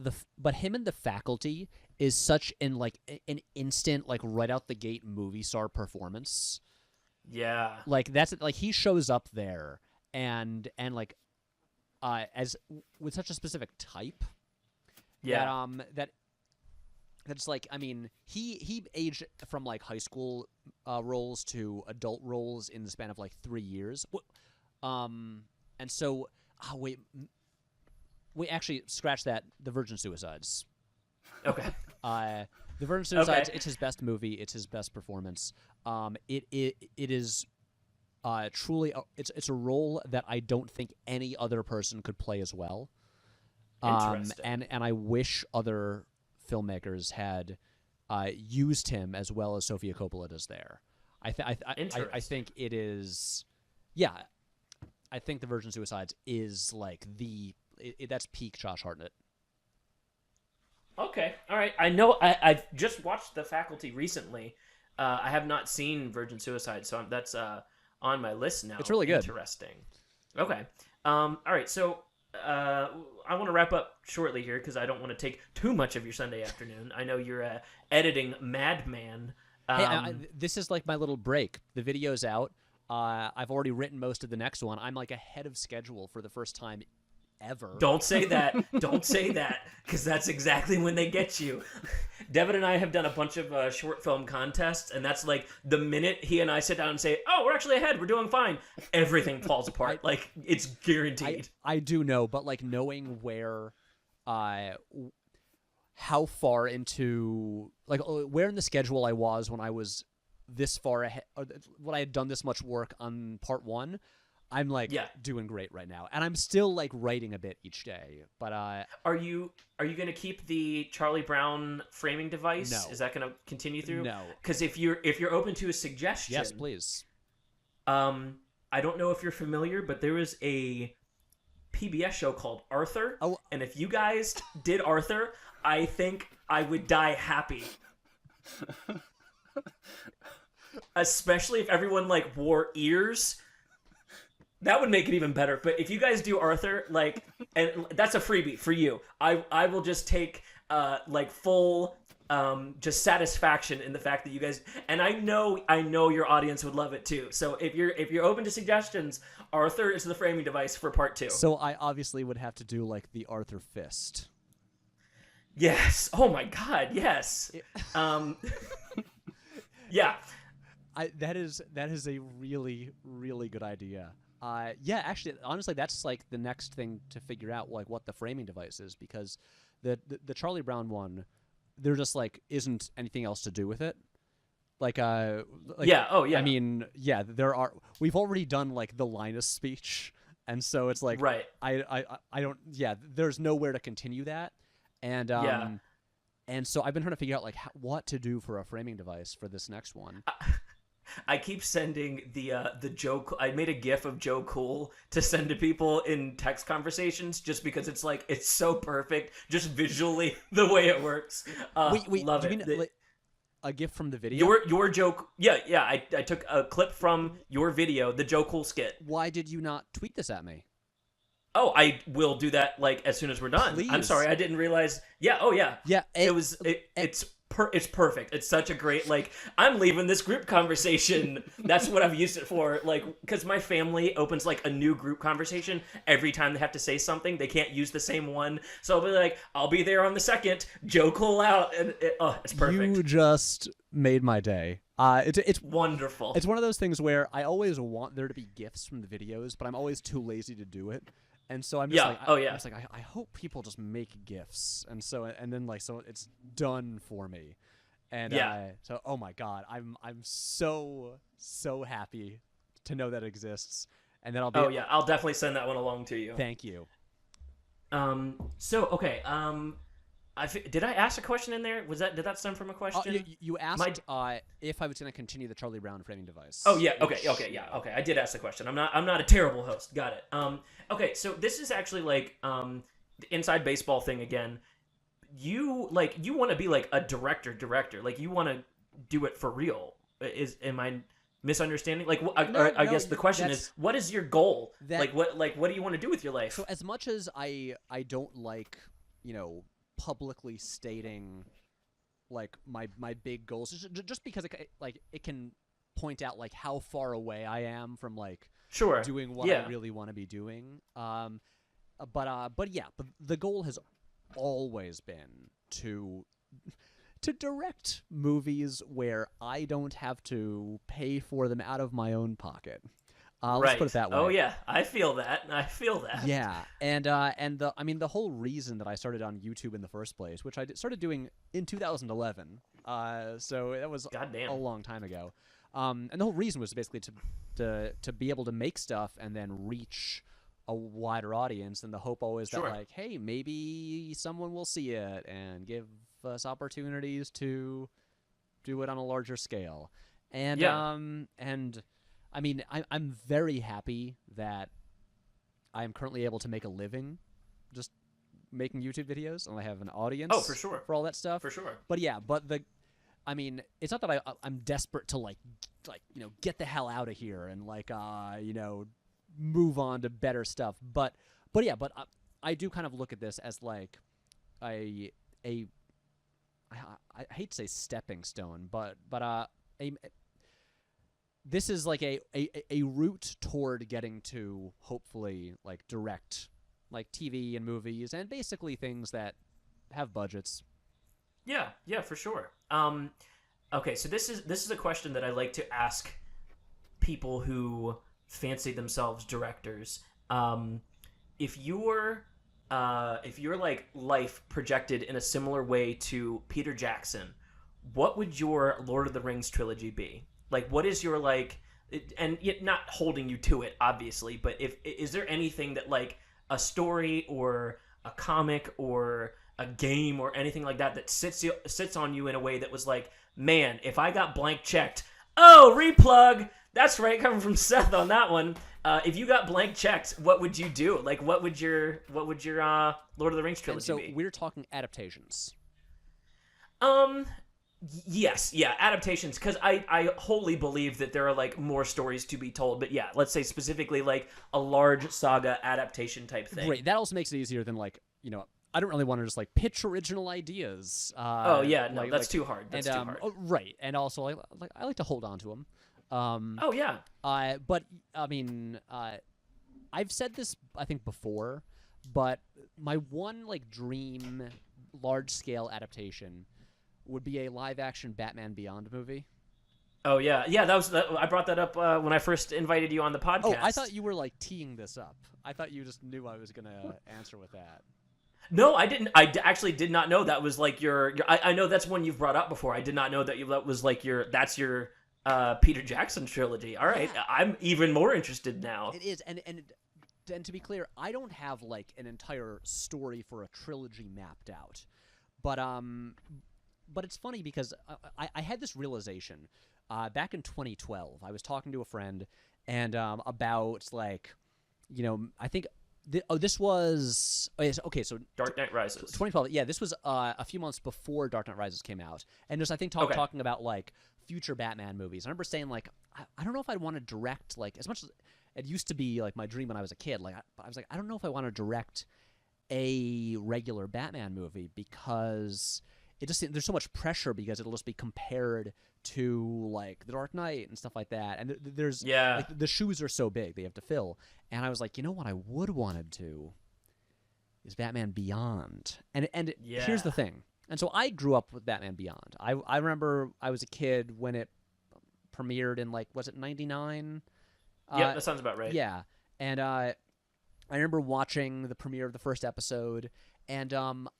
him and The Faculty is such an instant like right out the gate movie star performance. Yeah. Like that's like he shows up there and like as with such a specific type. Yeah. That's like, I mean, he aged from like high school roles to adult roles in the span of like 3 years. And so, wait, actually, scratch that. The Virgin Suicides. Okay. The Virgin Suicides. Okay. It's his best movie. It's his best performance. It is truly. It's a role that I don't think any other person could play as well. Interesting. And I wish other filmmakers had used him as well as Sofia Coppola does there. I think it is. Yeah. I think The Virgin Suicides is like that's peak Josh Hartnett. Okay, all right. I know I just watched The Faculty recently. I have not seen Virgin Suicide, so that's on my list now. It's really good. Interesting. Okay. All right, so I want to wrap up shortly here because I don't want to take too much of your Sunday afternoon. I know you're editing Madman. Hey, this is like my little break. The video's out. I've already written most of the next one. I'm like ahead of schedule for the first time ever. Don't say that. Don't say that, because that's exactly when they get you. Devin and I have done a bunch of short film contests, and that's like the minute he and I sit down and say, "Oh, we're actually ahead. We're doing fine." Everything falls apart. Like it's guaranteed. I do know, but like knowing where, how far into like where in the schedule I was when I was this far ahead, when I had done this much work on part 1, I'm like doing great right now, and I'm still like writing a bit each day. But are you gonna keep the Charlie Brown framing device? No. Is that gonna continue through? No. Because if you're open to a suggestion, yes, please. I don't know if you're familiar, but there is a PBS show called Arthur. Oh. And if you guys did Arthur, I think I would die happy. Especially if everyone like wore ears. That would make it even better. But if you guys do Arthur, like, and that's a freebie for you. I will just take like full just satisfaction in the fact that you guys, and I know your audience would love it too. So if you're open to suggestions, Arthur is the framing device for part 2. So I obviously would have to do like the Arthur fist. Yes. Oh my God. Yes. Yeah. That is a really, really good idea. Yeah, actually, honestly, that's like the next thing to figure out, like what the framing device is, because the Charlie Brown one, there just like isn't anything else to do with it. Yeah. Oh yeah. I mean, yeah, we've already done like the Linus speech, and so it's like, right. I don't. Yeah, there's nowhere to continue that, and and so I've been trying to figure out like what to do for a framing device for this next one. I keep sending the Joe. I made a GIF of Joe Cool to send to people in text conversations, just because it's like it's so perfect, just visually the way it works. Wait, love do you it. mean a GIF from the video? Your joke. Yeah. I took a clip from your video, the Joe Cool skit. Why did you not tweet this at me? Oh, I will do that like as soon as we're done. Please. I'm sorry, I didn't realize. Yeah. Oh yeah. Yeah. It's perfect. It's such a great, like, I'm leaving this group conversation. That's what I've used it for. Like, because my family opens like a new group conversation every time they have to say something. They can't use the same one. So I'll be like, I'll be there on the second. Joe Cool out. And it's perfect. You just made my day. It's wonderful. It's one of those things where I always want there to be GIFs from the videos, but I'm always too lazy to do it. And so I'm just I hope people just make GIFs, and then it's done for me, and so oh my God, I'm so happy to know that exists, and then I'll be I'll definitely send that one along to you. Thank you. So okay, did I ask a question in there? Did that stem from a question? You asked if I was going to continue the Charlie Brown framing device. Oh yeah, okay. I did ask the question. I'm not a terrible host. Got it. Okay, so this is actually like the inside baseball thing again. You want to be like a director, like you want to do it for real. Am I misunderstanding? Like, I guess the question is, what is your goal? What do you want to do with your life? So as much as I don't like, publicly stating like my big goals, just because it can point out like how far away I am from like doing what I really want to be doing. But the goal has always been to direct movies where I don't have to pay for them out of my own pocket. Let's put it that way. Oh yeah, I feel that. Yeah, and the whole reason that I started on YouTube in the first place, which I started doing in 2011, so that was a long time ago, and the whole reason was basically to be able to make stuff and then reach a wider audience, and the hope always that like, hey, maybe someone will see it and give us opportunities to do it on a larger scale, and I mean, I'm very happy that I am currently able to make a living just making YouTube videos, and I have an audience. Oh, for sure. For all that stuff. For sure. But yeah, it's not that I'm desperate to like get the hell out of here and move on to better stuff. But I do kind of look at this as like I hate to say stepping stone, but this is like a route toward getting to hopefully like direct like TV and movies and basically things that have budgets. Yeah, for sure. Okay, so this is a question that I like to ask people who fancy themselves directors. If your like life projected in a similar way to Peter Jackson, what would your Lord of the Rings trilogy be? Like, what is your, like, and yet not holding you to it, obviously, but is there anything that, like, a story or a comic or a game or anything like that sits on you in a way that was like, man, if I got blank checked, replug, that's right, coming from Seth on that one. If you got blank checked, what would you do? Like, what would your Lord of the Rings trilogy be? So we're talking adaptations. Yes, yeah, adaptations, because I wholly believe that there are, like, more stories to be told, but yeah, let's say specifically, like, a large saga adaptation type thing. Right, that also makes it easier than, like, I don't really want to just like pitch original ideas. Oh yeah, no, that's too hard. That's and, too hard. oh, right, and also I like to hold on to them. Oh yeah. But I mean, I've said this I think before, but my one like dream large scale adaptation would be a live action Batman Beyond movie. Oh yeah, yeah. I brought that up when I first invited you on the podcast. Oh, I thought you were like teeing this up. I thought you just knew I was gonna answer with that. No, I didn't. Actually did not know that was like your I know that's one you've brought up before. I did not know that was like that's your Peter Jackson trilogy. All right, yeah. I'm even more interested now. It is, and to be clear, I don't have like an entire story for a trilogy mapped out, but it's funny because I had this realization back in 2012. I was talking to a friend and about like, I think. This was okay. So Dark Knight Rises, 2012. Yeah, this was a few months before Dark Knight Rises came out, and just I think talking about like future Batman movies. I remember saying like I don't know if I'd want to direct like as much as it used to be like my dream when I was a kid. Like I was like I don't know if I want to direct a regular Batman movie because it just there's so much pressure because it'll just be compared to like The Dark Knight and stuff like that, and there's like, the shoes are so big they have to fill. And I was like, you know what I would want to do is Batman Beyond, and here's the thing. And so I grew up with Batman Beyond. I remember I was a kid when it premiered in like was it 99? Yeah, that sounds about right. Yeah, and I remember watching the premiere of the first episode, and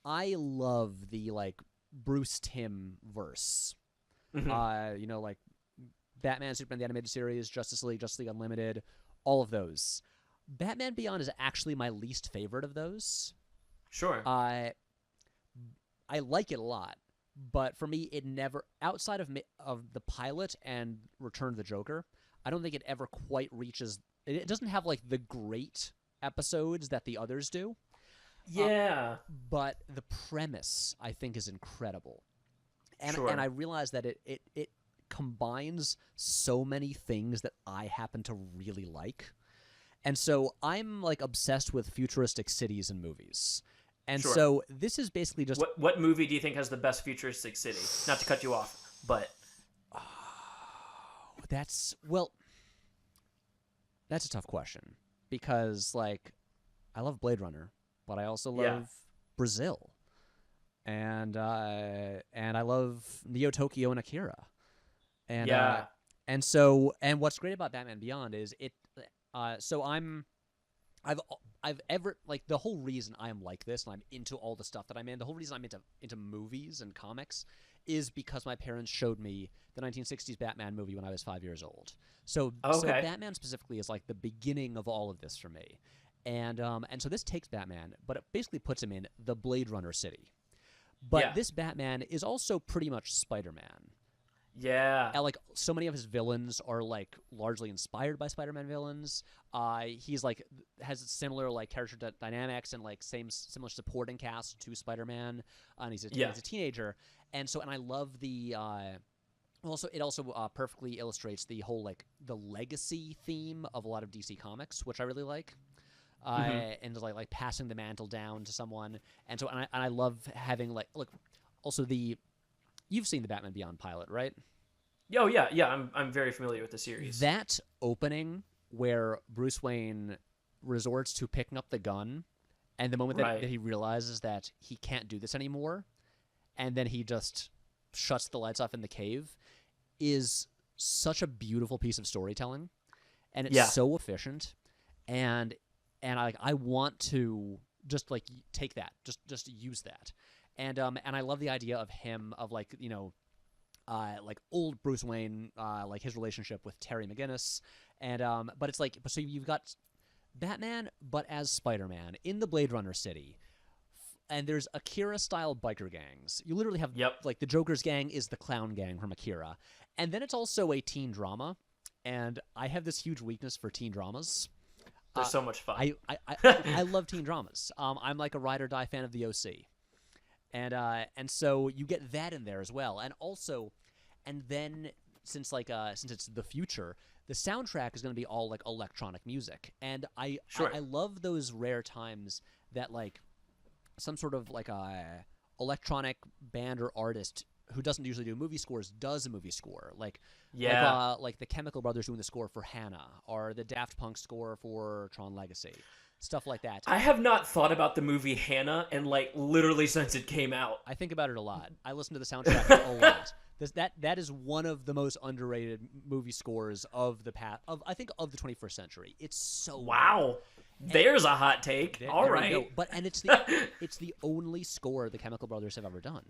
I love the like Bruce Timm verse. Mm-hmm. Like Batman, Superman the Animated Series, Justice League Unlimited, all of those. Batman Beyond is actually my least favorite of those. Sure. I like it a lot, but for me, it never outside of the pilot and Return of the Joker, I don't think it ever quite reaches. It doesn't have like the great episodes that the others do. Yeah. But the premise, I think, is incredible. And sure. And I realize that it combines so many things that I happen to really like. And so I'm like obsessed with futuristic cities and movies. And sure. So this is basically just what movie do you think has the best futuristic city? Not to cut you off, but that's a tough question because like I love Blade Runner, but I also love Brazil. And I love Neo Tokyo and Akira. And and what's great about Batman Beyond is it I've ever like the whole reason I am like this and I'm into all the stuff that I'm in, the whole reason I'm into movies and comics is because my parents showed me the 1960s Batman movie when I was 5 years old. So Batman specifically is like the beginning of all of this for me. And so this takes Batman, but it basically puts him in the Blade Runner city. But this Batman is also pretty much Spider-Man. Yeah. And, like, so many of his villains are, like, largely inspired by Spider-Man villains. He's, like, has similar, like, character dynamics and, like, similar supporting cast to Spider-Man. And he's a teenager. And I love the... it also perfectly illustrates the whole, like, the legacy theme of a lot of DC comics, which I really like. And like passing the mantle down to someone, and I love having like look. Also, you've seen the Batman Beyond pilot, right? Oh yeah. I'm very familiar with the series. That opening where Bruce Wayne resorts to picking up the gun, and the moment that he realizes that he can't do this anymore, and then he just shuts the lights off in the cave, is such a beautiful piece of storytelling, and it's so efficient, and I want to just like take that, just use that, and I love the idea of him like like old Bruce Wayne, like his relationship with Terry McGinnis, and but it's like so you've got Batman, but as Spider-Man in the Blade Runner city, and there's Akira-style biker gangs. You literally have like the Joker's gang is the clown gang from Akira, and then it's also a teen drama, and I have this huge weakness for teen dramas. They're so much fun. I love teen dramas. I'm like a ride or die fan of the OC, and so you get that in there as well. And then since it's the future, the soundtrack is going to be all like electronic music, and I love those rare times that like some sort of like a electronic band or artist who doesn't usually do movie scores does a movie score, like the Chemical Brothers doing the score for Hannah, or the Daft Punk score for Tron Legacy, stuff like that. I have not thought about the movie Hannah and like literally since it came out. I think about it a lot. I listen to the soundtrack a lot. That is one of the most underrated movie scores of the I think of the 21st century. It's so wow. There's a hot take. All right, and it's the only score the Chemical Brothers have ever done.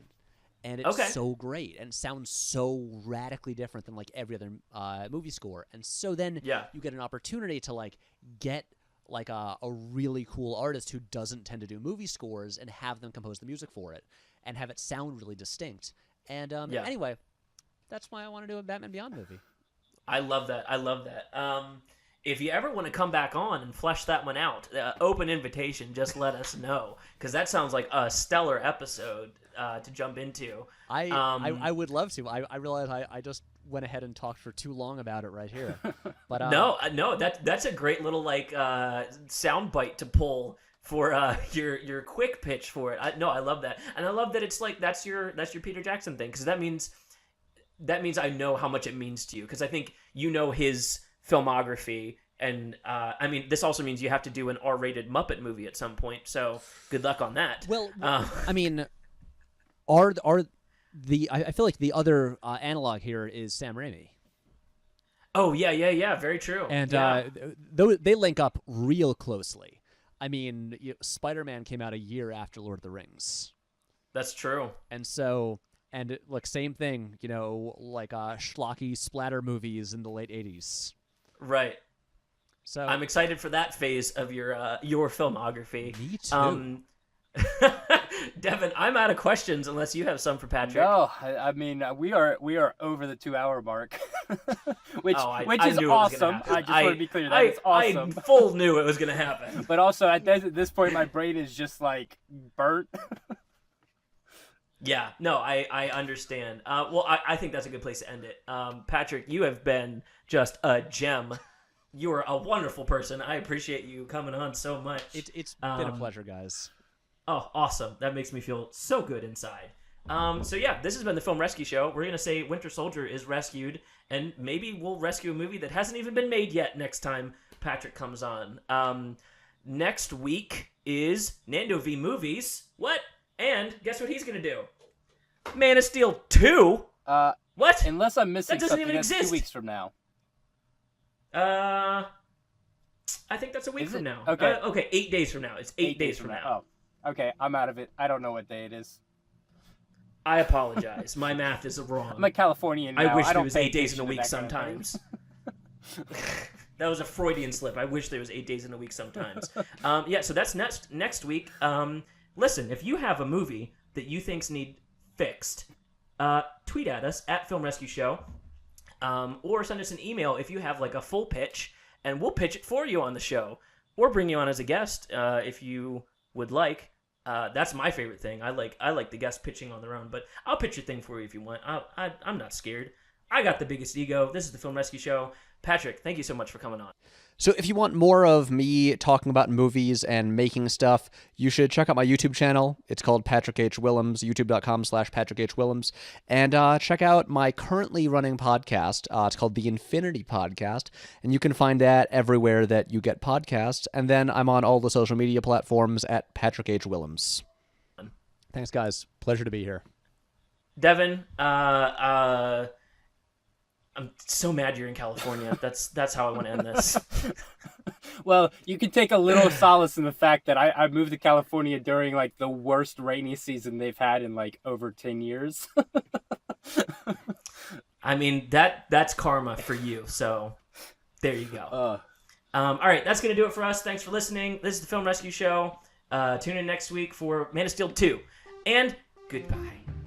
And it's so great and sounds so radically different than like every other movie score. And so then you get an opportunity to like get like a really cool artist who doesn't tend to do movie scores and have them compose the music for it and have it sound really distinct. And anyway, that's why I want to do a Batman Beyond movie. I love that. If you ever want to come back on and flesh that one out, open invitation, just let us know. Because that sounds like a stellar episode to jump into. I would love to. I realize I just went ahead and talked for too long about it right here. But no, that's a great little like sound bite to pull for your quick pitch for it. I love that. And I love that it's like that's your Peter Jackson thing, because that means I know how much it means to you, because I think you know his filmography, and I mean, this also means you have to do an R-rated Muppet movie at some point, so good luck on that. Well, I mean, I feel like the other analog here is Sam Raimi. Oh yeah, very true. And they link up real closely. I mean, Spider-Man came out a year after Lord of the Rings. That's true. And so, like same thing, like schlocky splatter movies in the late 80s. Right. So I'm excited for that phase of your filmography. Me too. Devin, I'm out of questions unless you have some for Patrick. No, I mean we are over the 2-hour mark, which I is knew awesome. It was I just want to be clear that it's awesome. I full knew it was going to happen. But also at this point, my brain is just like burnt. Yeah, no, I understand. Well, I think that's a good place to end it. Patrick, you have been just a gem. You are a wonderful person. I appreciate you coming on so much. It's been a pleasure, guys. Oh, awesome. That makes me feel so good inside. So yeah, this has been the Film Rescue Show. We're going to say Winter Soldier is rescued, and maybe we'll rescue a movie that hasn't even been made yet next time Patrick comes on. Next week is Nando v. Movies. What? And guess what he's going to do? Man of Steel 2? What? Unless I'm missing that doesn't something, even that's exist. 2 weeks from now. I think that's a week from now. Okay. Okay, 8 days from now. It's 8 days from now. Oh, okay. I'm out of it. I don't know what day it is. I apologize. My math is wrong. I'm a Californian now. I wish I there don't was pay 8 days in a attention to week that kind of sometimes. That was a Freudian slip. I wish there was 8 days in a week sometimes. Yeah, so that's next week. Listen, if you have a movie that you think's need fixed, tweet at us at FilmRescueShow, or send us an email if you have like a full pitch, and we'll pitch it for you on the show, or bring you on as a guest if you would like. That's my favorite thing. I like the guests pitching on their own, but I'll pitch your thing for you if you want. I'm not scared. I got the biggest ego. This is the Film Rescue Show. Patrick, thank you so much for coming on. So if you want more of me talking about movies and making stuff, you should check out my YouTube channel. It's called Patrick H. Willems, youtube.com/Patrick H. Willems. And check out my currently running podcast. It's called The Infinity Podcast. And you can find that everywhere that you get podcasts. And then I'm on all the social media platforms at Patrick H. Willems. Thanks, guys. Pleasure to be here. Devin, I'm so mad you're in California. That's how I want to end this. Well, you can take a little solace in the fact that I moved to California during like the worst rainy season they've had in like over 10 years. I mean, that's karma for you. So there you go. All right, that's going to do it for us. Thanks for listening. This is the Film Rescue Show. Tune in next week for Man of Steel 2. And goodbye.